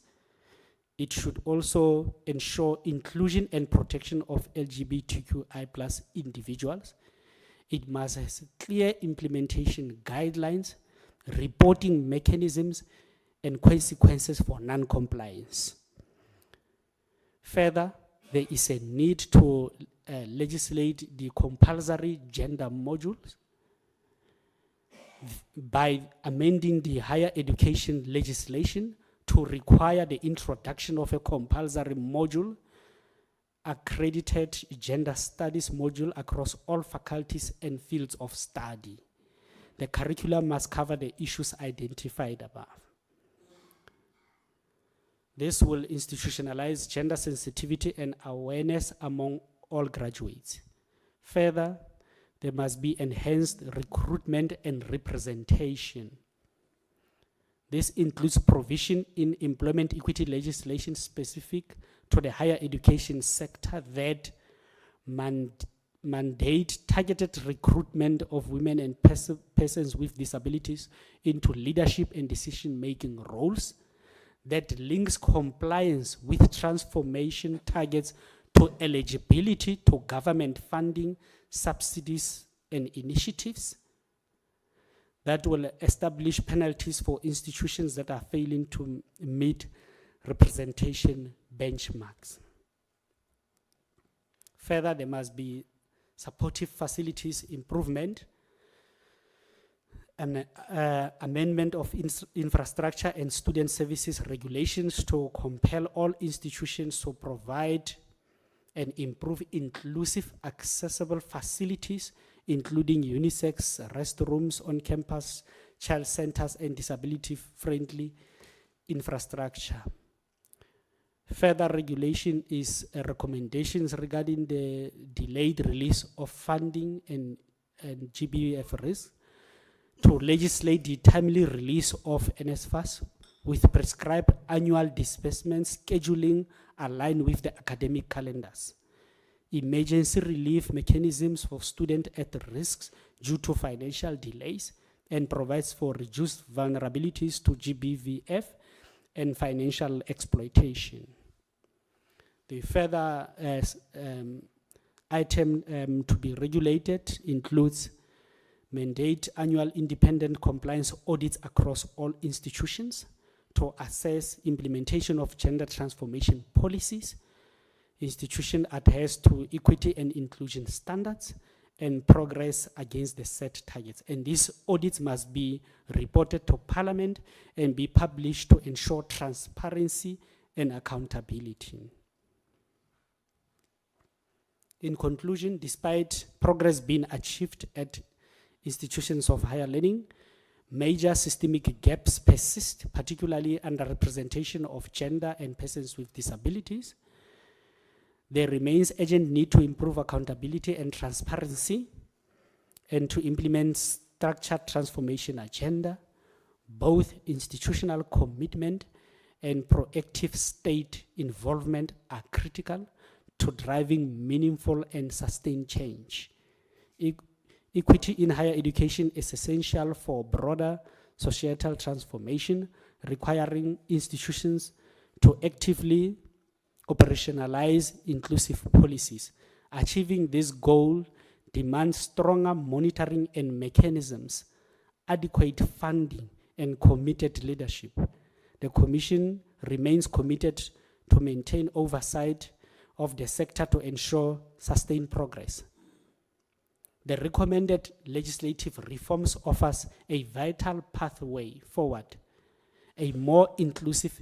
Speaker 26: It should also ensure inclusion and protection of LGBTQI+ individuals. It must have clear implementation guidelines, reporting mechanisms, and consequences for non-compliance. Further, there is a need to legislate the compulsory gender modules by amending the higher education legislation to require the introduction of a compulsory module, accredited gender studies module across all faculties and fields of study. The curriculum must cover the issues identified above. This will institutionalize gender sensitivity and awareness among all graduates. Further, there must be enhanced recruitment and representation. This includes provision in employment equity legislation specific to the higher education sector that mandate targeted recruitment of women and persons with disabilities into leadership and decision-making roles, that links compliance with transformation targets to eligibility to government funding, subsidies, and initiatives, that will establish penalties for institutions that are failing to meet representation benchmarks. Further, there must be supportive facilities improvement, an amendment of infrastructure and student services regulations to compel all institutions to provide and improve inclusive, accessible facilities, including unisex restrooms on campus, child centers, and disability-friendly infrastructure. Further regulation is recommendations regarding the delayed release of funding and GBF risk, to legislate the timely release of NSFAS with prescribed annual disbursements scheduling aligned with the academic calendars. Emergency relief mechanisms for students at risks due to financial delays, and provides for reduced vulnerabilities to GBVF and financial exploitation. The further item to be regulated includes mandate annual independent compliance audits across all institutions to assess implementation of gender transformation policies. Institution adheres to equity and inclusion standards and progress against the set targets. And these audits must be reported to Parliament and be published to ensure transparency and accountability. In conclusion, despite progress being achieved at institutions of higher learning, major systemic gaps persist, particularly underrepresentation of gender and persons with disabilities. There remains urgent need to improve accountability and transparency and to implement structured transformation agenda. Both institutional commitment and proactive state involvement are critical to driving meaningful and sustained change. Equity in higher education is essential for broader societal transformation, requiring institutions to actively operationalize inclusive policies. Achieving this goal demands stronger monitoring and mechanisms, adequate funding, and committed leadership. The Commission remains committed to maintain oversight of the sector to ensure sustained progress. The recommended legislative reforms offers a vital pathway forward, a more inclusive,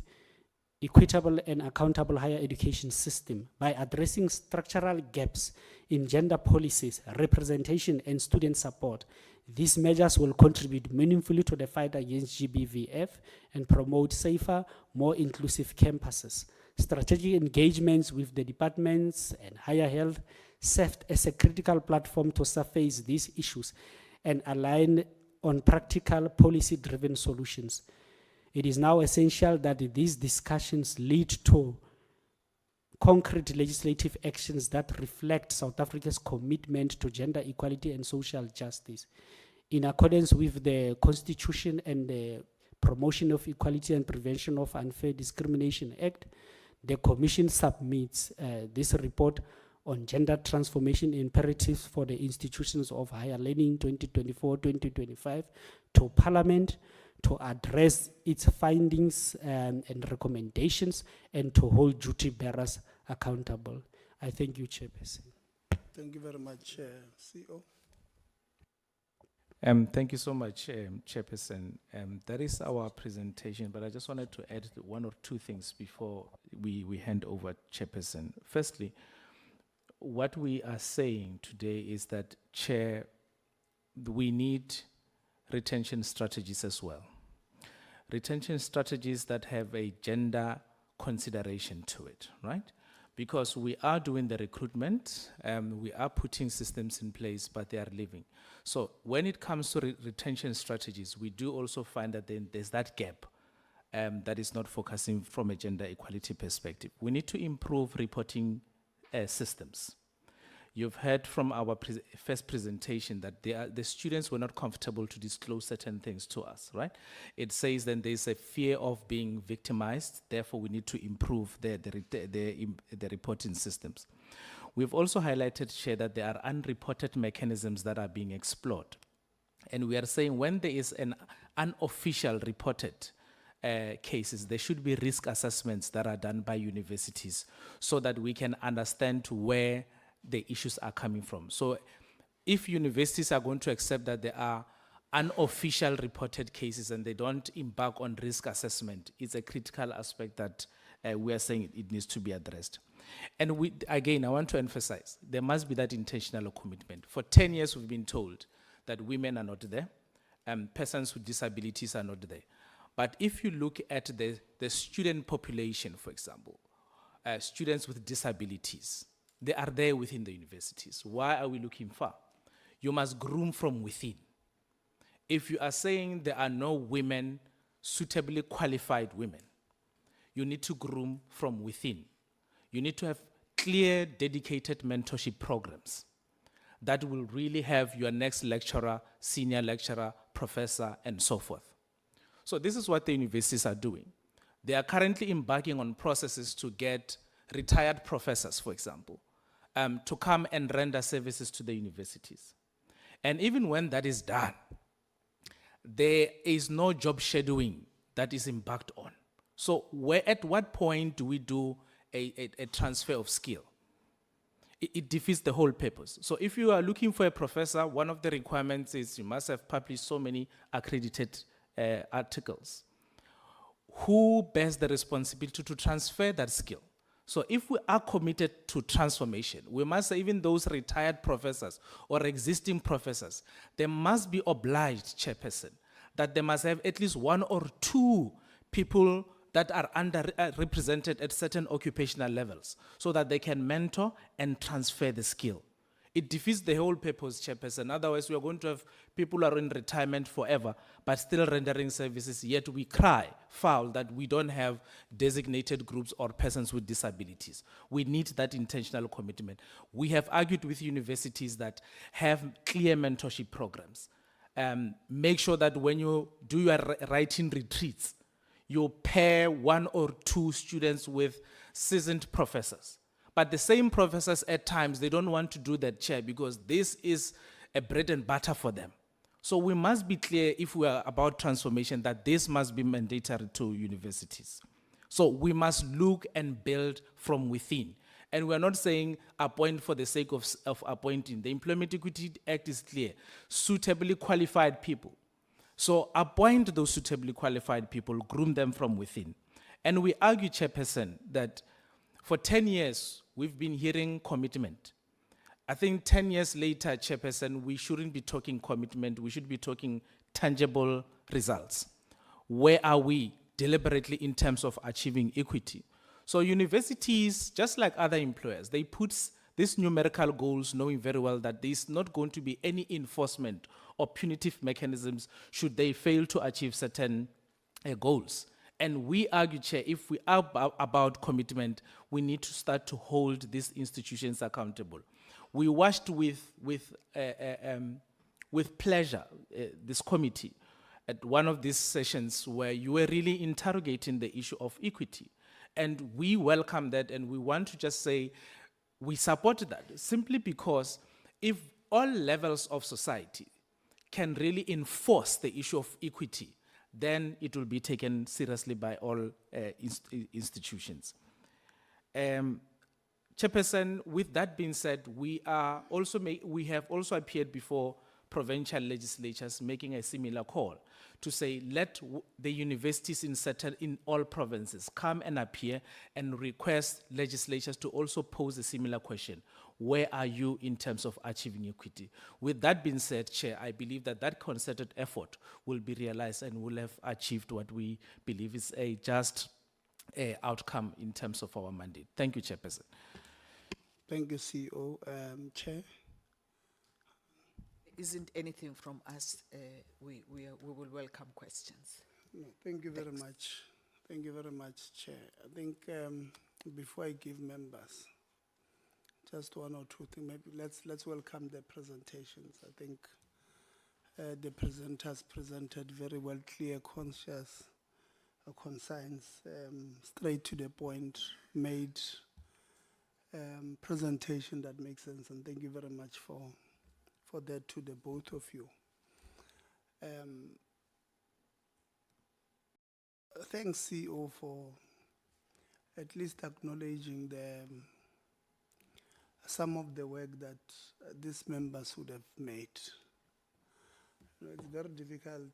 Speaker 26: equitable and accountable higher education system by addressing structural gaps in gender policies, representation and student support. These measures will contribute meaningfully to the fight against GBVF and promote safer, more inclusive campuses. Strategic engagements with the departments and higher health served as a critical platform to surface these issues and align on practical policy-driven solutions. It is now essential that these discussions lead to concrete legislative actions that reflect South Africa's commitment to gender equality and social justice. In accordance with the Constitution and the Promotion of Equality and Prevention of Unfair Discrimination Act, the Commission submits this report on gender transformation imperatives for the institutions of higher learning 2024-2025 to Parliament to address its findings and recommendations and to hold duty bearers accountable. I thank you, Chairperson.
Speaker 15: Thank you very much, CEO.
Speaker 18: Thank you so much, Chairperson. That is our presentation, but I just wanted to add one or two things before we hand over, Chairperson. Firstly, what we are saying today is that, Chair, we need retention strategies as well. Retention strategies that have a gender consideration to it, right? Because we are doing the recruitment, we are putting systems in place, but they are leaving. So when it comes to retention strategies, we do also find that there's that gap that is not focusing from a gender equality perspective. We need to improve reporting systems. You've heard from our first presentation that the students were not comfortable to disclose certain things to us, right? It says then there's a fear of being victimized, therefore we need to improve the reporting systems. We've also highlighted, Chair, that there are unreported mechanisms that are being explored. And we are saying when there is an unofficial reported cases, there should be risk assessments that are done by universities so that we can understand where the issues are coming from. So if universities are going to accept that there are unofficial reported cases and they don't embark on risk assessment, it's a critical aspect that we are saying it needs to be addressed. And again, I want to emphasize, there must be that intentional commitment. For 10 years, we've been told that women are not there, persons with disabilities are not there. But if you look at the student population, for example, students with disabilities, they are there within the universities. Why are we looking far? You must groom from within. If you are saying there are no women, suitably qualified women, you need to groom from within. You need to have clear, dedicated mentorship programs that will really have your next lecturer, senior lecturer, professor, and so forth. So this is what the universities are doing. They are currently embarking on processes to get retired professors, for example, to come and render services to the universities. And even when that is done, there is no job shadowing that is embarked on. So at what point do we do a transfer of skill? It defeats the whole purpose. So if you are looking for a professor, one of the requirements is you must have published so many accredited articles. Who bears the responsibility to transfer that skill? So if we are committed to transformation, we must say even those retired professors or existing professors, they must be obliged, Chairperson, that they must have at least one or two people that are underrepresented at certain occupational levels so that they can mentor and transfer the skill. It defeats the whole purpose, Chairperson. Otherwise, we are going to have people who are in retirement forever, but still rendering services, yet we cry foul that we don't have designated groups or persons with disabilities. We need that intentional commitment. We have argued with universities that have clear mentorship programs. Make sure that when you do your writing retreats, you pair one or two students with seasoned professors. But the same professors at times, they don't want to do that, Chair, because this is a bread and butter for them. So we must be clear, if we are about transformation, that this must be mandatory to universities. So we must look and build from within. And we're not saying appoint for the sake of appointing. The Employment Equity Act is clear. Suitably qualified people. So appoint those suitably qualified people, groom them from within. And we argue, Chairperson, that for 10 years, we've been hearing commitment. I think 10 years later, Chairperson, we shouldn't be talking commitment, we should be talking tangible results. Where are we deliberately in terms of achieving equity? So universities, just like other employers, they put these numerical goals knowing very well that there's not going to be any enforcement or punitive mechanisms should they fail to achieve certain goals. And we argue, Chair, if we are about commitment, we need to start to hold these institutions accountable. We watched with pleasure this committee at one of these sessions where you were really interrogating the issue of equity. And we welcome that, and we want to just say we support that simply because if all levels of society can really enforce the issue of equity, then it will be taken seriously by all institutions. Chairperson, with that being said, we have also appeared before provincial legislatures making a similar call to say let the universities in all provinces come and appear and request legislatures to also pose a similar question. Where are you in terms of achieving equity? With that being said, Chair, I believe that that concerted effort will be realized and will have achieved what we believe is a just outcome in terms of our mandate. Thank you, Chairperson.
Speaker 15: Thank you, CEO. Chair.
Speaker 6: Isn't anything from us, we will welcome questions.
Speaker 15: No, thank you very much. Thank you very much, Chair. I think before I give members, just one or two things, maybe let's welcome the presentations. I think the presenters presented very well, clear, conscious, concise, straight to the point, made presentation that makes sense, and thank you very much for that to the both of you. Thanks, CEO, for at least acknowledging some of the work that these members would have made. You know, it's very difficult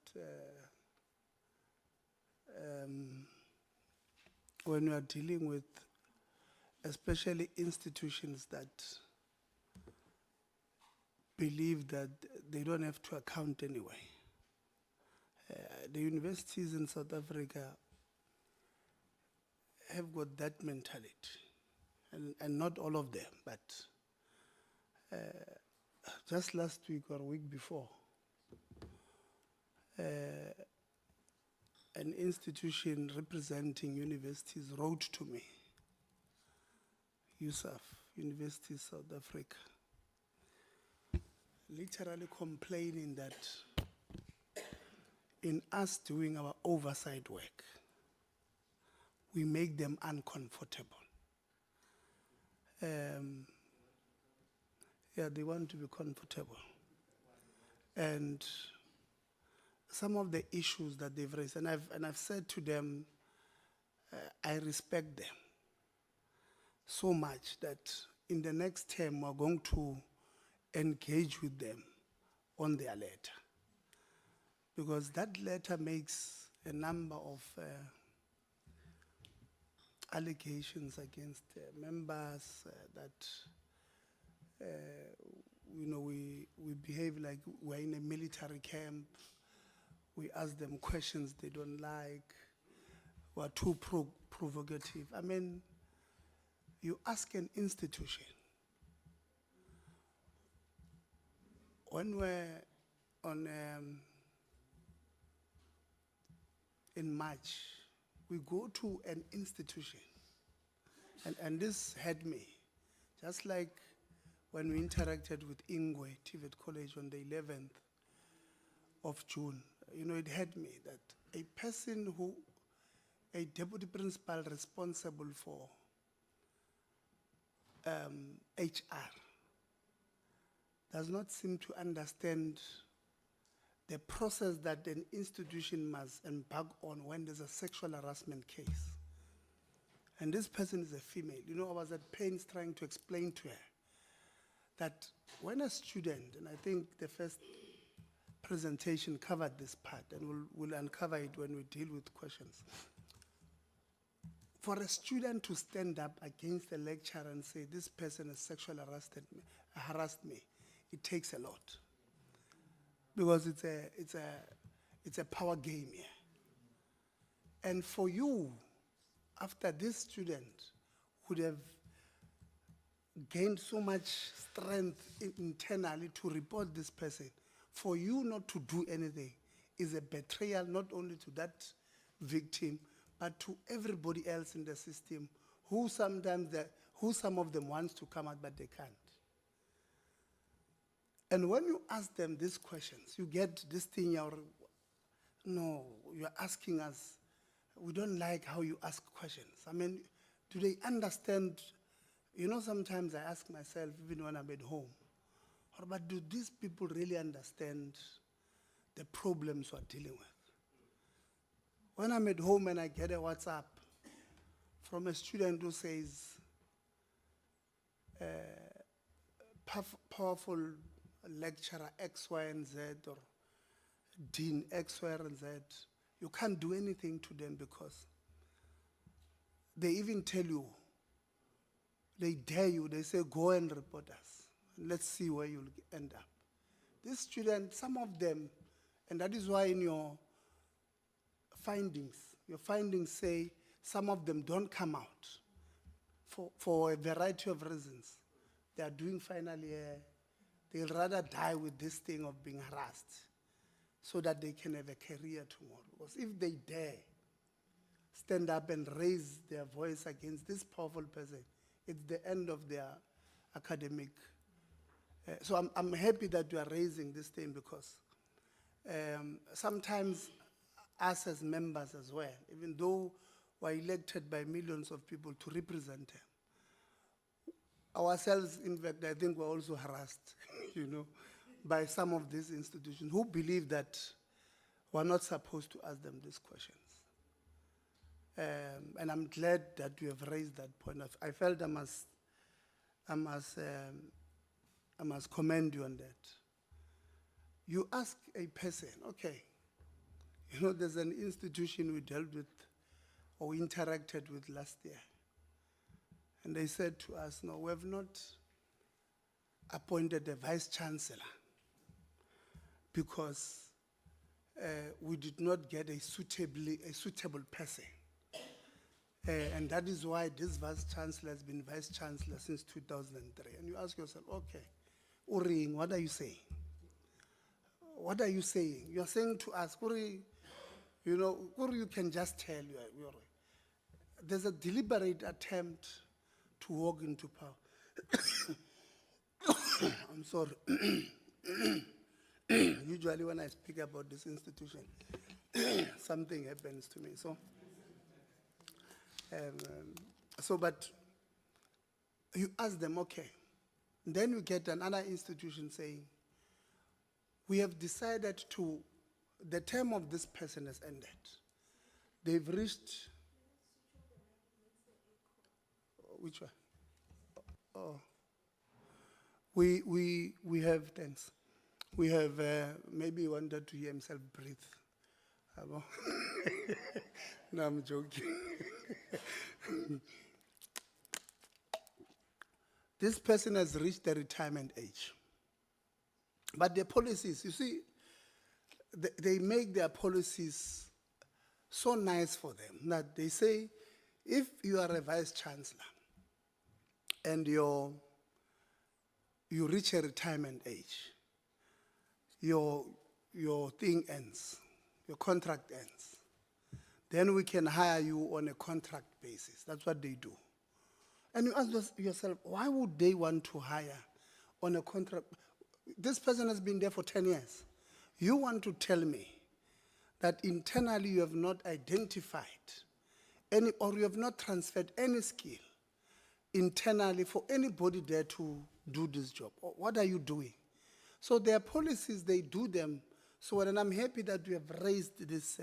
Speaker 15: when we are dealing with especially institutions that believe that they don't have to account anyway. The universities in South Africa have got that mentality, and not all of them, but just last week or week before, an institution representing universities wrote to me, USAF, University of South Africa, literally complaining that in us doing our oversight work, we make them uncomfortable. Yeah, they want to be comfortable. And some of the issues that they've raised, and I've said to them, I respect them so much that in the next term we're going to engage with them on their letter, because that letter makes a number of allegations against members that you know, we behave like we're in a military camp. We ask them questions they don't like. We're too provocative. I mean, you ask an institution. When we're on in March, we go to an institution, and this had me, just like when we interacted with Ingwe, TVET College on the 11th of June. You know, it had me that a person who, a deputy principal responsible for HR, does not seem to understand the process that an institution must embark on when there's a sexual harassment case. And this person is a female. You know, I was at pains trying to explain to her that when a student, and I think the first presentation covered this part, and we'll uncover it when we deal with questions. For a student to stand up against a lecturer and say, this person has sexually harassed me, it takes a lot. Because it's a power game here. And for you, after this student would have gained so much strength internally to report this person, for you not to do anything is a betrayal not only to that victim, but to everybody else in the system who some of them wants to come out, but they can't. And when you ask them these questions, you get this thing, no, you're asking us, we don't like how you ask questions. I mean, do they understand? You know, sometimes I ask myself, even when I'm at home, but do these people really understand the problems we're dealing with? When I'm at home and I get a WhatsApp from a student who says, powerful lecturer X, Y, and Z, or Dean X, Y, and Z, you can't do anything to them because they even tell you, they dare you, they say, go and report us. Let's see where you'll end up. These students, some of them, and that is why in your findings say some of them don't come out for a variety of reasons. They are doing final year. They'll rather die with this thing of being harassed so that they can have a career tomorrow. Because if they dare stand up and raise their voice against this powerful person, it's the end of their academic. So I'm happy that you are raising this thing because sometimes us as members as well, even though we're elected by millions of people to represent them, ourselves, in fact, I think we're also harassed, you know, by some of these institutions who believe that we're not supposed to ask them these questions. And I'm glad that you have raised that point. I felt I must commend you on that. You ask a person, okay, you know, there's an institution we dealt with or we interacted with last year. And they said to us, no, we have not appointed a vice chancellor because we did not get a suitable person. And that is why this vice chancellor has been vice chancellor since 2003. And you ask yourself, okay, Uring, what are you saying? What are you saying? You are saying to us, Uri, you know, Uri, you can just tell you. There's a deliberate attempt to walk into power. I'm sorry. Usually when I speak about this institution, something happens to me. But you ask them, okay. Then you get another institution saying, we have decided the term of this person has ended. They've reached, which one? Oh, we have, thanks. We have, maybe he wanted to hear himself breathe. No, I'm joking. This person has reached the retirement age. But their policies, you see, they make their policies so nice for them that they say, if you are a vice chancellor and you reach a retirement age, your thing ends, your contract ends. Then we can hire you on a contract basis. That's what they do. And you ask yourself, why would they want to hire on a contract? This person has been there for 10 years. You want to tell me that internally you have not identified any, or you have not transferred any skill internally for anybody there to do this job? What are you doing? So their policies, they do them. So, and I'm happy that we have raised this,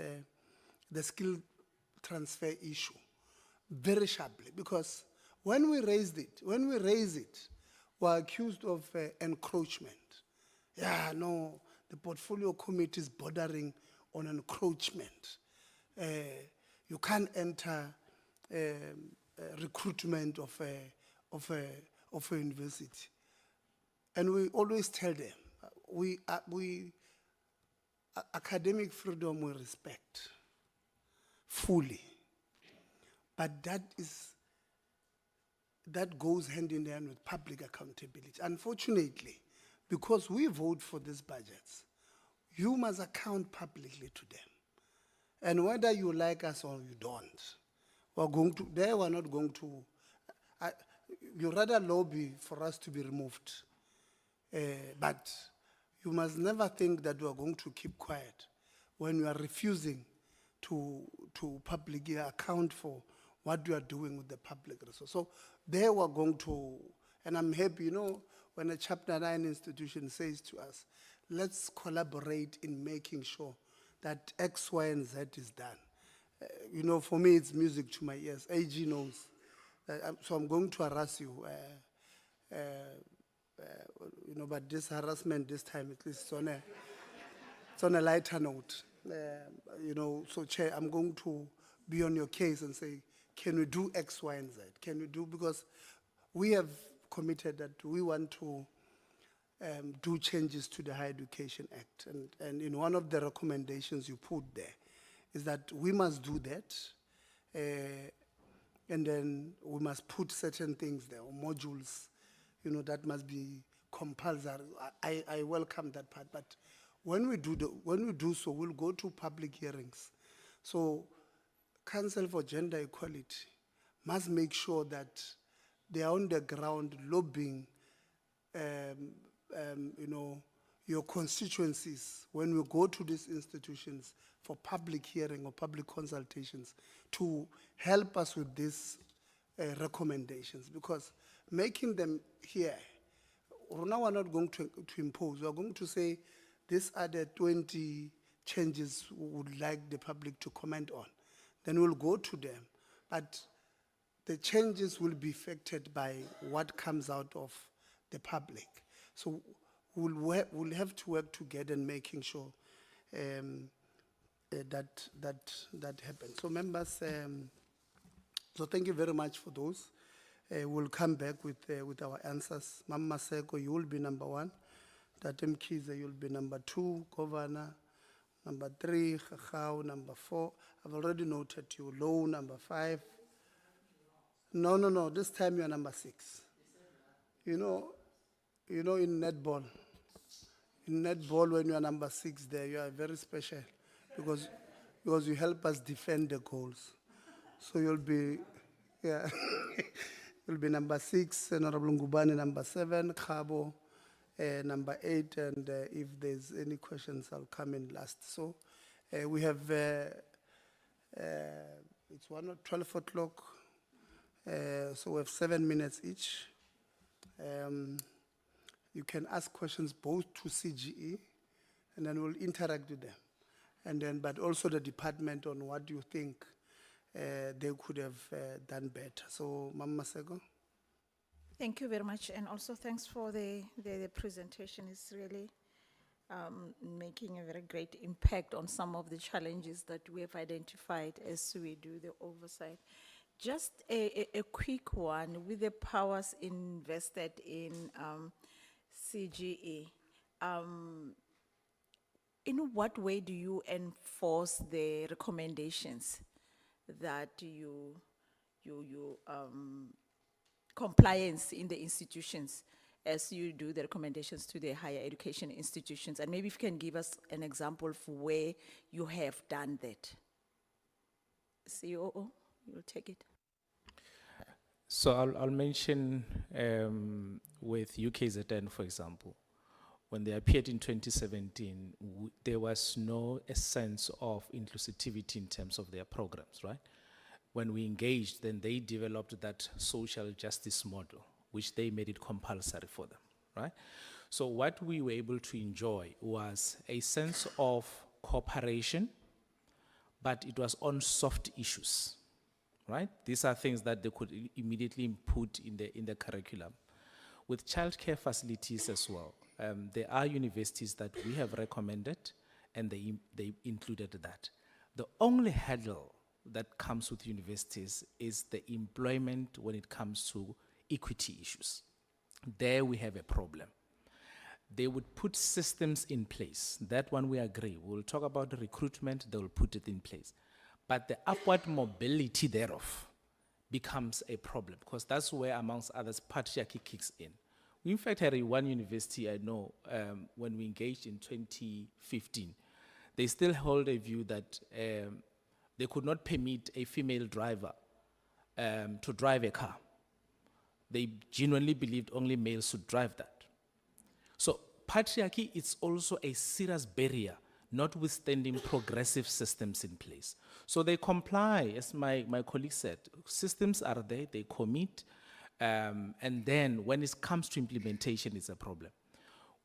Speaker 15: the skill transfer issue. very sharply, because when we raise it, we're accused of encroachment. Yeah, no, the portfolio committee is bordering on encroachment. You can't enter recruitment of a university. And we always tell them, academic freedom we respect fully. But that goes hand in hand with public accountability. Unfortunately, because we vote for these budgets, you must account publicly to them. And whether you like us or you don't, we're not going to, you rather lobby for us to be removed. But you must never think that we are going to keep quiet when we are refusing to publicly account for what we are doing with the public resource. So they were going to, and I'm happy, you know, when a Chapter 9 institution says to us, let's collaborate in making sure that X, Y, and Z is done. You know, for me, it's music to my ears. AG knows. So I'm going to harass you. You know, but this harassment this time, at least it's on a lighter note. You know, so Chair, I'm going to be on your case and say, can we do X, Y, and Z? Can we do, because we have committed that we want to do changes to the Higher Education Act. And in one of the recommendations you put there is that we must do that. And then we must put certain things there, or modules, you know, that must be compulsory. I welcome that part, but when we do so, we'll go to public hearings. So Council for Gender Equality must make sure that they are on the ground lobbying, you know, your constituencies when we go to these institutions for public hearing or public consultations to help us with these recommendations, because making them here, now we're not going to impose. We're going to say these are the 20 changes we would like the public to comment on. Then we'll go to them. But the changes will be affected by what comes out of the public. So we'll have to work together in making sure that happens. So members, so thank you very much for those. We'll come back with our answers. Mama Seko, you will be number 1. Tatem Kiza, you'll be number 2. Governor, number 3. Khao, number 4. I've already noted you. Low, number 5. No. This time you are number 6. You know, in netball, when you are number 6 there, you are very special because you help us defend the goals. So you'll be, yeah, you'll be number 6, Honorable Ngubane number 7, Khabo number 8, and if there's any questions, I'll come in last. So we have, it's 12 o'clock, so we have 7 minutes each. You can ask questions both to CGE, and then we'll interact with them. And then, but also the department on what you think they could have done better. So, Mama Sego.
Speaker 2: Thank you very much, and also thanks for the presentation. It's really making a very great impact on some of the challenges that we have identified as we do the oversight. Just a quick one, with the powers invested in CGE, in what way do you enforce the recommendations that you compliance in the institutions as you do the recommendations to the higher education institutions? And maybe if you can give us an example of where you have done that. COO, you'll take it.
Speaker 18: So I'll mention with UKZN, for example, when they appeared in 2017, there was no sense of inclusivity in terms of their programs, right? When we engaged, then they developed that social justice model, which they made it compulsory for them, right? So what we were able to enjoy was a sense of cooperation, but it was on soft issues, right? These are things that they could immediately put in the curriculum. With childcare facilities as well, there are universities that we have recommended, and they included that. The only hurdle that comes with universities is the employment when it comes to equity issues. There we have a problem. They would put systems in place. That one we agree. We'll talk about the recruitment, they will put it in place. But the upward mobility thereof becomes a problem, because that's where, amongst others, patriarchy kicks in. We in fact had one university I know, when we engaged in 2015, they still hold a view that they could not permit a female driver to drive a car. They genuinely believed only males should drive that. So patriarchy is also a serious barrier, notwithstanding progressive systems in place. So they comply, as my colleague said, systems are there, they commit, and then when it comes to implementation, it's a problem.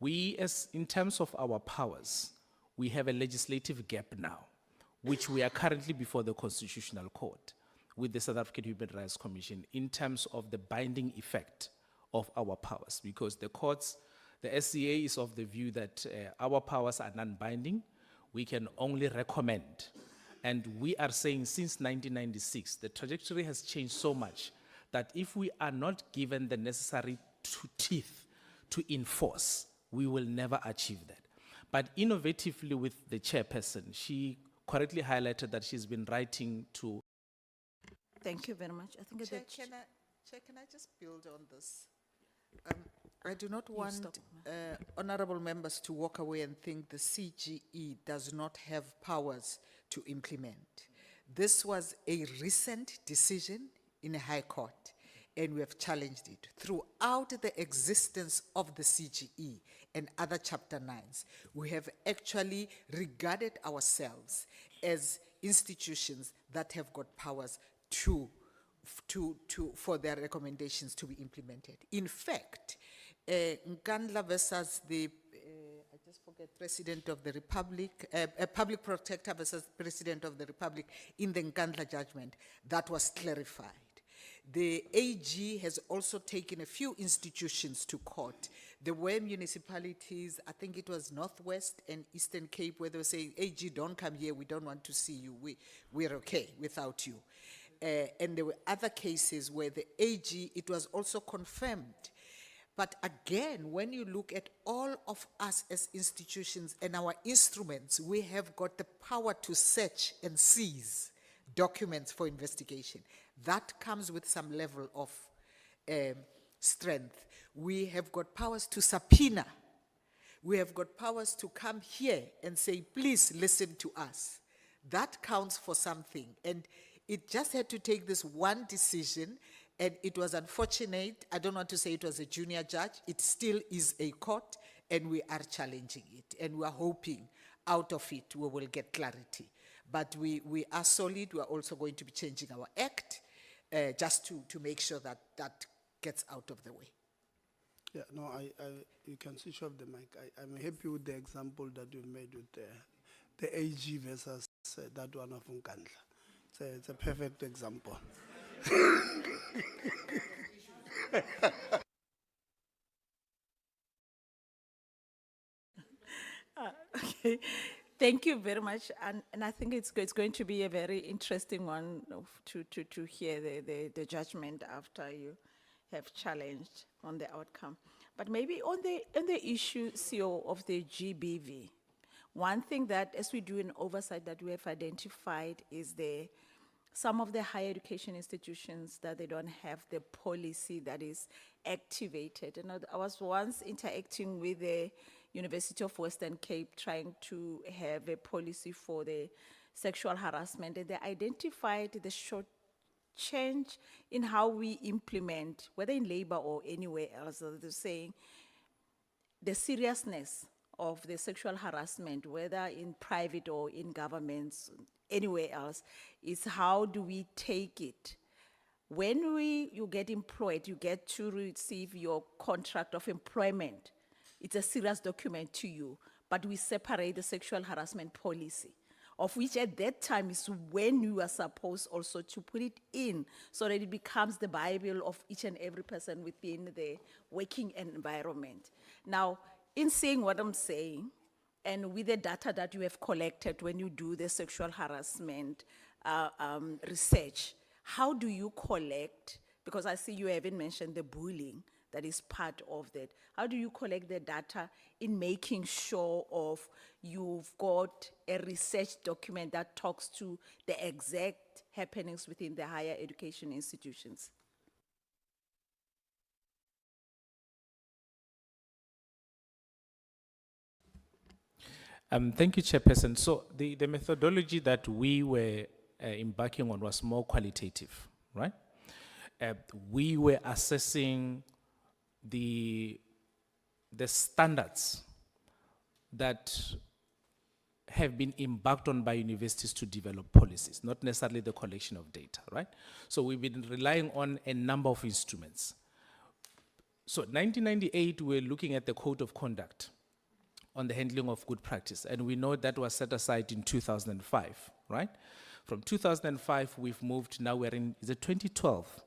Speaker 18: We, in terms of our powers, we have a legislative gap now, which we are currently before the Constitutional Court with the South African Human Rights Commission in terms of the binding effect of our powers, because the courts, the SCA is of the view that our powers are non-binding. We can only recommend. And we are saying since 1996, the trajectory has changed so much that if we are not given the necessary teeth to enforce, we will never achieve that. But innovatively with the chairperson, she correctly highlighted that she's been writing to.
Speaker 6: Thank you very much. I think Chair, can I just build on this? I do not want honorable members to walk away and think the CGE does not have powers to implement. This was a recent decision in a high court, and we have challenged it. Throughout the existence of the CGE and other Chapter 9s, we have actually regarded ourselves as institutions that have got powers for their recommendations to be implemented. In fact, Nkandla versus the, I just forget, President of the Republic, Public Protector versus President of the Republic, in the Nkandla judgment, that was clarified. The AG has also taken a few institutions to court. There were municipalities, I think it was Northwest and Eastern Cape, where they were saying, AG, don't come here, we don't want to see you, we're okay without you. And there were other cases where the AG, it was also confirmed. But again, when you look at all of us as institutions and our instruments, we have got the power to search and seize documents for investigation. That comes with some level of strength. We have got powers to subpoena. We have got powers to come here and say, please listen to us. That counts for something. And it just had to take this one decision, and it was unfortunate. I don't want to say it was a junior judge. It still is a court, and we are challenging it. And we are hoping out of it we will get clarity. But we are solid. We are also going to be changing our act just to make sure that that gets out of the way.
Speaker 15: Yeah, no, you can switch off the mic. I'm happy with the example that you made with the AG versus that one of Nkandla. It's a perfect example.
Speaker 1: Okay, thank you very much. And I think it's going to be a very interesting one to hear the judgment after you have challenged on the outcome. But maybe on the issue, CEO, of the GBV, one thing that, as we do an oversight, that we have identified is some of the higher education institutions that they don't have the policy that is activated. And I was once interacting with the University of Western Cape trying to have a policy for the sexual harassment, and they identified the short change in how we implement, whether in labor or anywhere else. They're saying the seriousness of the sexual harassment, whether in private or in governments, anywhere else, is how do we take it? When you get employed, you get to receive your contract of employment. It's a serious document to you, but we separate the sexual harassment policy. of which at that time is when you are supposed also to put it in so that it becomes the Bible of each and every person within the working environment. Now, in saying what I'm saying, and with the data that you have collected when you do the sexual harassment research, how do you collect, because I see you haven't mentioned the bullying that is part of that. How do you collect the data in making sure of you've got a research document that talks to the exact happenings within the higher education institutions?
Speaker 18: Thank you, Chairperson. So the methodology that we were embarking on was more qualitative, right? We were assessing the standards that have been embarked on by universities to develop policies, not necessarily the collection of data, right? So we've been relying on a number of instruments. So 1998, we're looking at the Code of Conduct on the handling of good practice, and we know that was set aside in 2005, right? From 2005, we've moved, now we're in, is it 2012?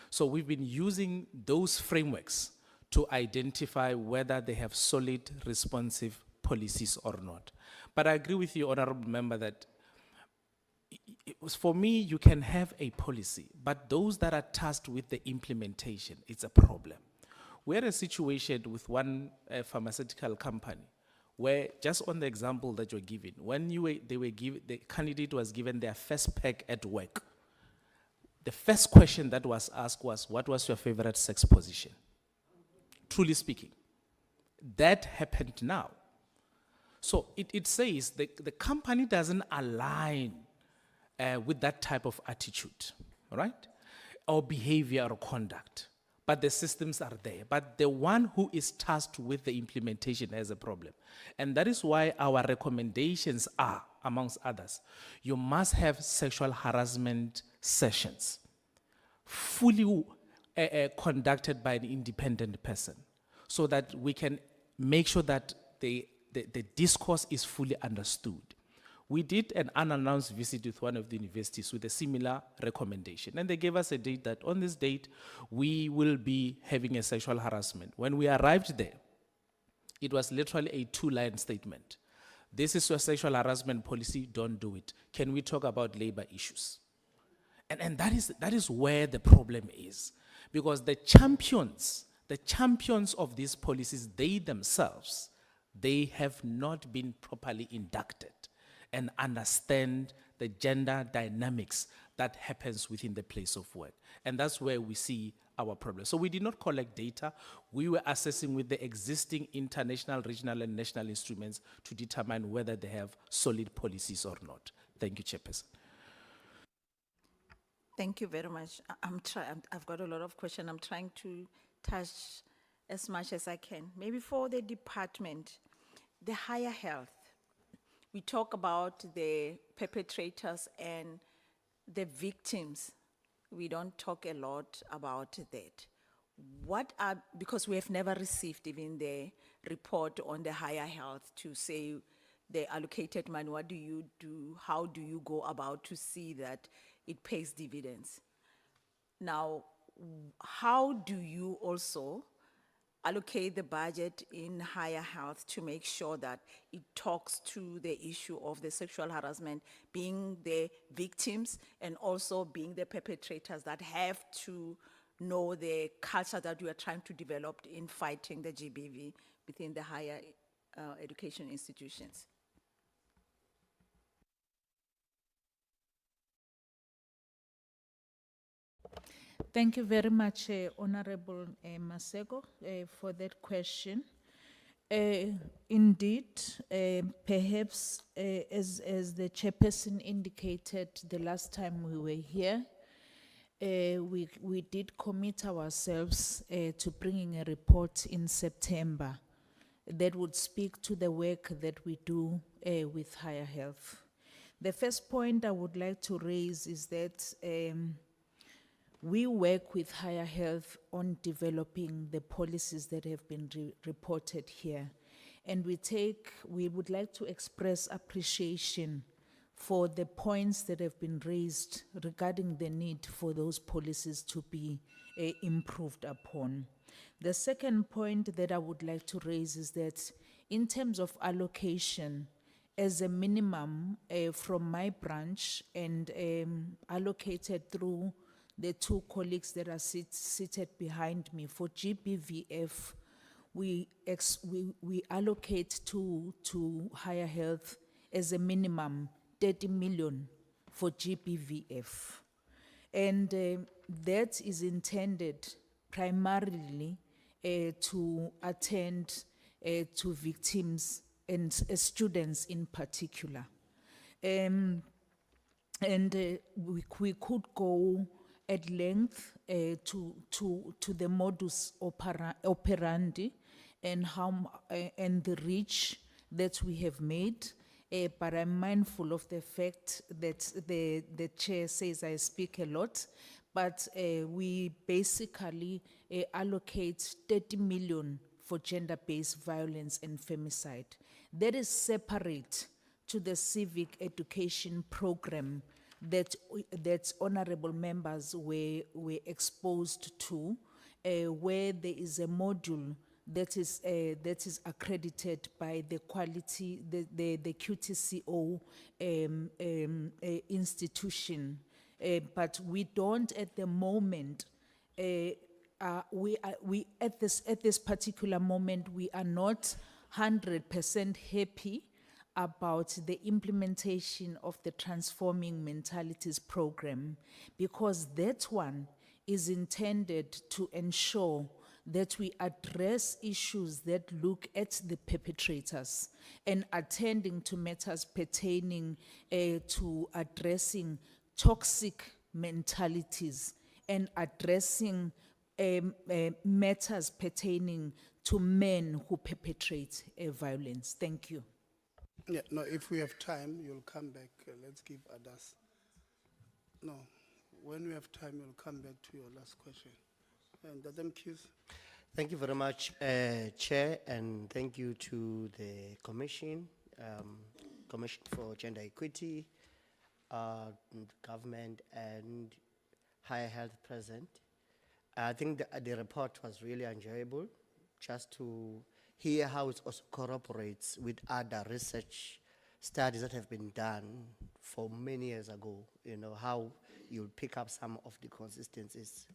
Speaker 18: So we've been using those frameworks to identify whether they have solid, responsive policies or not. But I agree with you, Honorable Member, that it was, for me, you can have a policy, but those that are tasked with the implementation, it's a problem. We had a situation with one pharmaceutical company where, just on the example that you're giving, when the candidate was given their first pack at work, the first question that was asked was, what was your favorite sex position? Truly speaking, that happened now. So it says the company doesn't align with that type of attitude, right? Or behavior or conduct. But the systems are there. But the one who is tasked with the implementation has a problem. And that is why our recommendations are, amongst others, you must have sexual harassment sessions fully conducted by an independent person so that we can make sure that the discourse is fully understood. We did an unannounced visit with one of the universities with a similar recommendation. And they gave us a date that on this date, we will be having a sexual harassment. When we arrived there, it was literally a 2-line statement. This is your sexual harassment policy, don't do it. Can we talk about labor issues? And that is where the problem is. Because the champions of these policies, they themselves, they have not been properly inducted and understand the gender dynamics that happens within the place of work. And that's where we see our problem. So we did not collect data. We were assessing with the existing international, regional, and national instruments to determine whether they have solid policies or not. Thank you, Chairperson.
Speaker 1: Thank you very much. I've got a lot of questions. I'm trying to touch as much as I can. Maybe for the department, the higher health. We talk about the perpetrators and the victims. We don't talk a lot about that. Because we have never received even the report on the higher health to say the allocated money, what do you do, how do you go about to see that it pays dividends? Now, how do you also allocate the budget in higher health to make sure that it talks to the issue of the sexual harassment, being the victims and also being the perpetrators that have to know the culture that we are trying to develop in fighting the GBV within the higher education institutions?
Speaker 2: Thank you very much, Honorable Masego, for that question. Indeed, perhaps as the chairperson indicated the last time we were here, we did commit ourselves to bringing a report in September that would speak to the work that we do with higher health. The first point I would like to raise is that we work with higher health on developing the policies that have been reported here. And we would like to express appreciation for the points that have been raised regarding the need for those policies to be improved upon. The second point that I would like to raise is that in terms of allocation, as a minimum from my branch and allocated through the two colleagues that are seated behind me, for GBVF, we allocate to higher health as a minimum 30 million for GBVF. And that is intended primarily to attend to victims and students in particular. And we could go at length to the modus operandi and and the reach that we have made. But I'm mindful of the fact that the chair says I speak a lot, but we basically allocate 30 million for gender-based violence and femicide. That is separate to the civic education program that honorable members were exposed to, where there is a module that is accredited by the quality, the QTCO institution. But we don't at the moment, at this particular moment, we are not 100% happy about the implementation of the Transforming Mentalities program, because that one is intended to ensure that we address issues that look at the perpetrators and attending to matters pertaining to addressing toxic mentalities and addressing matters pertaining to men who perpetrate violence. Thank you.
Speaker 15: Yeah, no, if we have time, you'll come back. Let's give others. No, when we have time, you'll come back to your last question. And Dadam Keys.
Speaker 7: Thank you very much, Chair, and thank you to the Commission, Commission for Gender Equity, government, and Higher Health present. I think the report was really enjoyable, just to hear how it also corroborates with other research studies that have been done for many years ago, you know, how you'll pick up some of the consistencies.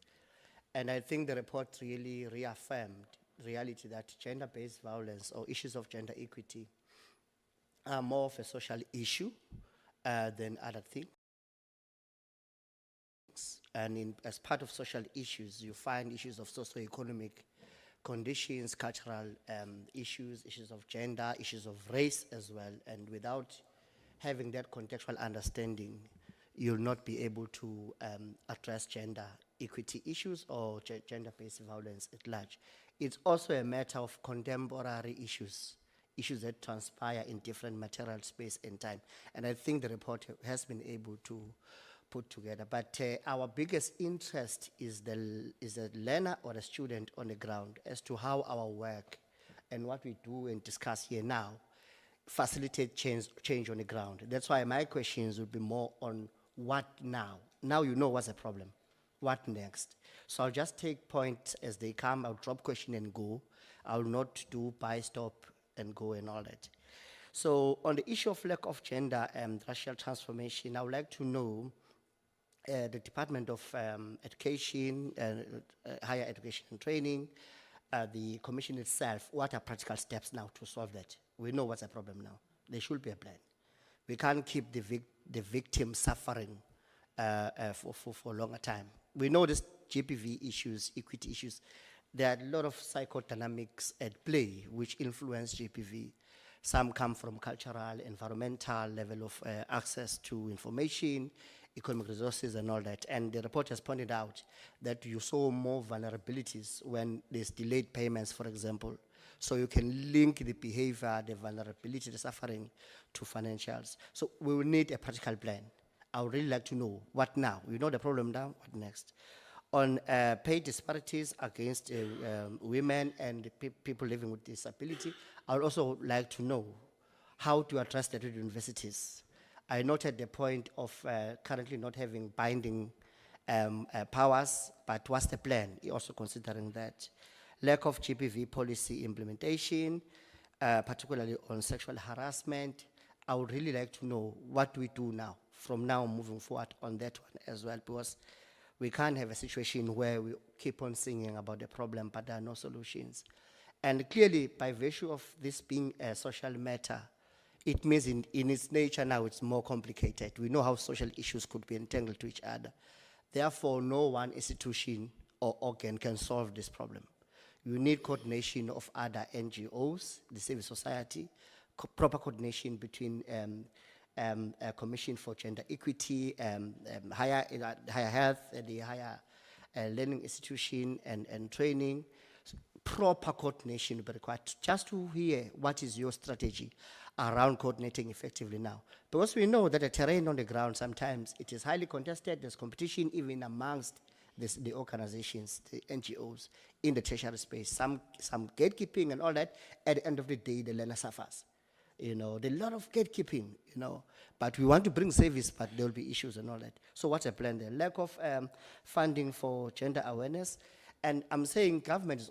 Speaker 7: And I think the report really reaffirmed the reality that gender-based violence or issues of gender equity are more of a social issue than other things. And as part of social issues, you find issues of socioeconomic conditions, cultural issues, issues of gender, issues of race as well. And without having that contextual understanding, you'll not be able to address gender equity issues or gender-based violence at large. It's also a matter of contemporary issues, issues that transpire in different material space and time. And I think the report has been able to put together. But our biggest interest is the learner or the student on the ground as to how our work and what we do and discuss here now facilitate change on the ground. That's why my questions would be more on what now. Now you know what's the problem. What next? So I'll just take points as they come. I'll drop question and go. I will not do buy, stop, and go and all that. So on the issue of lack of gender and racial transformation, I would like to know the Department of Education, Higher Education and Training, the Commission itself, what are practical steps now to solve that? We know what's the problem now. There should be a plan. We can't keep the victim suffering for a longer time. We know this GPV issues, equity issues. There are a lot of psychodynamics at play which influence GPV. Some come from cultural, environmental level of access to information, economic resources and all that. And the report has pointed out that you saw more vulnerabilities when there's delayed payments, for example. So you can link the behavior, the vulnerability, the suffering to financials. So we will need a practical plan. I would really like to know what now. We know the problem now, what next? On pay disparities against women and people living with disability, I would also like to know how to address that at universities. I noted the point of currently not having binding powers, but what's the plan? Also considering that lack of GBV policy implementation, particularly on sexual harassment. I would really like to know what we do now, from now moving forward on that one as well, because we can't have a situation where we keep on singing about the problem, but there are no solutions. And clearly, by virtue of this being a social matter, it means in its nature now it's more complicated. We know how social issues could be entangled to each other. Therefore, no one institution or organ can solve this problem. You need coordination of other NGOs, the civil society, proper coordination between Commission for Gender Equity, higher health, the higher learning institution and training. Proper coordination will be required just to hear what is your strategy around coordinating effectively now. Because we know that the terrain on the ground sometimes it is highly contested, there's competition even amongst the organizations, the NGOs in the tertiary space, some gatekeeping and all that. At the end of the day, the learner suffers. You know, there's a lot of gatekeeping, you know, but we want to bring service, but there will be issues and all that. So what's the plan there? Lack of funding for gender awareness. And I'm saying government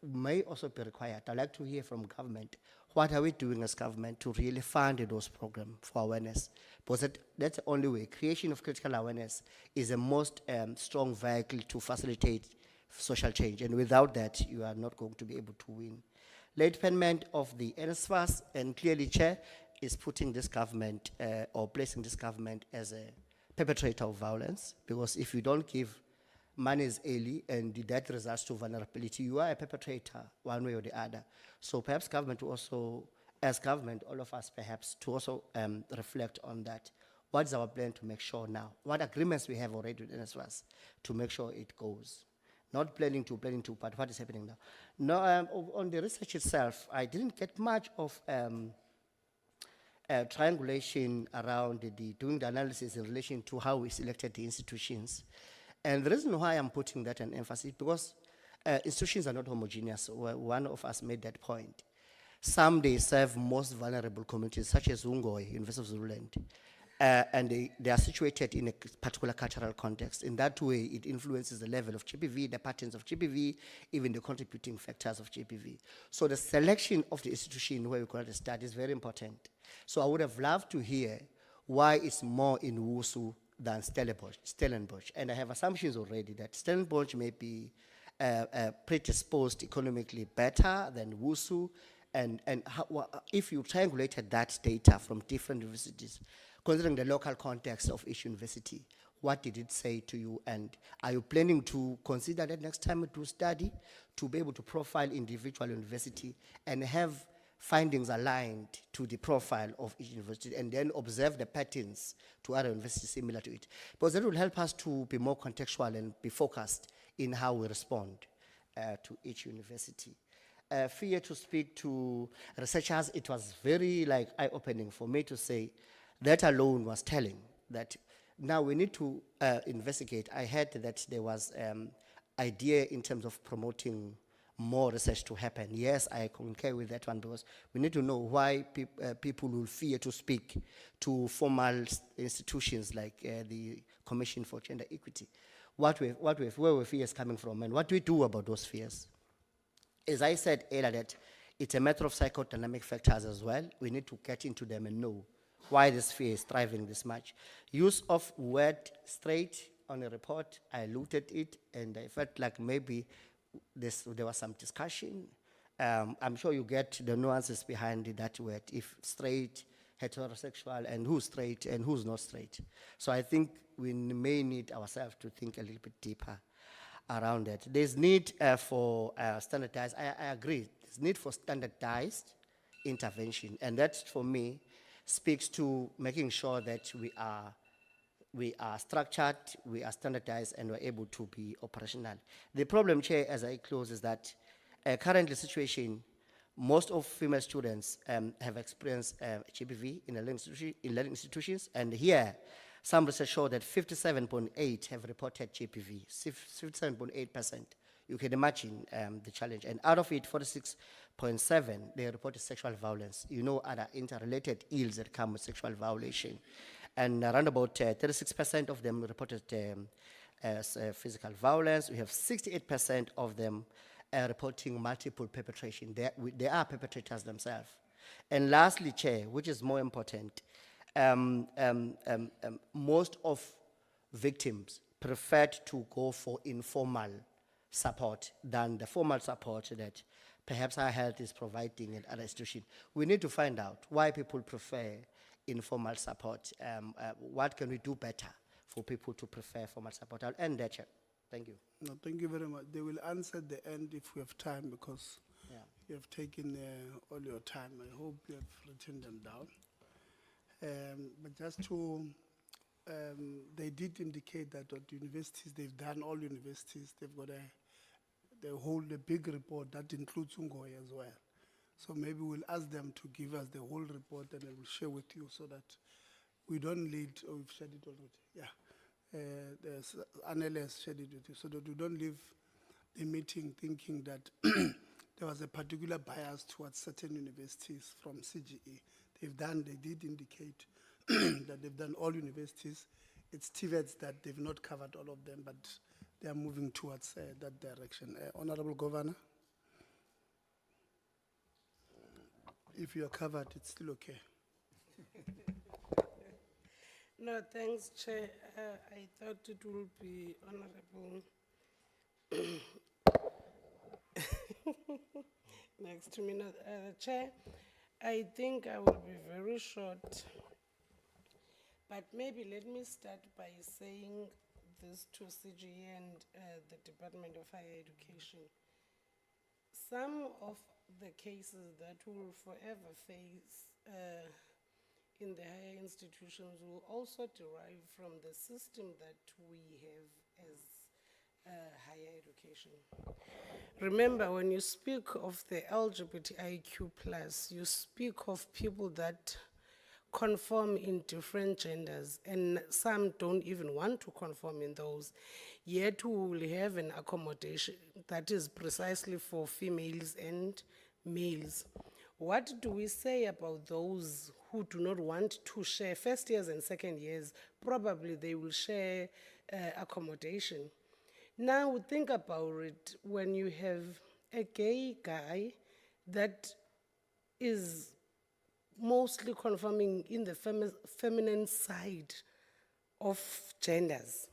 Speaker 7: may also be required. I'd like to hear from government. What are we doing as government to really fund those programs for awareness? Because that's the only way. Creation of critical awareness is the most strong vehicle to facilitate social change. And without that, you are not going to be able to win. Late payment of the NSFAS, and clearly Chair is putting this government or placing this government as a perpetrator of violence, because if you don't give monies early and that results to vulnerability, you are a perpetrator one way or the other. So perhaps government also, as government, all of us perhaps to also reflect on that. What is our plan to make sure now? What agreements we have already with NSFAS to make sure it goes? Not planning to, but what is happening now? No, on the research itself, I didn't get much of triangulation around doing the analysis in relation to how we selected the institutions. And the reason why I'm putting that an emphasis, because institutions are not homogeneous. One of us made that point. Some, they serve most vulnerable communities, such as Ungoy, University of Zululand. And they are situated in a particular cultural context. In that way, it influences the level of GBV, the patterns of GBV, even the contributing factors of GBV. So the selection of the institution where we call it a study is very important. So I would have loved to hear why it's more in WUSU than Stellenbosch. And I have assumptions already that Stellenbosch may be predisposed economically better than WUSU. And if you triangulated that data from different universities, considering the local context of each university, what did it say to you? And are you planning to consider that next time you do study to be able to profile individual university and have findings aligned to the profile of each university and then observe the patterns to other universities similar to it? Because that will help us to be more contextual and be focused in how we respond to each university. Fear to speak to researchers, it was very eye-opening for me to say that alone was telling that now we need to investigate. I heard that there was idea in terms of promoting more research to happen. Yes, I concur with that one, because we need to know why people will fear to speak to formal institutions like the Commission for Gender Equity. Where were fears coming from, and what do we do about those fears? As I said earlier, that it's a matter of psychodynamic factors as well. We need to get into them and know why this fear is thriving this much. Use of word straight on a report, I looked at it and I felt like maybe there was some discussion. I'm sure you get the nuances behind that word, if straight, heterosexual, and who's straight and who's not straight. So I think we may need ourselves to think a little bit deeper around that. There's need for standardized, I agree, there's need for standardized intervention, and that for me speaks to making sure that we are structured, we are standardized, and we're able to be operational. The problem, Chair, as I close, is that currently situation, most of female students have experienced GBV in learning institutions, and here, some research show that 57.8 have reported GBV, 57.8%. You can imagine the challenge. And out of it, 46.7, they reported sexual violence. You know, other interrelated ills that come with sexual violation. And around about 36% of them reported as physical violence. We have 68% of them reporting multiple perpetration. They are perpetrators themselves. And lastly, Chair, which is more important, most of victims preferred to go for informal support than the formal support that perhaps our health is providing at other institutions. We need to find out why people prefer informal support. What can we do better for people to prefer formal support? I'll end there, Chair. Thank you.
Speaker 15: No, thank you very much. They will answer at the end if we have time, because you have taken all your time. I hope you have written them down. But just to, they did indicate that at universities, they've done all universities, they've got they hold a big report that includes Ungoy as well. So maybe we'll ask them to give us the whole report and I will share with you so that we don't lead, or we've shared it already, yeah. There's analysts shared it with you, so that we don't leave the meeting thinking that there was a particular bias towards certain universities from CGE. They did indicate that they've done all universities. It's TVETs that they've not covered all of them, but they are moving towards that direction. Honorable Governor, if you are covered, it's still okay.
Speaker 8: No, thanks, Chair. I thought it would be honorable. Next to me, Chair. I think I will be very short. But maybe let me start by saying this to CGE and the Department of Higher Education. Some of the cases that we will forever face in the higher institutions will also derive from the system that we have as higher education. Remember, when you speak of the LGBTIQ+, you speak of people that conform in different genders, and some don't even want to conform in those. Yet we will have an accommodation that is precisely for females and males. What do we say about those who do not want to share first years and second years? Probably they will share accommodation. Now think about it, when you have a gay guy that is mostly conforming in the feminine side of genders,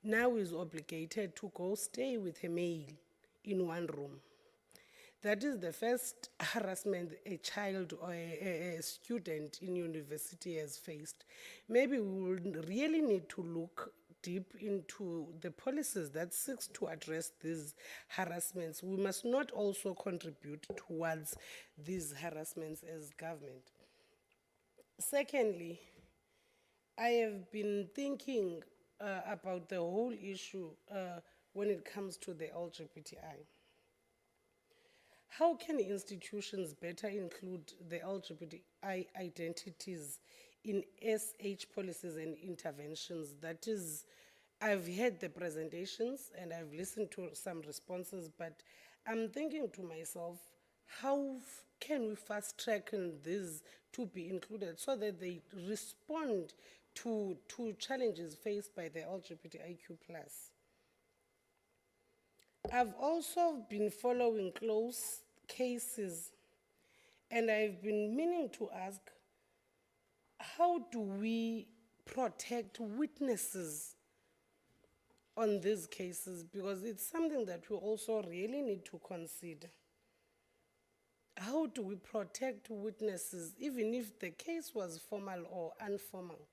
Speaker 8: now is obligated to go stay with a male in one room. That is the first harassment a child or a student in university has faced. Maybe we will really need to look deep into the policies that seeks to address these harassments. We must not also contribute towards these harassments as government. Secondly, I have been thinking about the whole issue when it comes to the LGBTI. How can institutions better include the LGBTI identities in SH policies and interventions? That is, I've heard the presentations and I've listened to some responses, but I'm thinking to myself, how can we fast track this to be included so that they respond to challenges faced by the LGBTIQ+. I've also been following close cases, and I've been meaning to ask, how do we protect witnesses on these cases? Because it's something that we also really need to consider. How do we protect witnesses, even if the case was formal or informal?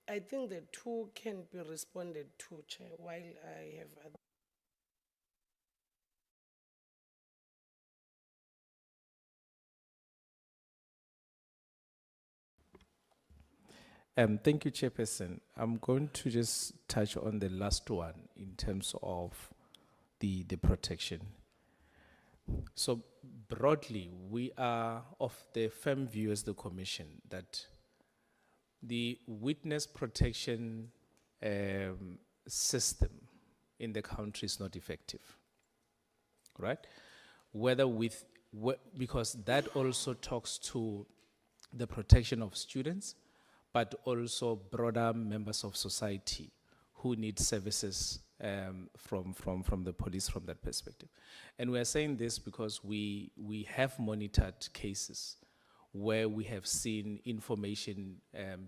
Speaker 8: I think the two can be responded to, Chair, while I have other.
Speaker 18: Thank you, Chairperson. I'm going to just touch on the last one in terms of the protection. So broadly, we are of the firm view as the Commission that the witness protection system in the country is not effective, right? Because that also talks to the protection of students, but also broader members of society who need services from the police from that perspective. And we are saying this because we have monitored cases where we have seen information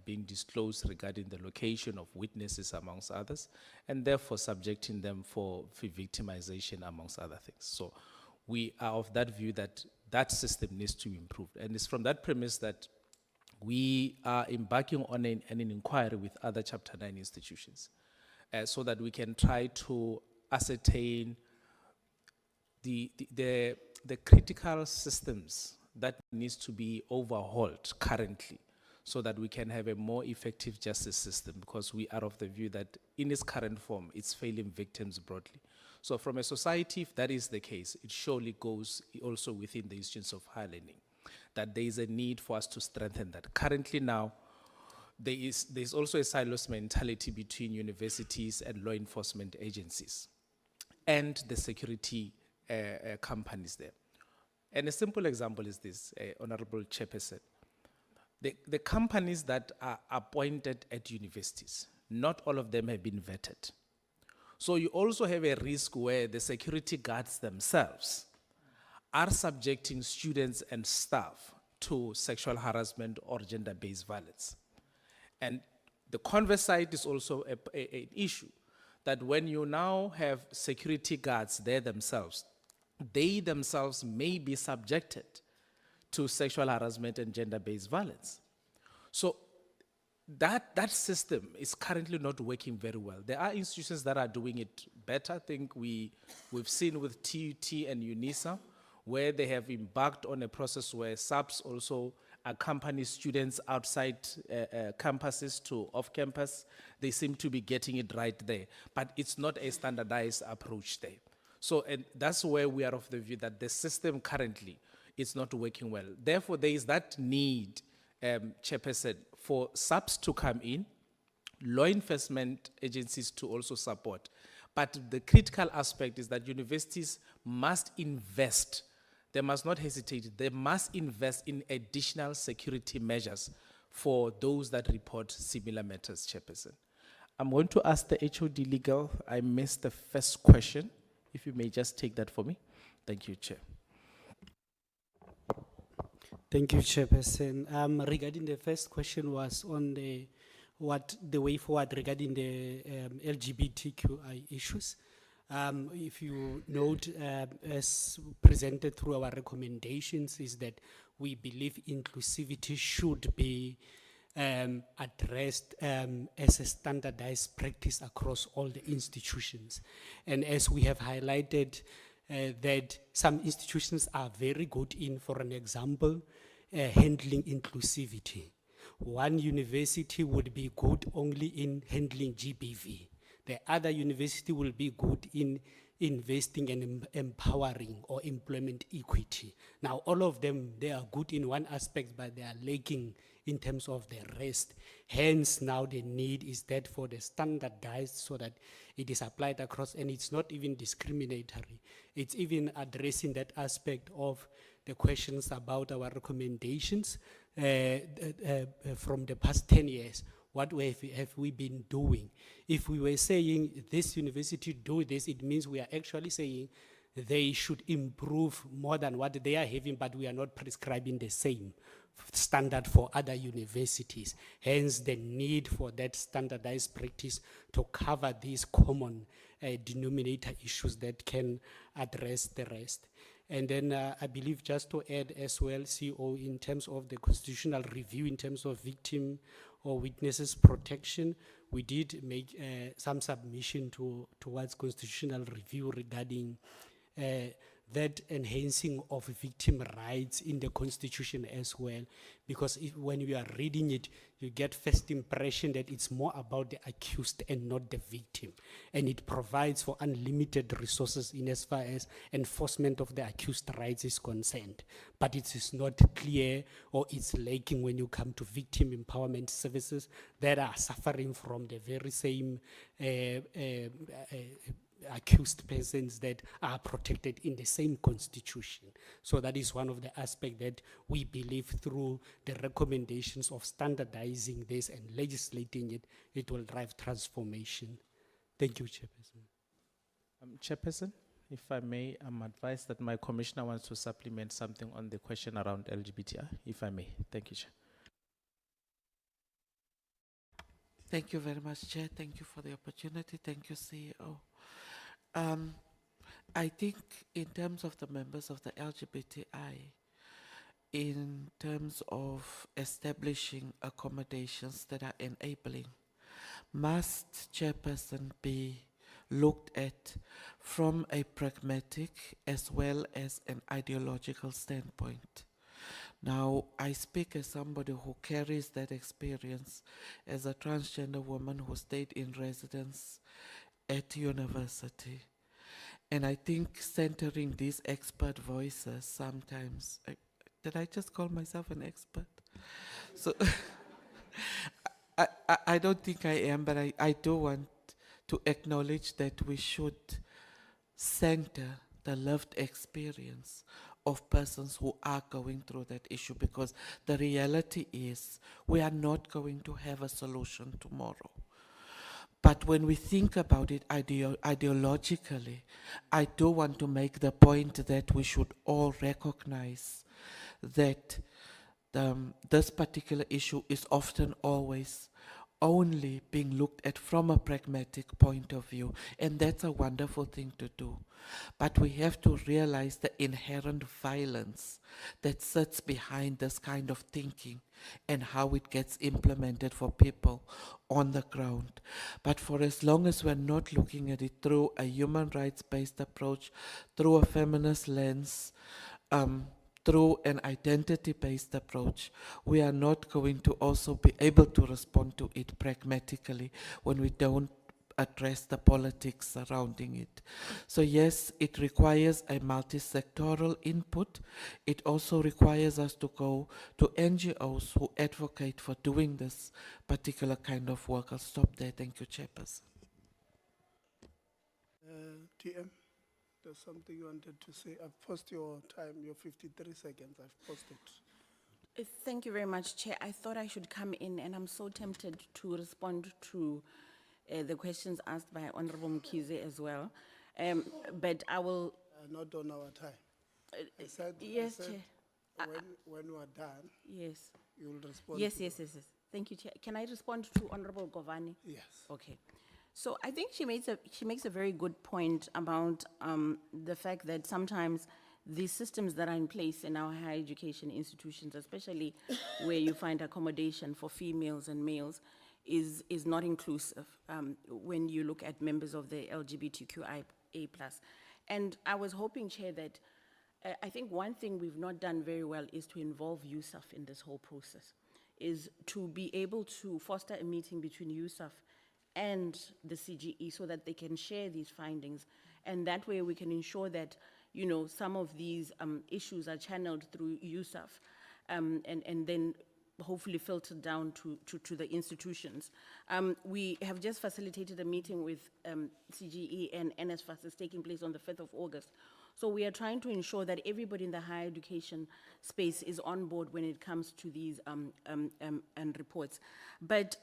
Speaker 18: being disclosed regarding the location of witnesses, amongst others, and therefore subjecting them for victimization, amongst other things. So we are of that view that that system needs to be improved. And it's from that premise that we are embarking on an inquiry with other Chapter 9 institutions so that we can try to ascertain the critical systems that needs to be overhauled currently so that we can have a more effective justice system, because we are of the view that in its current form, it's failing victims broadly. So from a society, if that is the case, it surely goes also within the institutions of higher learning, that there is a need for us to strengthen that. Currently now, there's also a silos mentality between universities and law enforcement agencies and the security companies there. And a simple example is this, Honorable Chairperson. The companies that are appointed at universities, not all of them have been vetted. So you also have a risk where the security guards themselves are subjecting students and staff to sexual harassment or gender-based violence. And the converse side is also an issue, that when you now have security guards there themselves, they themselves may be subjected to sexual harassment and gender-based violence. So that system is currently not working very well. There are institutions that are doing it better. I think we've seen with TUT and UNISA, where they have embarked on a process where SAPS also accompany students outside campuses to off-campus. They seem to be getting it right there, but it's not a standardized approach there. So and that's where we are of the view that the system currently is not working well. Therefore, there is that need, Chairperson, for SAPS to come in, law enforcement agencies to also support. But the critical aspect is that universities must invest. They must not hesitate. They must invest in additional security measures for those that report similar matters, Chairperson. I'm going to ask the HOD Legal. I missed the first question. If you may just take that for me. Thank you, Chair.
Speaker 26: Thank you, Chairperson. Regarding the first question was on the way forward regarding the LGBTQI issues. If you note, as presented through our recommendations, is that we believe inclusivity should be addressed as a standardized practice across all the institutions. And as we have highlighted, that some institutions are very good in, for an example, handling inclusivity. One university would be good only in handling GBV. The other university will be good in investing and empowering or employment equity. Now, all of them, they are good in one aspect, but they are lacking in terms of the rest. Hence, now the need is that for the standardized so that it is applied across, and it's not even discriminatory. It's even addressing that aspect of the questions about our recommendations from the past 10 years. What have we been doing? If we were saying this university do this, it means we are actually saying they should improve more than what they are having, but we are not prescribing the same standard for other universities. Hence the need for that standardized practice to cover these common denominator issues that can address the rest. And then I believe just to add as well, CO, in terms of the constitutional review, in terms of victim or witnesses protection, we did make some submission towards constitutional review regarding that enhancing of victim rights in the Constitution as well. Because when you are reading it, you get first impression that it's more about the accused and not the victim. And it provides for unlimited resources in as far as enforcement of the accused rights is concerned. But it is not clear, or it's lacking when you come to victim empowerment services that are suffering from the very same accused persons that are protected in the same constitution. So that is one of the aspects that we believe through the recommendations of standardizing this and legislating it, it will drive transformation. Thank you, Chairperson.
Speaker 18: Chairperson, if I may, I'm advised that my commissioner wants to supplement something on the question around LGBTI, if I may. Thank you, Chair.
Speaker 9: Thank you very much, Chair. Thank you for the opportunity. Thank you, CEO. I think in terms of the members of the LGBTI, in terms of establishing accommodations that are enabling, must, Chairperson, be looked at from a pragmatic as well as an ideological standpoint. Now, I speak as somebody who carries that experience as a transgender woman who stayed in residence at university. And I think centering these expert voices sometimes, did I just call myself an expert? So I don't think I am, but I do want to acknowledge that we should center the lived experience of persons who are going through that issue, because the reality is we are not going to have a solution tomorrow. But when we think about it ideologically, I do want to make the point that we should all recognize that this particular issue is often always only being looked at from a pragmatic point of view, and that's a wonderful thing to do. But we have to realize the inherent violence that sits behind this kind of thinking and how it gets implemented for people on the ground. But for as long as we're not looking at it through a human rights-based approach, through a feminist lens, through an identity-based approach, we are not going to also be able to respond to it pragmatically when we don't address the politics surrounding it. So yes, it requires a multi-sectoral input. It also requires us to go to NGOs who advocate for doing this particular kind of work. I'll stop there. Thank you, Chairperson.
Speaker 15: TM, there's something you wanted to say. I've paused your time, your 53 seconds. I've paused it.
Speaker 1: Thank you very much, Chair. I thought I should come in, and I'm so tempted to respond to the questions asked by Honorable Mkhize as well. But I will...
Speaker 15: Not on our time.
Speaker 1: Yes,
Speaker 15: I said
Speaker 1: Chair.
Speaker 15: when we are done,
Speaker 1: Yes.
Speaker 15: you'll respond.
Speaker 1: Yes,
Speaker 15: to
Speaker 1: yes,
Speaker 15: them.
Speaker 1: yes, yes. Thank you, Chair. Can I respond to Honorable Govani?
Speaker 15: Yes.
Speaker 1: Okay. So I think she makes a very good point about the fact that sometimes the systems that are in place in our higher education institutions, especially where you find accommodation for females and males, is not inclusive when you look at members of the LGBTQIA+. And I was hoping, Chair, that I think one thing we've not done very well is to involve USAF in this whole process, is to be able to foster a meeting between USAF and the CGE so that they can share these findings. And that way we can ensure that, you know, some of these issues are channeled through USAF and then hopefully filtered down to the institutions. We have just facilitated a meeting with CGE and NSFAS is taking place on the 5th of August. So we are trying to ensure that everybody in the higher education space is on board when it comes to these reports. But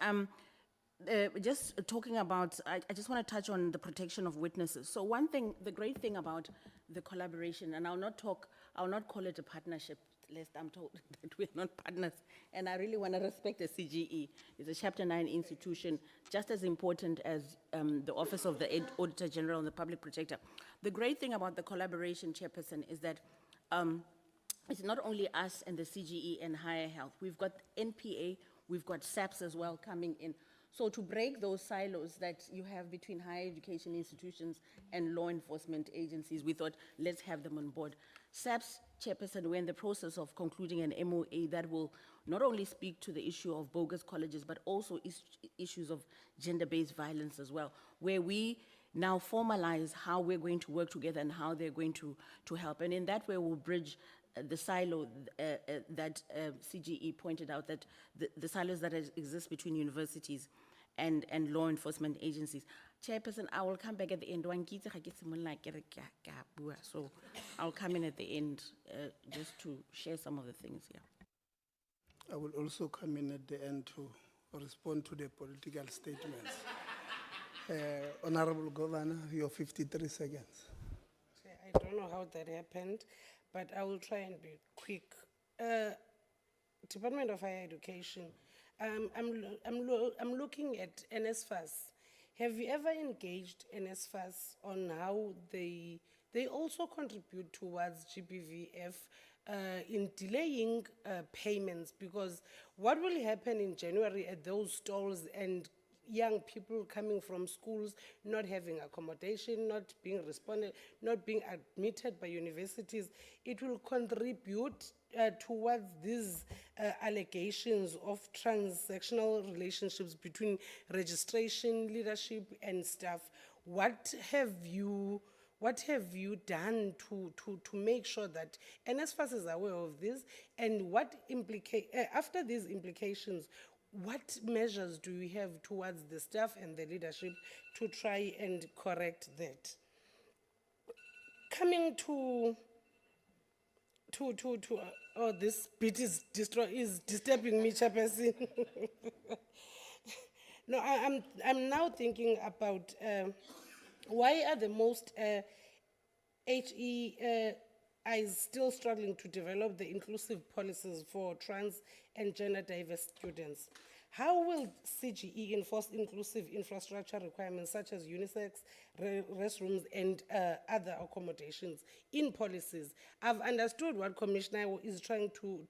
Speaker 1: just talking about, I just want to touch on the protection of witnesses. So one thing, the great thing about the collaboration, and I'll not call it a partnership, lest I'm told that we're not partners, and I really want to respect the CGE. It's a Chapter 9 institution, just as important as the Office of the Auditor General and the Public Protector. The great thing about the collaboration, Chairperson, is that it's not only us and the CGE and Higher Health. We've got NPA, we've got SAPS as well coming in. So to break those silos that you have between higher education institutions and law enforcement agencies, we thought, let's have them on board. SAPS, Chairperson, we're in the process of concluding an MOA that will not only speak to the issue of bogus colleges, but also issues of gender-based violence as well, where we now formalize how we're going to work together and how they're going to help. And in that way, we'll bridge the silo that CGE pointed out, that the silos that exist between universities and law enforcement agencies. Chairperson, I will come back at the end. So I'll come in at the end just to share some of the things here.
Speaker 15: I will also come in at the end to respond to the political statements. Honorable Governor, your 53 seconds.
Speaker 8: I don't know how that happened, but I will try and be quick. Department of Higher Education, I'm looking at NSFAS. Have you ever engaged NSFAS on how they also contribute towards GBVF in delaying payments? Because what will happen in January at those stalls and young people coming from schools not having accommodation, not being responded, not being admitted by universities, it will contribute towards these allegations of transactional relationships between registration, leadership, and staff. What have you done to make sure that NSFAS is aware of this, and what after these implications, what measures do you have towards the staff and the leadership to try and correct that? Coming to oh, this bit is disturbing me, Chairperson. No, I'm now thinking about why are the most HEIs still struggling to develop the inclusive policies for trans and gender diverse students? How will CGE enforce inclusive infrastructure requirements such as unisex, restrooms, and other accommodations in policies? I've understood what Commissioner is trying to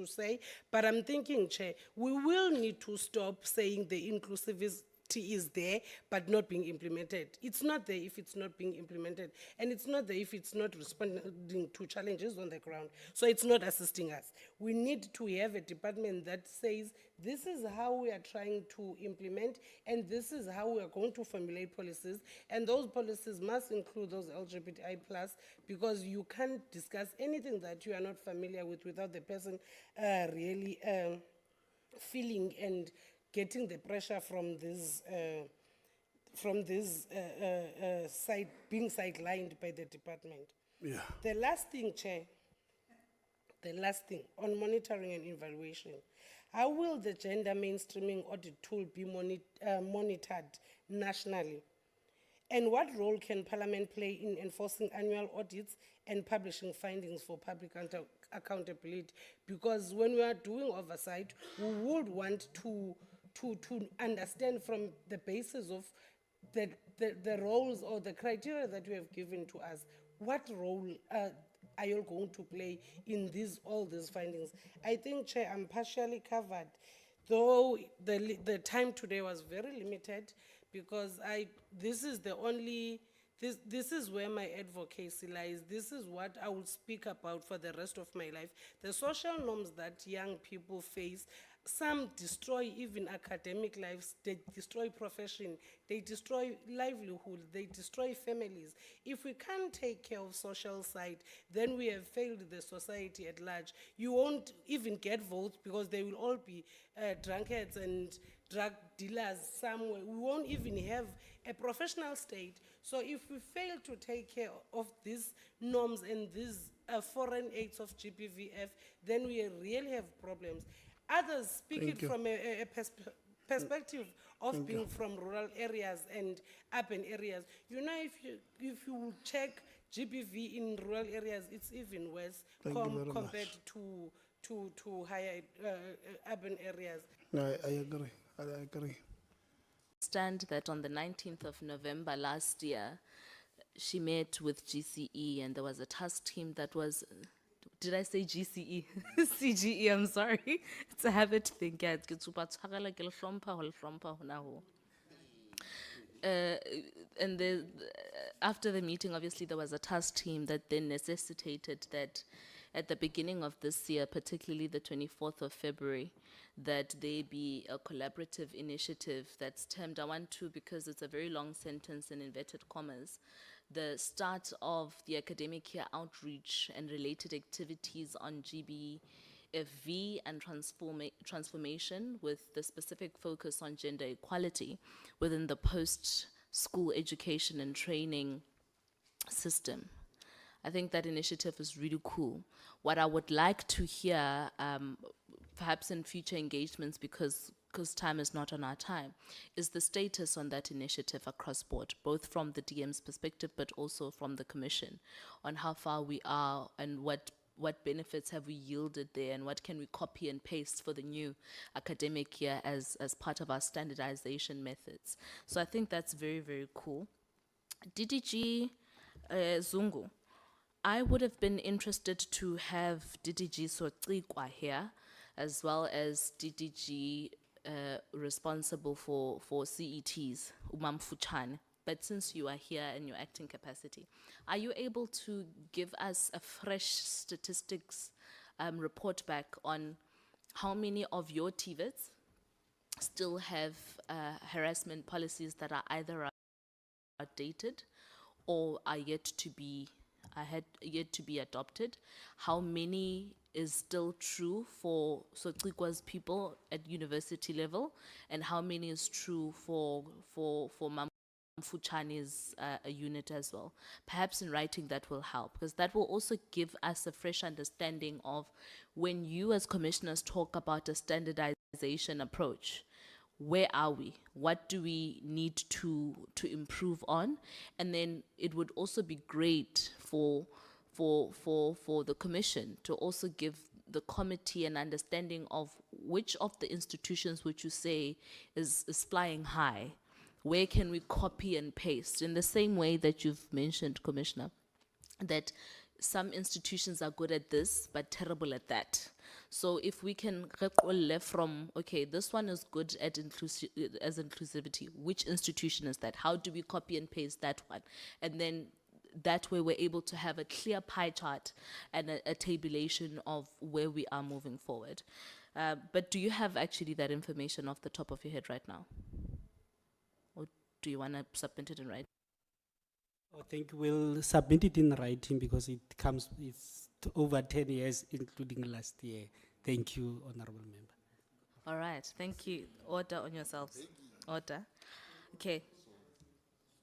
Speaker 8: say, but I'm thinking, Chair, we will need to stop saying the inclusivity is there but not being implemented. It's not there if it's not being implemented, and it's not there if it's not responding to challenges on the ground. So it's not assisting us. We need to have a department that says this is how we are trying to implement, and this is how we are going to formulate policies, and those policies must include those LGBTI+, because you can't discuss anything that you are not familiar with without the person really feeling and getting the pressure from this side, being sidelined by the department.
Speaker 15: Yeah.
Speaker 8: The last thing, Chair, on monitoring and evaluation. How will the gender mainstreaming audit tool be monitored nationally? And what role can Parliament play in enforcing annual audits and publishing findings for public accountability? Because when we are doing oversight, we would want to understand from the basis of the roles or the criteria that you have given to us, what role are you going to play in all these findings? I think, Chair, I'm partially covered, though the time today was very limited, because this is where my advocacy lies. This is what I will speak about for the rest of my life. The social norms that young people face, some destroy even academic lives, they destroy profession, they destroy livelihood, they destroy families. If we can't take care of social side, then we have failed the society at large. You won't even get votes because they will all be drunkards and drug dealers somewhere. We won't even have a professional state. So if we fail to take care of these norms and these foreign aids of GBVF, then we really have problems. Others speak
Speaker 15: Thank
Speaker 8: it from a perspective of being from rural areas and urban areas. You know, if you check GBV in rural areas, it's even worse compared to higher urban areas.
Speaker 15: No, I agree. I agree.
Speaker 27: Understand that on the 19th of November last year, she met with GCE, and there was a task team that was, did I say GCE? CGE, I'm sorry. It's a habit thing. And after the meeting, obviously, there was a task team that then necessitated that at the beginning of this year, particularly the 24th of February, that there be a collaborative initiative that's termed, I want to, because it's a very long sentence in inverted commas, the start of the academic year outreach and related activities on GBFV and transformation, with the specific focus on gender equality within the school education and training system. I think that initiative is really cool. What I would like to hear, perhaps in future engagements, because time is not on our time, is the status on that initiative across board, both from the DM's perspective, but also from the Commission, on how far we are and what benefits have we yielded there, and what can we copy and paste for the new academic year as part of our standardization methods. So I think that's very, very cool. DDG Zungu, I would have been interested to have DDG Sotikwa here, as well as DDG responsible for CETs, Umamfuchan. But since you are here in your acting capacity, are you able to give us a fresh statistics report back on how many of your TVETs still have harassment policies that are either outdated or are yet to be adopted? How many is still true for Sotikwa's people at university level, and how many is true for Mamfuchani's a unit as well? Perhaps in writing that will help, because that will also give us a fresh understanding of when you as commissioners talk about a standardization approach. Where are we? What do we need to improve on? And then it would also be great for the Commission to also give the committee an understanding of which of the institutions would you say is flying high. Where can we copy and paste? In the same way that you've mentioned, Commissioner, that some institutions are good at this but terrible at that. So if we can left from, okay, this one is good at inclusivity, which institution is that? How do we copy and paste that one? And then that way we're able to have a clear pie chart and a tabulation of where we are moving forward. But do you have actually that information off the top of your head right now? Or do you want to submit it in writing?
Speaker 26: I think we'll submit it in writing because it's over 10 years, including last year. Thank you, Honorable Member.
Speaker 27: All right, thank you. Order on yourselves. Order. Okay.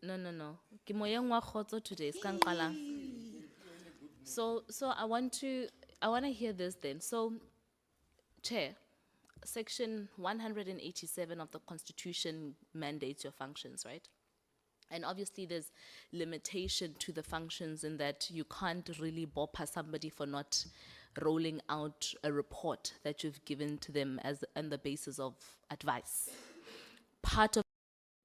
Speaker 27: No. Ke moyeng wa kgotso today, ska nqala. So I want to hear this then. So, Chair, Section 187 of the Constitution mandates your functions, right? And obviously there's limitation to the functions in that you can't really bopper somebody for not rolling out a report that you've given to them as on the basis of advice. Part of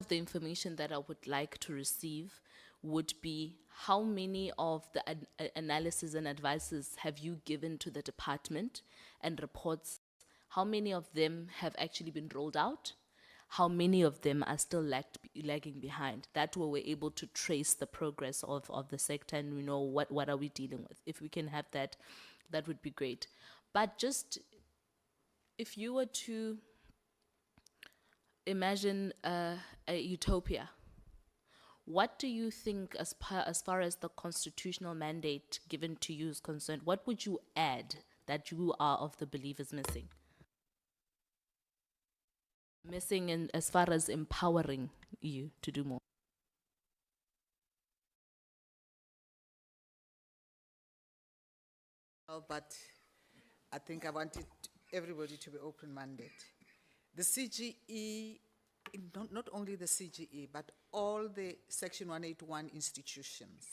Speaker 27: the information that I would like to receive would be how many of the analysis and advices have you given to the department and reports? How many of them have actually been rolled out? How many of them are still lagging behind? That way we're able to trace the progress of the sector and we know what are we dealing with. If we can have that, that would be great. But just, if you were to imagine a utopia, what do you think as far as the constitutional mandate given to you is concerned? What would you add that you are of the belief is missing? Missing in as far as empowering you to do more?
Speaker 6: Well, but I think I wanted everybody to be open-minded. The CGE, not only the CGE, but all the Section 181 institutions,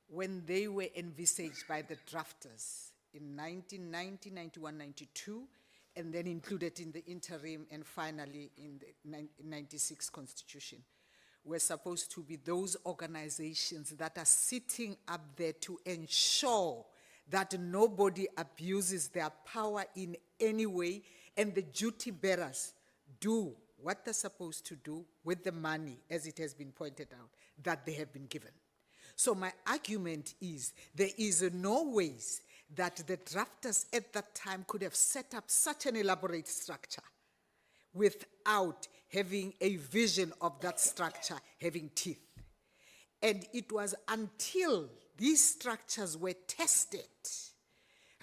Speaker 6: when they were envisaged by the drafters in 1990, 91, 92, and then included in the interim and finally in the 96 Constitution, were supposed to be those organizations that are sitting up there to ensure that nobody abuses their power in any way, and the duty bearers do what they're supposed to do with the money, as it has been pointed out, that they have been given. So my argument is there is no ways that the drafters at that time could have set up such an elaborate structure without having a vision of that structure having teeth. And it was until these structures were tested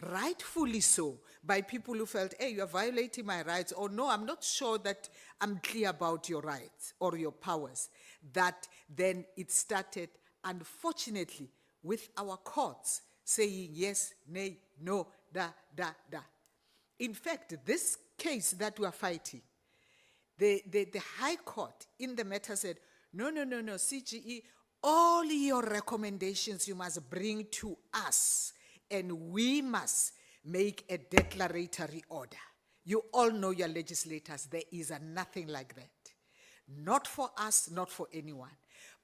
Speaker 6: rightfully so, by people who felt, hey, you are violating my rights, or no, I'm not sure that I'm clear about your rights or your powers, that then it started, unfortunately, with our courts saying yes, nay, no, da. In fact, this case that we are fighting, the High Court in the matter said, no, CGE, all your recommendations you must bring to us, and we must make a declaratory order. You all know your legislators, there is nothing like that. Not for us, not for anyone.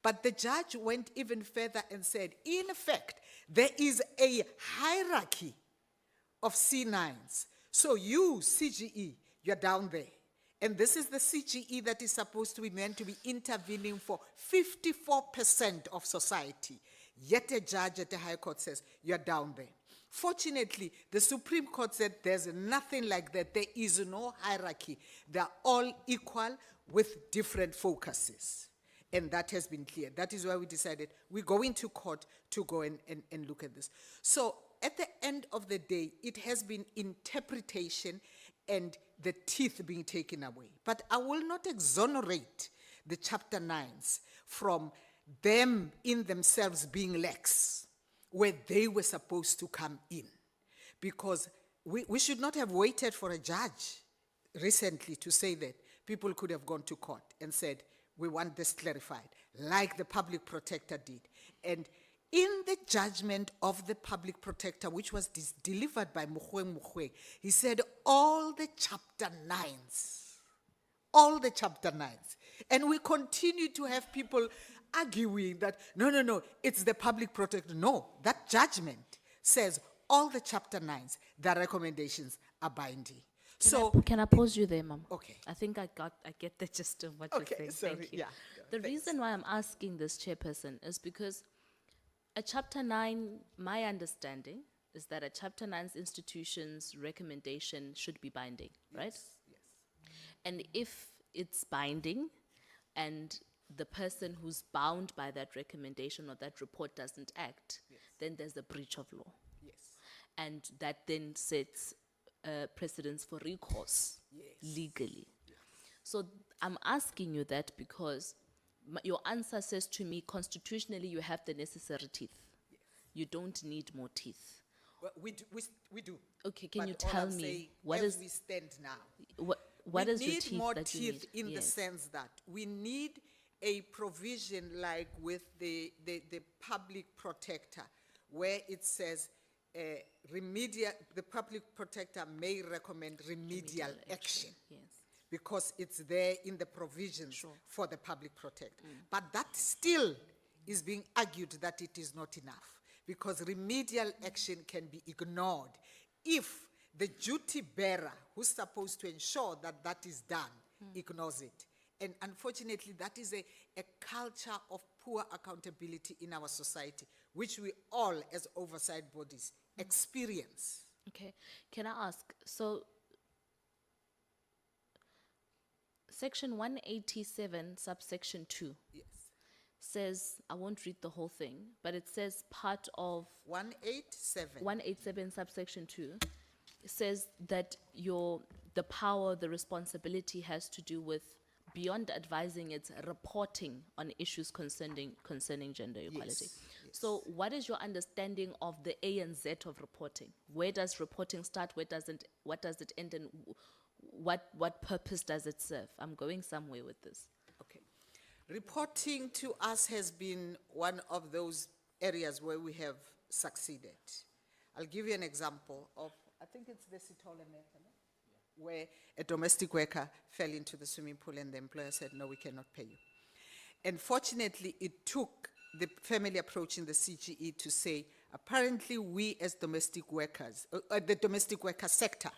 Speaker 6: But the judge went even further and said, in fact, there is a hierarchy of C9s. So you, CGE, you're down there. And this is the CGE that is supposed to be meant to be intervening for 54% of society. Yet a judge at the High Court says, you're down there. Fortunately, the Supreme Court said there's nothing like that. There is no hierarchy. They're all equal with different focuses. And that has been clear. That is why we decided we go into court to go and look at this. So at the end of the day, it has been interpretation and the teeth being taken away. But I will not exonerate the Chapter 9s from them in themselves being lax, where they were supposed to come in. Because we should not have waited for a judge recently to say that. People could have gone to court and said, we want this clarified, like the public protector did. And in the judgment of the public protector, which was delivered by Mokgweng, he said all the Chapter 9s, And we continue to have people arguing that, no, it's the public protector. No, that judgment says all the Chapter 9s, their recommendations are binding.
Speaker 27: Can I pause you there, Ma'am?
Speaker 6: Okay.
Speaker 27: I think I get the gist of what you're saying.
Speaker 6: Sorry,
Speaker 27: Thank you.
Speaker 6: yeah.
Speaker 27: The reason why I'm asking this, Chairperson, is because a Chapter 9, my understanding is that a Chapter 9's institution's recommendation should be binding, right?
Speaker 6: Yes.
Speaker 27: And if it's binding and the person who's bound by that recommendation or that report doesn't act, then there's a breach of law.
Speaker 6: Yes.
Speaker 27: And that then sets precedence for recourse legally. So I'm asking you that because your answer says to me, constitutionally, you have the necessary teeth. You don't need more teeth.
Speaker 6: Well, we do.
Speaker 27: Okay, can
Speaker 6: But
Speaker 27: you
Speaker 6: all
Speaker 27: tell
Speaker 6: I'm
Speaker 27: me
Speaker 6: saying,
Speaker 27: what
Speaker 6: as
Speaker 27: is
Speaker 6: we stand now?
Speaker 27: what
Speaker 6: we
Speaker 27: is your
Speaker 6: need
Speaker 27: teeth
Speaker 6: more
Speaker 27: that you
Speaker 6: teeth
Speaker 27: need?
Speaker 6: in the
Speaker 27: Yes.
Speaker 6: sense that we need a provision like with the public protector, where it says the public protector may recommend remedial action.
Speaker 27: Yes.
Speaker 6: Because it's there in the provisions for the public protector. But that still is being argued that it is not enough, because remedial action can be ignored if the duty bearer who's supposed to ensure that that is done ignores it. And unfortunately, that is a culture of poor accountability in our society, which we all as oversight bodies experience.
Speaker 27: Okay, can I ask, so Section 187, subsection 2 says, I won't read the whole thing, but it says part of 187 subsection 2 says that the power, the responsibility has to do with, beyond advising, it's reporting on issues concerning gender equality. So what is your understanding of the A and Z of reporting? Where does reporting start? What does it end? And what purpose does it serve? I'm going somewhere with this.
Speaker 6: Okay. Reporting to us has been one of those areas where we have succeeded. I'll give you an example of, I think it's the Sitole matter, where a domestic worker fell into the swimming pool and the employer said, no, we cannot pay you. And fortunately, it took the family approach in the CGE to say, apparently we as domestic workers, the domestic worker sector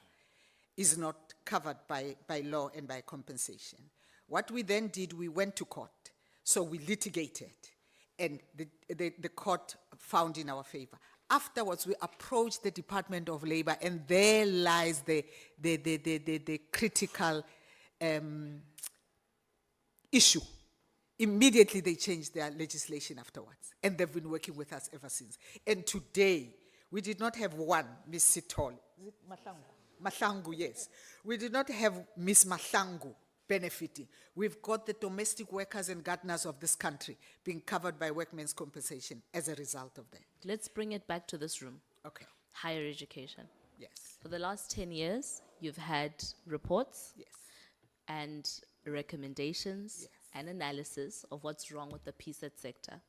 Speaker 6: is not covered by law and by compensation. What we then did, we went to court. So we litigated, and the court found in our favor. Afterwards, we approached the Department of Labor, and there lies the critical issue. Immediately, they changed their legislation afterwards, and they've been working with us ever since. And today, We did not have one Miss Sitol. Is it Mahlangu? Mahlangu, yes. We did not have Miss Mahlangu benefiting. We've got the domestic workers and gardeners of this country being covered by workmen's compensation as a result of that.
Speaker 27: Let's bring it back to this room.
Speaker 6: Okay,
Speaker 27: Higher education.
Speaker 6: yes,
Speaker 27: For the last 10 years, you've had reports
Speaker 6: yes,
Speaker 27: and recommendations
Speaker 6: Yes.
Speaker 27: and analysis of what's wrong with the PSET sector.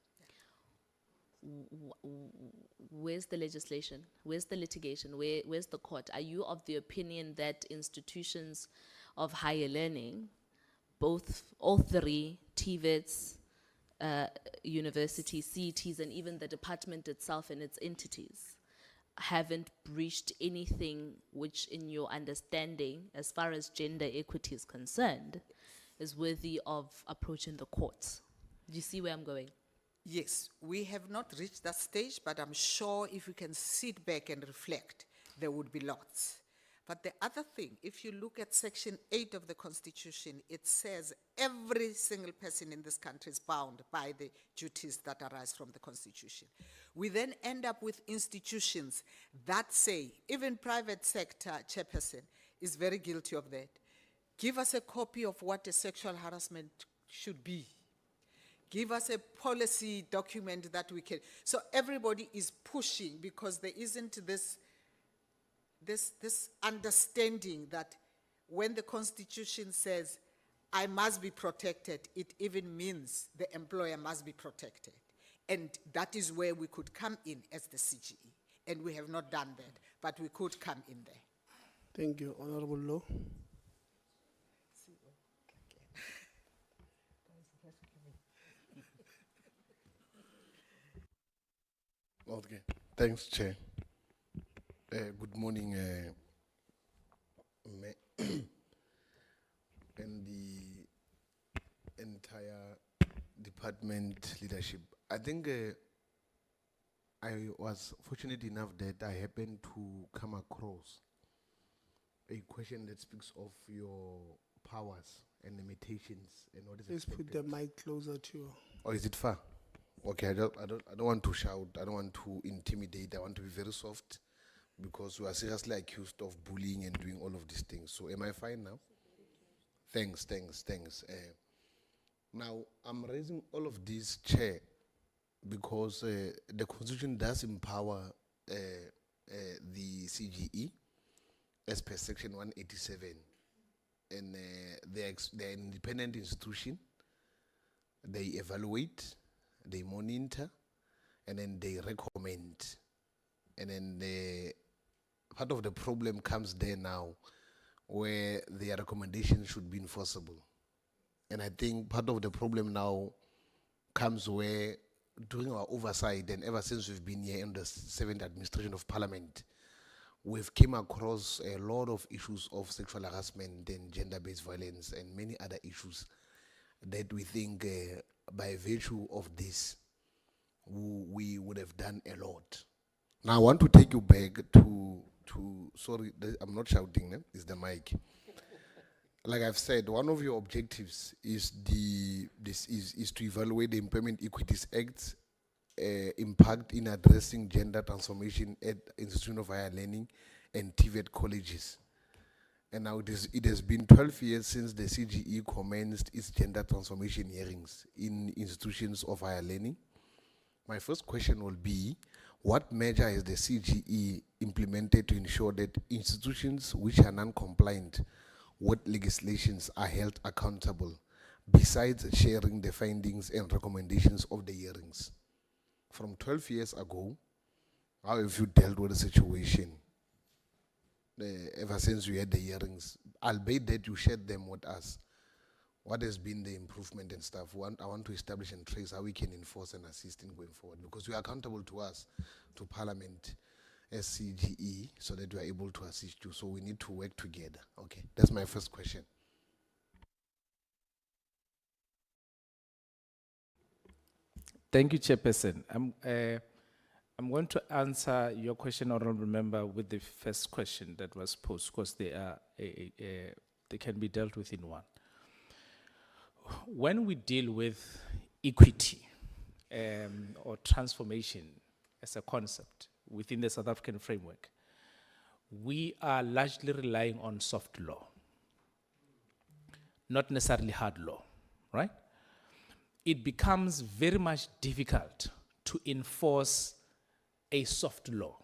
Speaker 27: Where's the legislation? Where's the litigation? Where's the court? Are you of the opinion that institutions of higher learning, all three, TVETs, universities, CETs, and even the department itself and its entities, haven't breached anything which, in your understanding, as far as gender equity is concerned, is worthy of approaching the courts? Do you see where I'm going?
Speaker 6: yes. We have not reached that stage, but I'm sure if we can sit back and reflect, there would be lots. But the other thing, if you look at Section 8 of the Constitution, it says every single person in this country is bound by the duties that arise from the Constitution. We then end up with institutions that say, even private sector chairperson is very guilty of that. Give us a copy of what a sexual harassment should be. Give us a policy document that we can. So everybody is pushing because there isn't this understanding that when the Constitution says, I must be protected, it even means the employer must be protected. And that is where we could come in as the CGE. And we have not done that, but we could come in there.
Speaker 15: Thank you, Honorable Law.
Speaker 11: Okay, thanks, Chair. Good morning, and the entire department leadership. I think I was fortunate enough that I happened to come across a question that speaks of your powers and limitations and what is
Speaker 15: Please put
Speaker 11: expected.
Speaker 15: the mic closer to you.
Speaker 11: Or is it far? Okay, I don't want to shout. I don't want to intimidate. I want to be very soft because we are seriously accused of bullying and doing all of these things. So am I fine now? Thanks. Now, I'm raising all of this, Chair, because the Constitution does empower the CGE as per Section 187. And they're an independent institution. They evaluate, they monitor, and then they recommend. And then part of the problem comes there now, where their recommendations should be enforceable. And I think part of the problem now comes where, during our oversight, and ever since we've been here in the 7th administration of Parliament, we've came across a lot of issues of sexual harassment and gender-based violence and many other issues that we think by virtue of this, we would have done a lot. Now I want to take you back to sorry, I'm not shouting, it's the mic. Like I've said, one of your objectives is to evaluate the Employment Equities Act's impact in addressing gender transformation at Institution of Higher Learning and TVET colleges. And now it has been 12 years since the CGE commenced its gender transformation hearings in institutions of higher learning. My first question will be, what measure has the CGE implemented to ensure that institutions which are non-compliant with legislations are held accountable, besides sharing the findings and recommendations of the hearings? From 12 years ago, how have you dealt with the situation ever since we had the hearings? Albeit that you shared them with us. What has been the improvement and stuff? I want to establish and trace how we can enforce and assist in going forward, because you are accountable to us, to Parliament, as CGE, so that we are able to assist you. So we need to work together. Okay, that's my first question.
Speaker 18: Thank you, Chairperson. I'm going to answer your question, Honourable Member, with the first question that was posed, because they can be dealt with in one. When we deal with equity or transformation as a concept, within the South African framework, we are largely relying on soft law, not necessarily hard law, right? It becomes very much difficult to enforce a soft law.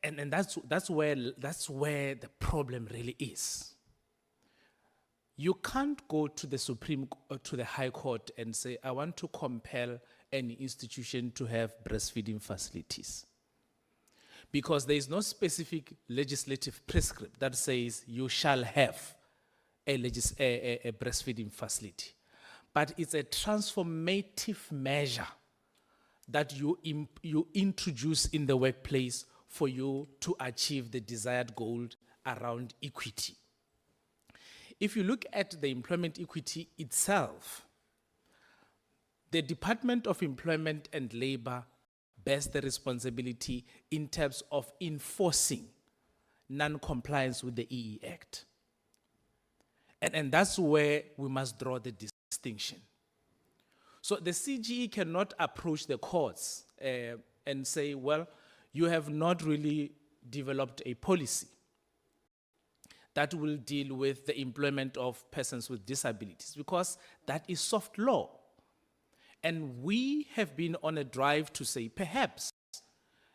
Speaker 18: And that's where the problem really is. You can't go to the to the High Court and say, I want to compel any institution to have breastfeeding facilities. Because there is no specific legislative prescript that says you shall have a breastfeeding facility. But it's a transformative measure that you introduce in the workplace for you to achieve the desired goal around equity. If you look at the employment equity itself, the Department of Employment and Labor bears the responsibility in terms of enforcing non-compliance with the EE Act. And that's where we must draw the distinction. So the CGE cannot approach the courts and say, well, you have not really developed a policy that will deal with the employment of persons with disabilities, because that is soft law. And we have been on a drive to say, perhaps,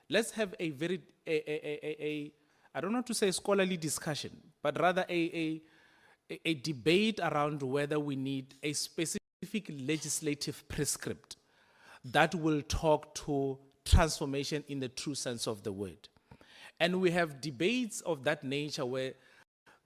Speaker 18: let's have a very, I don't want to say scholarly discussion, but rather a debate around whether we need a specific legislative prescript that will talk to transformation in the true sense of the word. And we have debates of that nature where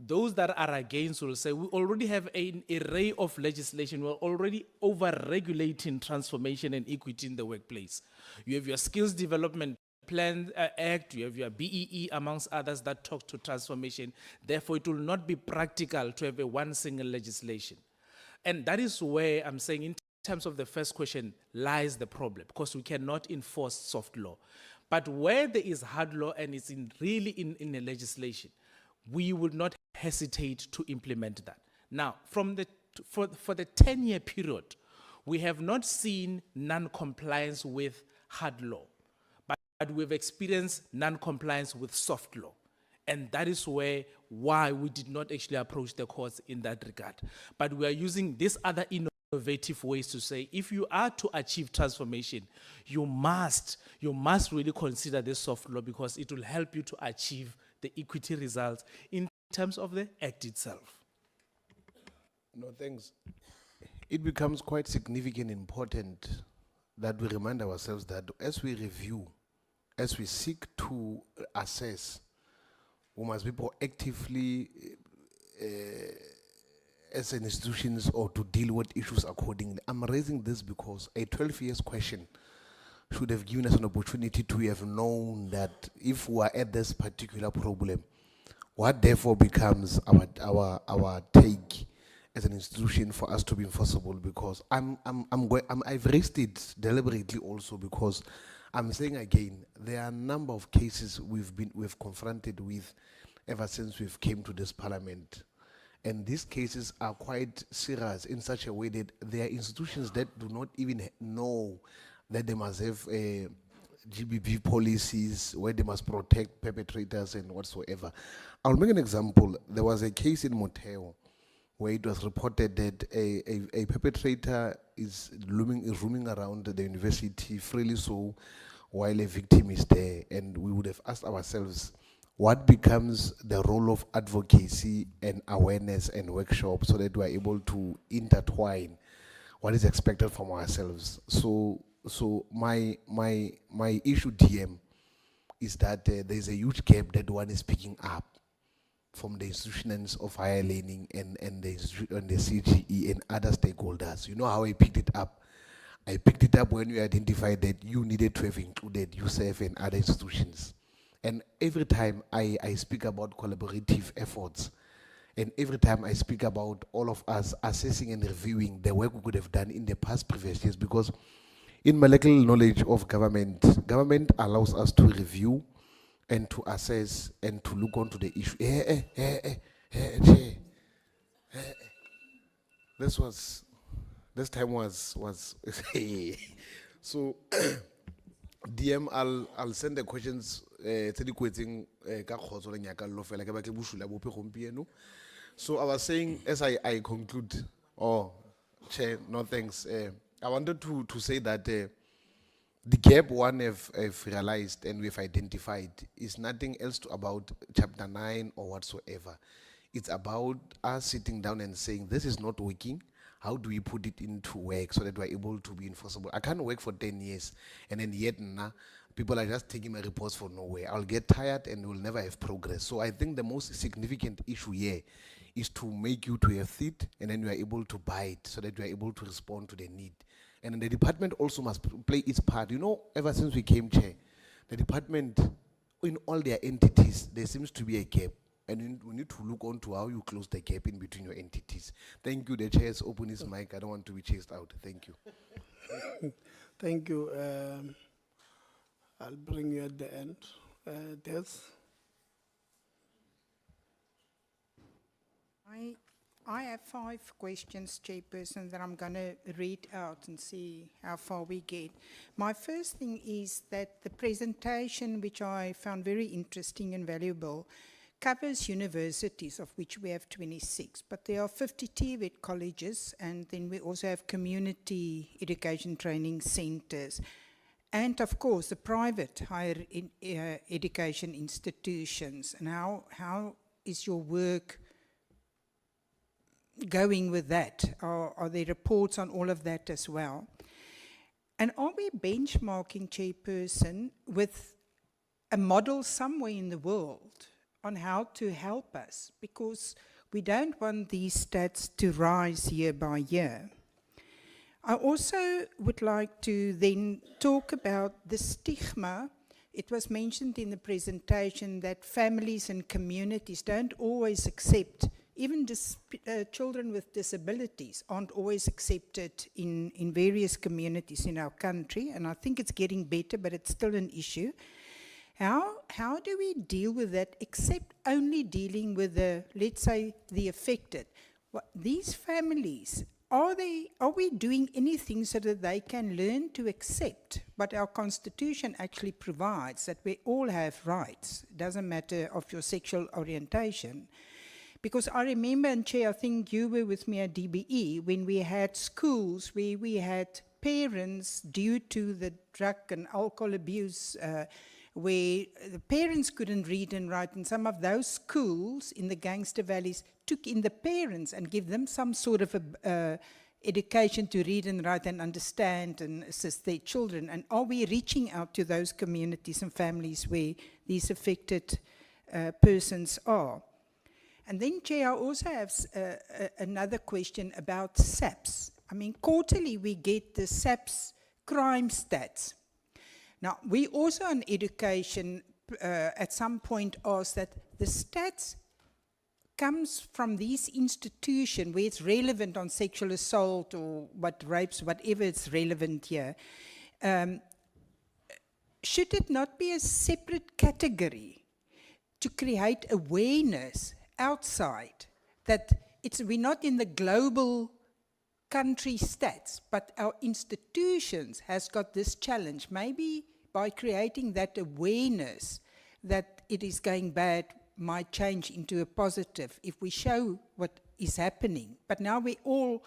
Speaker 18: those that are against will say, we already have an array of legislation, we're already over-regulating transformation and equity in the workplace. You have your Skills Development Plan Act, you have your BEE, amongst others, that talk to transformation. Therefore, it will not be practical to have one single legislation. And that is where I'm saying, in terms of the first question, lies the problem, because we cannot enforce soft law. But where there is hard law and it's really in the legislation, we would not hesitate to implement that. Now, for the 10-year period, we have not seen non-compliance with hard law, but we've experienced non-compliance with soft law. And that is why we did not actually approach the courts in that regard. But we are using these other innovative ways to say, if you are to achieve transformation, you must really consider this soft law, because it will help you to achieve the equity results in terms of the act itself.
Speaker 11: No, thanks. It becomes quite significant and important that we remind ourselves that as we review, as we seek to assess, we must be proactively as an institutions or to deal with issues accordingly. I'm raising this because a 12 years question should have given us an opportunity to have known that if we are at this particular problem, what therefore becomes our take as an institution for us to be enforceable. Because I've raised it deliberately also because I'm saying again, there are a number of cases we've confronted with ever since we've came to this parliament. And these cases are quite serious in such a way that there are institutions that do not even know that they must have GBV policies where they must protect perpetrators and whatsoever. I'll make an example. There was a case in Moteo where it was reported that a perpetrator is roaming around the university freely so while a victim is there. And we would have asked ourselves, what becomes the role of advocacy and awareness and workshop so that we are able to intertwine what is expected from ourselves? So my issue, DM, is that there's a huge gap that one is picking up from the institutions of higher learning and the CGE and other stakeholders. You know how I picked it up? I picked it up when you identified that you needed to have included USEF and other institutions. And every time I speak about collaborative efforts, and every time I speak about all of us assessing and reviewing the work we could have done in the past previous years, because in molecular knowledge of government allows us to review and to assess and to look onto the issue. This time was so DM, I'll send the questions tse di kwetseng ka kgotso le nyaka lo fela ke batle bosula bope gompieno. So I was saying, as I conclude, Chair, no thanks. I wanted to say that the gap one have realized and we've identified is nothing else about chapter 9 or whatsoever. It's about us sitting down and saying, this is not working. How do we put it into work so that we're able to be enforceable? I can't work for 10 years and then yet people are just taking my reports for nowhere. I'll get tired and we'll never have progress. So I think the most significant issue here is to make you to have feet and then you are able to bite so that you are able to respond to the need. And then the department also must play its part. You know, ever since we came, Chair, the department, in all their entities, there seems to be a gap. And we need to look on to how you close the gap in between your entities. Thank you. The chair has opened his mic. I don't want to be chased out. Thank you.
Speaker 15: Thank you. I'll bring you at the end. Des?
Speaker 24: I have 5 questions, Chairperson, that I'm going to read out and see how far we get. My first thing is that the presentation, which I found very interesting and valuable, covers universities, of which we have 26, but there are 50 TVET colleges, and then we also have community education training centers, and of course the private higher education institutions. And how is your work going with that? Are there reports on all of that as well? And are we benchmarking, Chairperson, with a model somewhere in the world on how to help us? Because we don't want these stats to rise year by year. I also would like to then talk about the stigma. It was mentioned in the presentation that families and communities don't always accept, even children with disabilities aren't always accepted in various communities in our country, and I think it's getting better, but it's still an issue. How do we deal with that, except only dealing with the, let's say, the affected? These families, are we doing anything so that they can learn to accept what our Constitution actually provides, that we all have rights? It doesn't matter of your sexual orientation. Because I remember, and Chair, I think you were with me at DBE, when we had schools where we had parents, due to the drug and alcohol abuse, where the parents couldn't read and write, and some of those schools in the gangster valleys took in the parents and give them some sort of education to read and write and understand and assist their children. And are we reaching out to those communities and families where these affected persons are? And then, Chair, I also have another question about SAPS. I mean, quarterly we get the SAPS crime stats. Now, we also on education at some point asked that the stats comes from these institutions where it's relevant on sexual assault or what rapes, whatever it's relevant here. Should it not be a separate category to create awareness outside that we're not in the global country stats, but our institutions has got this challenge? Maybe by creating that awareness that it is going bad might change into a positive if we show what is happening. But now we all,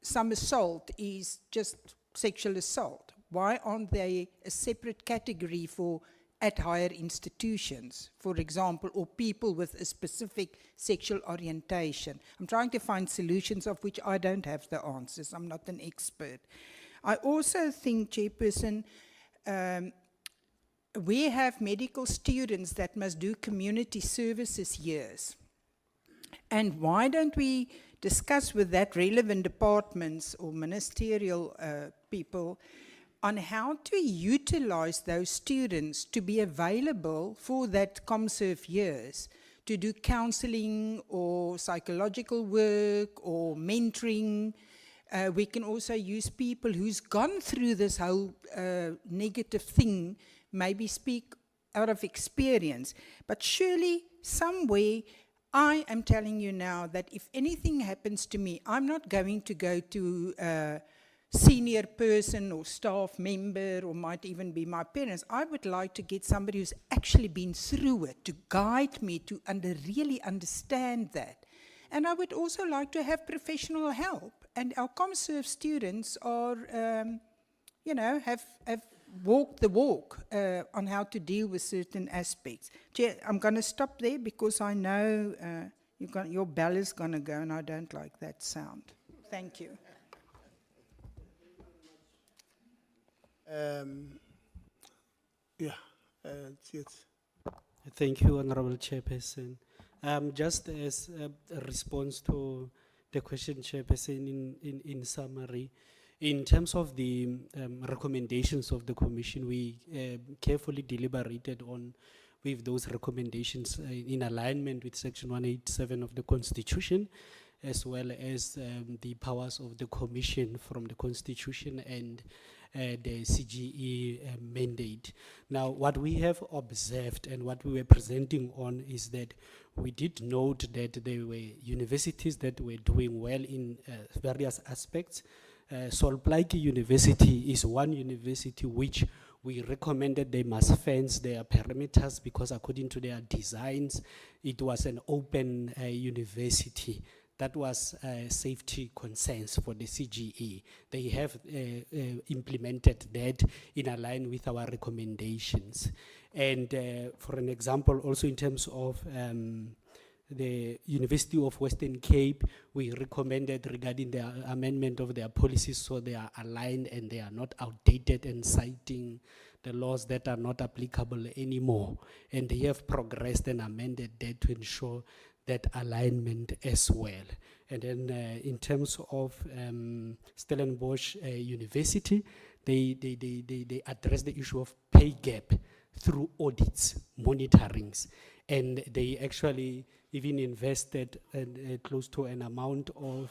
Speaker 24: some assault is just sexual assault. Why aren't they a separate category for at higher institutions, for example, or people with a specific sexual orientation? I'm trying to find solutions of which I don't have the answers. I'm not an expert. I also think, Chairperson, we have medical students that must do community services years. And why don't we discuss with that relevant departments or ministerial people on how to utilize those students to be available for that ComServe years, to do counseling or psychological work or mentoring. We can also use people who's gone through this whole negative thing, maybe speak out of experience. But surely, some way, I am telling you now that if anything happens to me, I'm not going to go to
Speaker 12: senior person or staff member, or might even be my parents. I would like to get somebody who's actually been through it to guide me to really understand that. And I would also like to have professional help. And our ComServe students are, have walked the walk on how to deal with certain aspects. Chair, I'm going to stop there because I know your bell is going to go and I don't like that sound. Thank you.
Speaker 15: Yes.
Speaker 26: Thank you, Honorable Chairperson. Just as a response to the question, Chairperson, in summary, in terms of the recommendations of the Commission, we carefully deliberated on with those recommendations in alignment with Section 187 of the Constitution, as well as the powers of the Commission from the Constitution and the CGE mandate. Now, what we have observed and what we were presenting on is that we did note that there were universities that were doing well in various aspects. Solplaiki University is one university which we recommended they must fence their perimeters because according to their designs, it was an open university. That was safety concerns for the CGE. They have implemented that in line with our recommendations. And for an example, also in terms of the University of Western Cape, we recommended regarding the amendment of their policies so they are aligned and they are not outdated and citing the laws that are not applicable anymore. And they have progressed and amended that to ensure that alignment as well. And then in terms of Stellenbosch University, they address the issue of pay gap through audits, monitorings, and they actually even invested close to an amount of,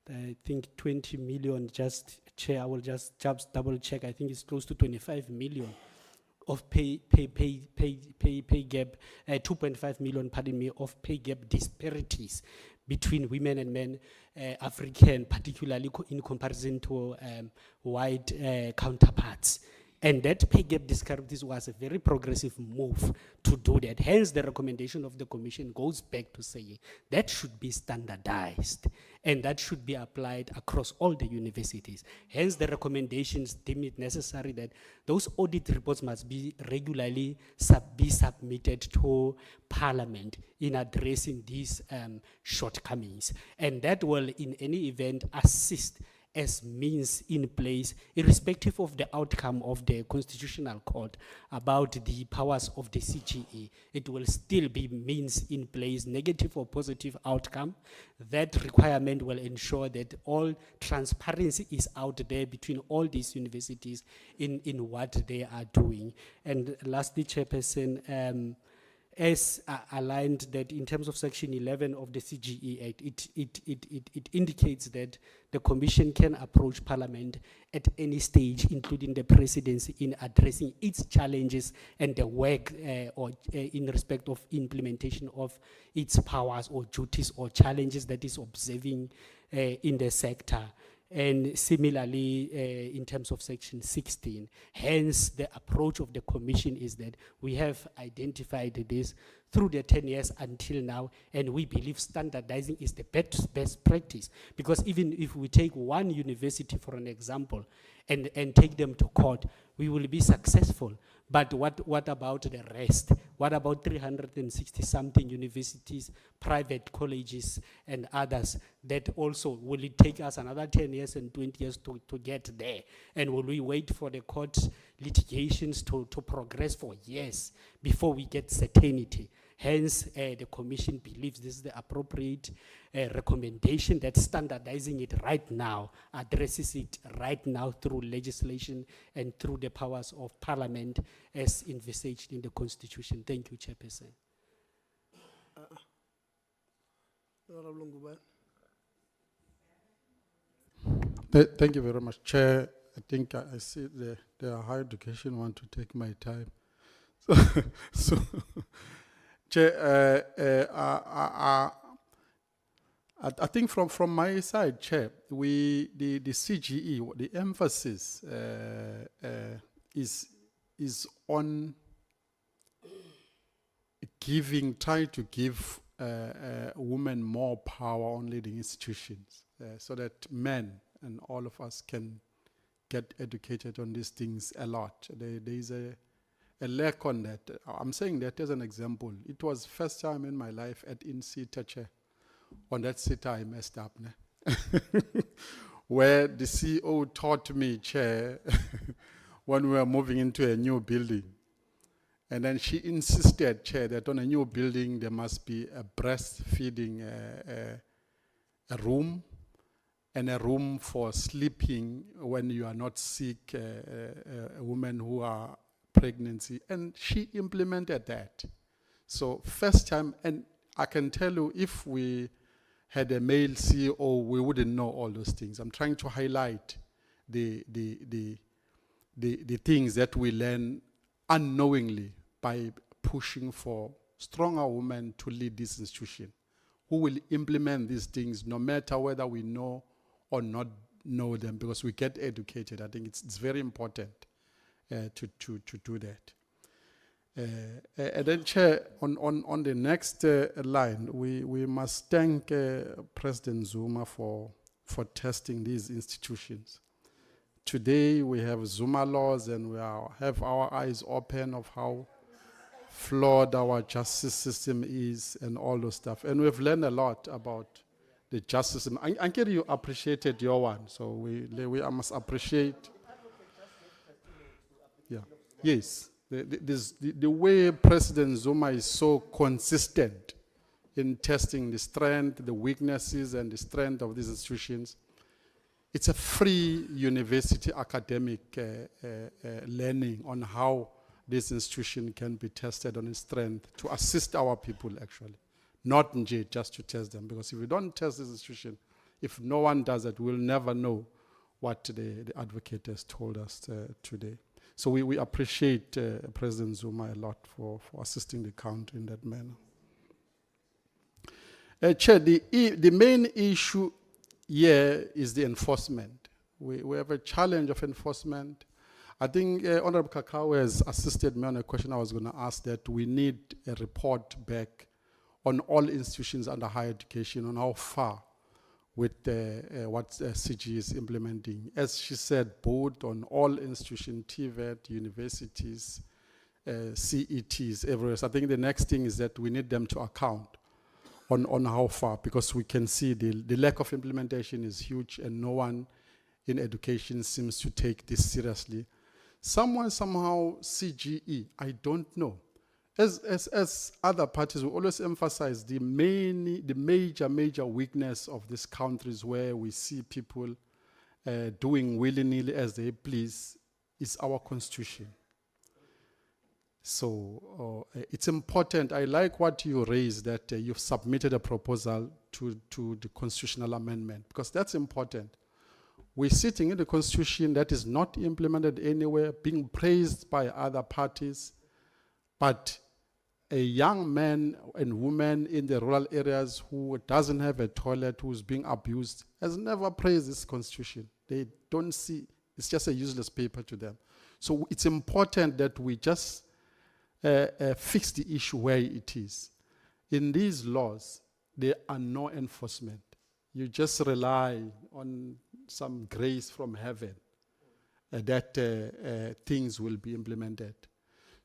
Speaker 26: I think 20 million, just Chair, I will just double check, I think it's close to 25 million of pay gap, 2.5 million, pardon me, of pay gap disparities between women and men, African, particularly in comparison to white counterparts. And that pay gap disparities was a very progressive move to do that. Hence, the recommendation of the Commission goes back to say that should be standardized and that should be applied across all the universities. Hence, the recommendations deem it necessary that those audit reports must be regularly be submitted to Parliament in addressing these shortcomings. And that will, in any event, assist as means in place, irrespective of the outcome of the Constitutional Court about the powers of the CGE. It will still be means in place, negative or positive outcome. That requirement will ensure that all transparency is out there between all these universities in what they are doing. And lastly, Chairperson, as aligned that in terms of Section 11 of the CGE Act, it indicates that the Commission can approach Parliament at any stage, including the Presidency, in addressing its challenges and the work in respect of implementation of its powers or duties or challenges that is observing in the sector. And similarly, in terms of Section 16, hence the approach of the Commission is that we have identified this through the 10 years until now, and we believe standardizing is the best practice. Because even if we take one university, for an example, and take them to court, we will be successful. But what about the rest? What about 360-something universities, private colleges, and others that also, will it take us another 10 years and 20 years to get there? And will we wait for the court litigations to progress for years before we get certainty? Hence, the Commission believes this is the appropriate recommendation that standardizing it right now, addresses it right now through legislation and through the powers of Parliament as envisaged in the Constitution. Thank you, Chairperson.
Speaker 13: Thank you very much, Chair. I think I see the higher education want to take my time. So Chair, I think from my side, Chair, the CGE, the emphasis is on try to give women more power on leading institutions, so that men and all of us can get educated on these things a lot. There is a lack on that. I'm saying that as an example. It was first time in my life at INSETA, Chair. On that seat I messed up, ne? Where the CEO taught me, Chair, when we were moving into a new building. And then she insisted, Chair, that on a new building there must be a breastfeeding a room and a room for sleeping when you are not sick, women who are pregnancy. And she implemented that. So first time, and I can tell you, if we had a male CEO, we wouldn't know all those things. I'm trying to highlight the things that we learn unknowingly by pushing for stronger women to lead this institution, who will implement these things no matter whether we know or not know them, because we get educated. I think it's very important to do that. And then, Chair, on the next line, we must thank President Zuma for testing these institutions. Today we have Zuma laws, and we have our eyes open of how flawed our justice system is and all those stuff. And we've learned a lot about the justice system. I get you appreciated your one, so we must appreciate. Yeah. Yes. The way President Zuma is so consistent in testing the strength, the weaknesses, and the strength of these institutions. It's a free university academic learning on how this institution can be tested on its strength to assist our people, actually. Not just to test them, because if we don't test this institution, if no one does it, we'll never know what the advocate has told us today. So we appreciate President Zuma a lot for assisting the country in that manner. Chair, the main issue here is the enforcement. We have a challenge of enforcement. I think Honorable Kakao has assisted me on a question I was going to ask, that we need a report back on all institutions under higher education on how far with what CGE is implementing. As she said, both on all institutions, TVET, universities, CETs, everywhere. So I think the next thing is that we need them to account on how far, because we can see the lack of implementation is huge, and no one in education seems to take this seriously. Somehow, CGE, I don't know. As other parties, we always emphasize the major weakness of this country is where we see people doing willy-nilly as they please, is our constitution. So it's important. I like what you raised, that you've submitted a proposal to the constitutional amendment, because that's important. We're sitting in the constitution that is not implemented anywhere, being praised by other parties, but a young man and woman in the rural areas who doesn't have a toilet, who's being abused, has never praised this constitution. They don't see, it's just a useless paper to them. So it's important that we just fix the issue where it is. In these laws, there are no enforcement. You just rely on some grace from heaven that things will be implemented.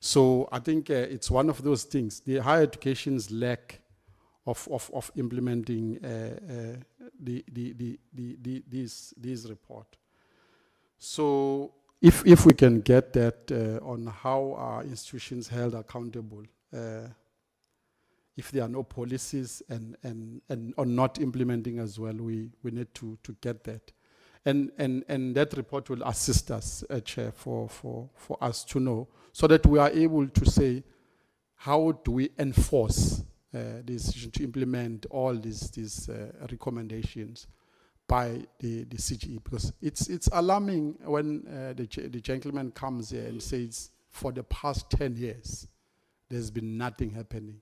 Speaker 13: So I think it's one of those things. The higher education's lack of implementing these report. So if we can get that on how our institutions held accountable, if there are no policies and on not implementing as well, we need to get that. And that report will assist us, Chair, for us to know, so that we are able to say, how do we enforce the decision to implement all these recommendations by the CGE? Because it's alarming when the gentleman comes here and says, for the past 10 years, there's been nothing happening.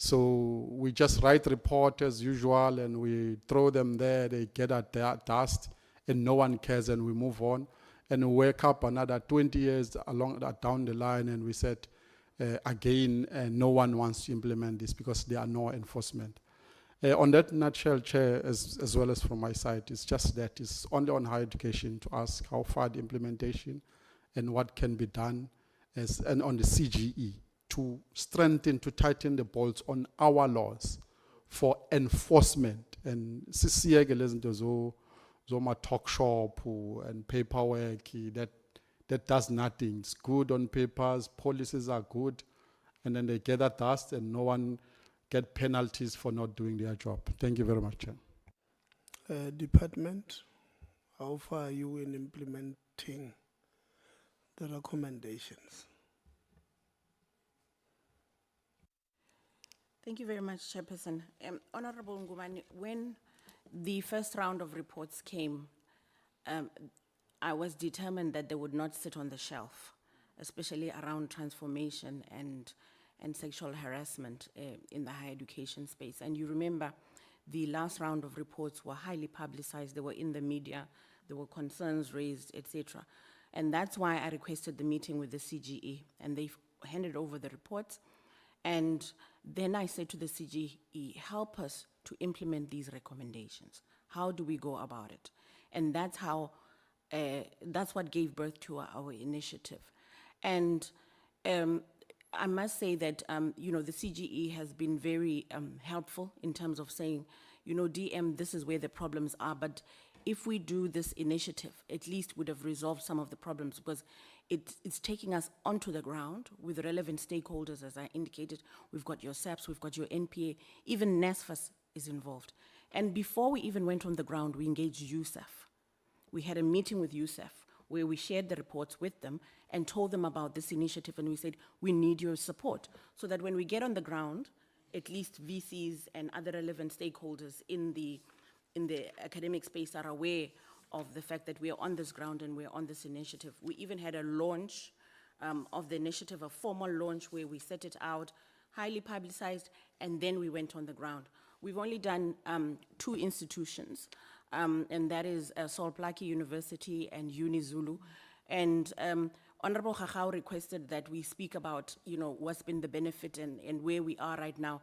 Speaker 13: So we just write report as usual and we throw them there, they get at dust and no one cares and we move on. And we wake up another 20 years down the line and we said, again, no one wants to implement this because there are no enforcement. On that nutshell, Chair, as well as from my side, it's just that it's only on higher education to ask how far the implementation and what can be done, and on the CGE to strengthen, to tighten the bolts on our laws for enforcement. And sisiyeke lezi zinto zoma talk shop and paperwork that does nothing. It's good on papers, policies are good, and then they gather dust and no one get penalties for not doing their job. Thank you very much, Chair.
Speaker 15: Department, how far are you in implementing the recommendations?
Speaker 1: Thank you very much, Chairperson. Honorable Ngubane, when the first round of reports came, I was determined that they would not sit on the shelf, especially around transformation and sexual harassment in the higher education space. And you remember the last round of reports were highly publicized, they were in the media, there were concerns raised, etc. And that's why I requested the meeting with the CGE, and they handed over the reports. And then I said to the CGE, help us to implement these recommendations. How do we go about it? And that's how, that's what gave birth to our initiative. And I must say that, you know, the CGE has been very helpful in terms of saying, you know, DM, this is where the problems are, but if we do this initiative, at least would have resolved some of the problems, because it's taking us onto the ground with relevant stakeholders, as I indicated. We've got your SAPS, we've got your NPA, even NSFAS is involved. And before we even went on the ground, we engaged USAF. We had a meeting with USAF where we shared the reports with them and told them about this initiative, and we said, we need your support, so that when we get on the ground, at least VCs and other relevant stakeholders in the academic space are aware of the fact that we are on this ground and we're on this initiative. We even had a launch of the initiative, a formal launch where we set it out, highly publicized, and then we went on the ground. We've only done 2 institutions, and that is Sol Plaatje University and UniZulu. And Honorable Khachau requested that we speak about, you know, what's been the benefit and where we are right now.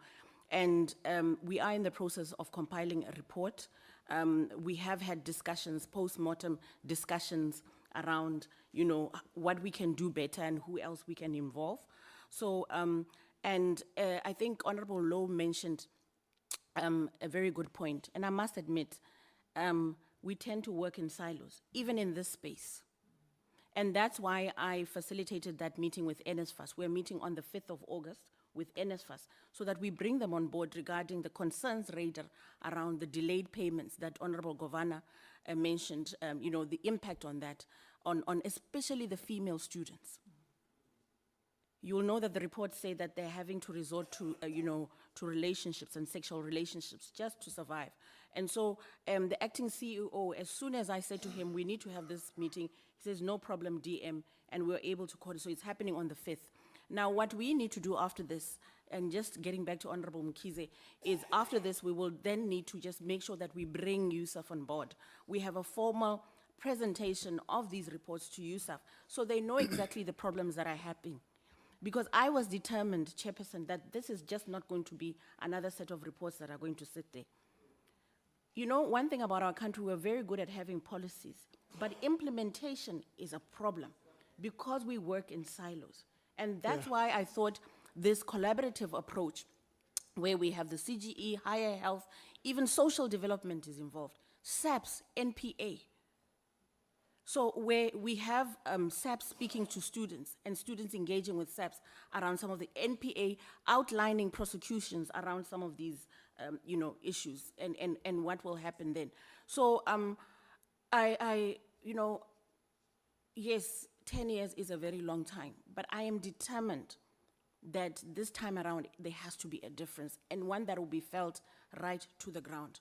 Speaker 1: And we are in the process of compiling a report. We have had discussions, post-mortem discussions around, you know, what we can do better and who else we can involve. So, I think Honorable Lowe mentioned a very good point. And I must admit, we tend to work in silos, even in this space. And that's why I facilitated that meeting with NSFAS. We're meeting on the 5th of August with NSFAS, so that we bring them on board regarding the concerns raised around the delayed payments that Honorable Governor mentioned, you know, the impact on that, on especially the female students. You'll know that the reports say that they're having to resort to, you know, to relationships and sexual relationships just to survive. And so the acting CEO, as soon as I said to him, we need to have this meeting, he says, no problem, DM, and we're able to call it. So it's happening on the 5th. Now, what we need to do after this, and just getting back to Honorable Mkhize, is after this, we will then need to just make sure that we bring USAF on board. We have a formal presentation of these reports to USAF, so they know exactly the problems that are happening. Because I was determined, Chairperson, that this is just not going to be another set of reports that are going to sit there. You know, one thing about our country, we're very good at having policies, but implementation is a problem because we work in silos. And that's why I thought this collaborative approach, where we have the CGE, higher health, even social development is involved, SAPS, NPA. So where we have SAPS speaking to students and students engaging with SAPS around some of the NPA outlining prosecutions around some of these you know, issues and what will happen then. So you know, yes, 10 years is a very long time, but I am determined that this time around there has to be a difference, and one that will be felt right to the ground.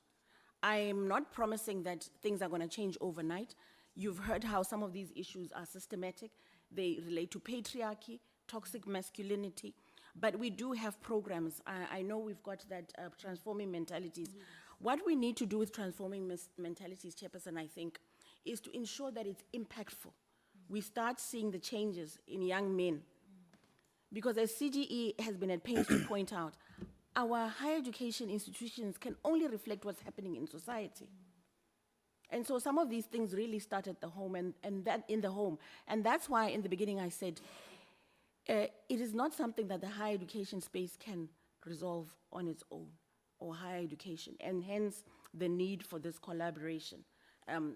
Speaker 1: I am not promising that things are going to change overnight. You've heard how some of these issues are systematic. They relate to patriarchy, toxic masculinity, But we do have programs. I know we've got that transforming mentalities. What we need to do with transforming mentalities, Chairperson, I think, is to ensure that it's impactful. We start seeing the changes in young men. Because as CGE has been at pains to point out, our higher education institutions can only reflect what's happening in society. And so some of these things really start at the home and that in the home. And that's why in the beginning I said, it is not something that the higher education space can resolve on its own, or higher education, and hence the need for this collaboration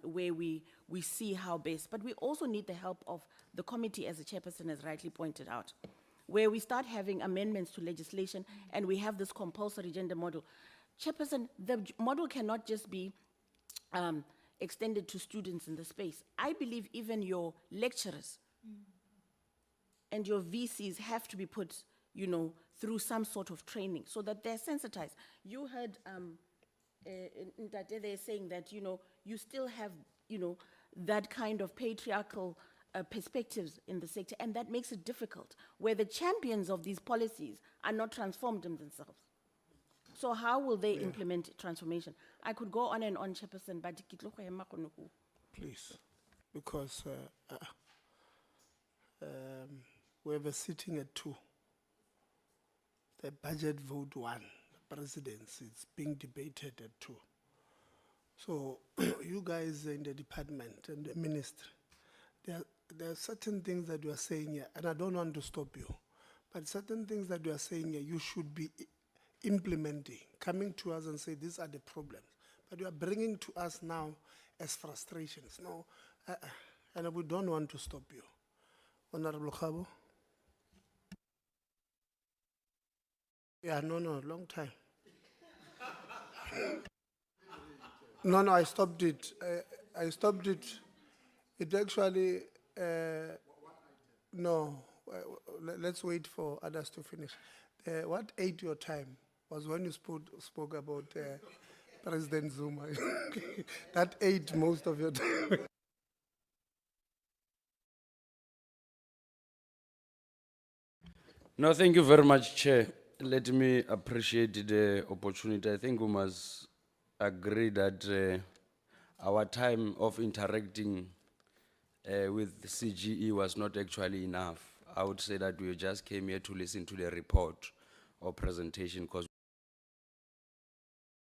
Speaker 1: where we see how best. But we also need the help of the committee, as the chairperson has rightly pointed out, where we start having amendments to legislation and we have this compulsory gender model. Chairperson, the model cannot just be extended to students in the space. I believe even your lecturers and your VCs have to be put, you know, through some sort of training so that they're sensitized. You heard Ntate there saying that, you know, you still have, you know, that kind of patriarchal perspectives in the sector, and that makes it difficult, where the champions of these policies are not transformed in themselves. So how will they implement transformation? I could go on and on, Chairperson, but
Speaker 15: Please, because we have a sitting at 2. The budget vote 1, the presidency, it's being debated at 2. So you guys in the department and the ministry, there are certain things that you are saying here, and I don't want to stop you, but certain things that you are saying here, you should be implementing, coming to us and say, these are the problems. But you are bringing to us now as frustrations. No, and we don't want to stop you. Honorable Khabo? Yeah, no, long time. No, I stopped it. I stopped it. It actually, no, let's wait for others to finish. What ate your time was when you spoke about President Zuma. That ate most of your time.
Speaker 14: No, thank you very much, Chair. Let me appreciate the opportunity. I think we must agree that our time of interacting with the CGE was not actually enough. I would say that we just came here to listen to the report or presentation because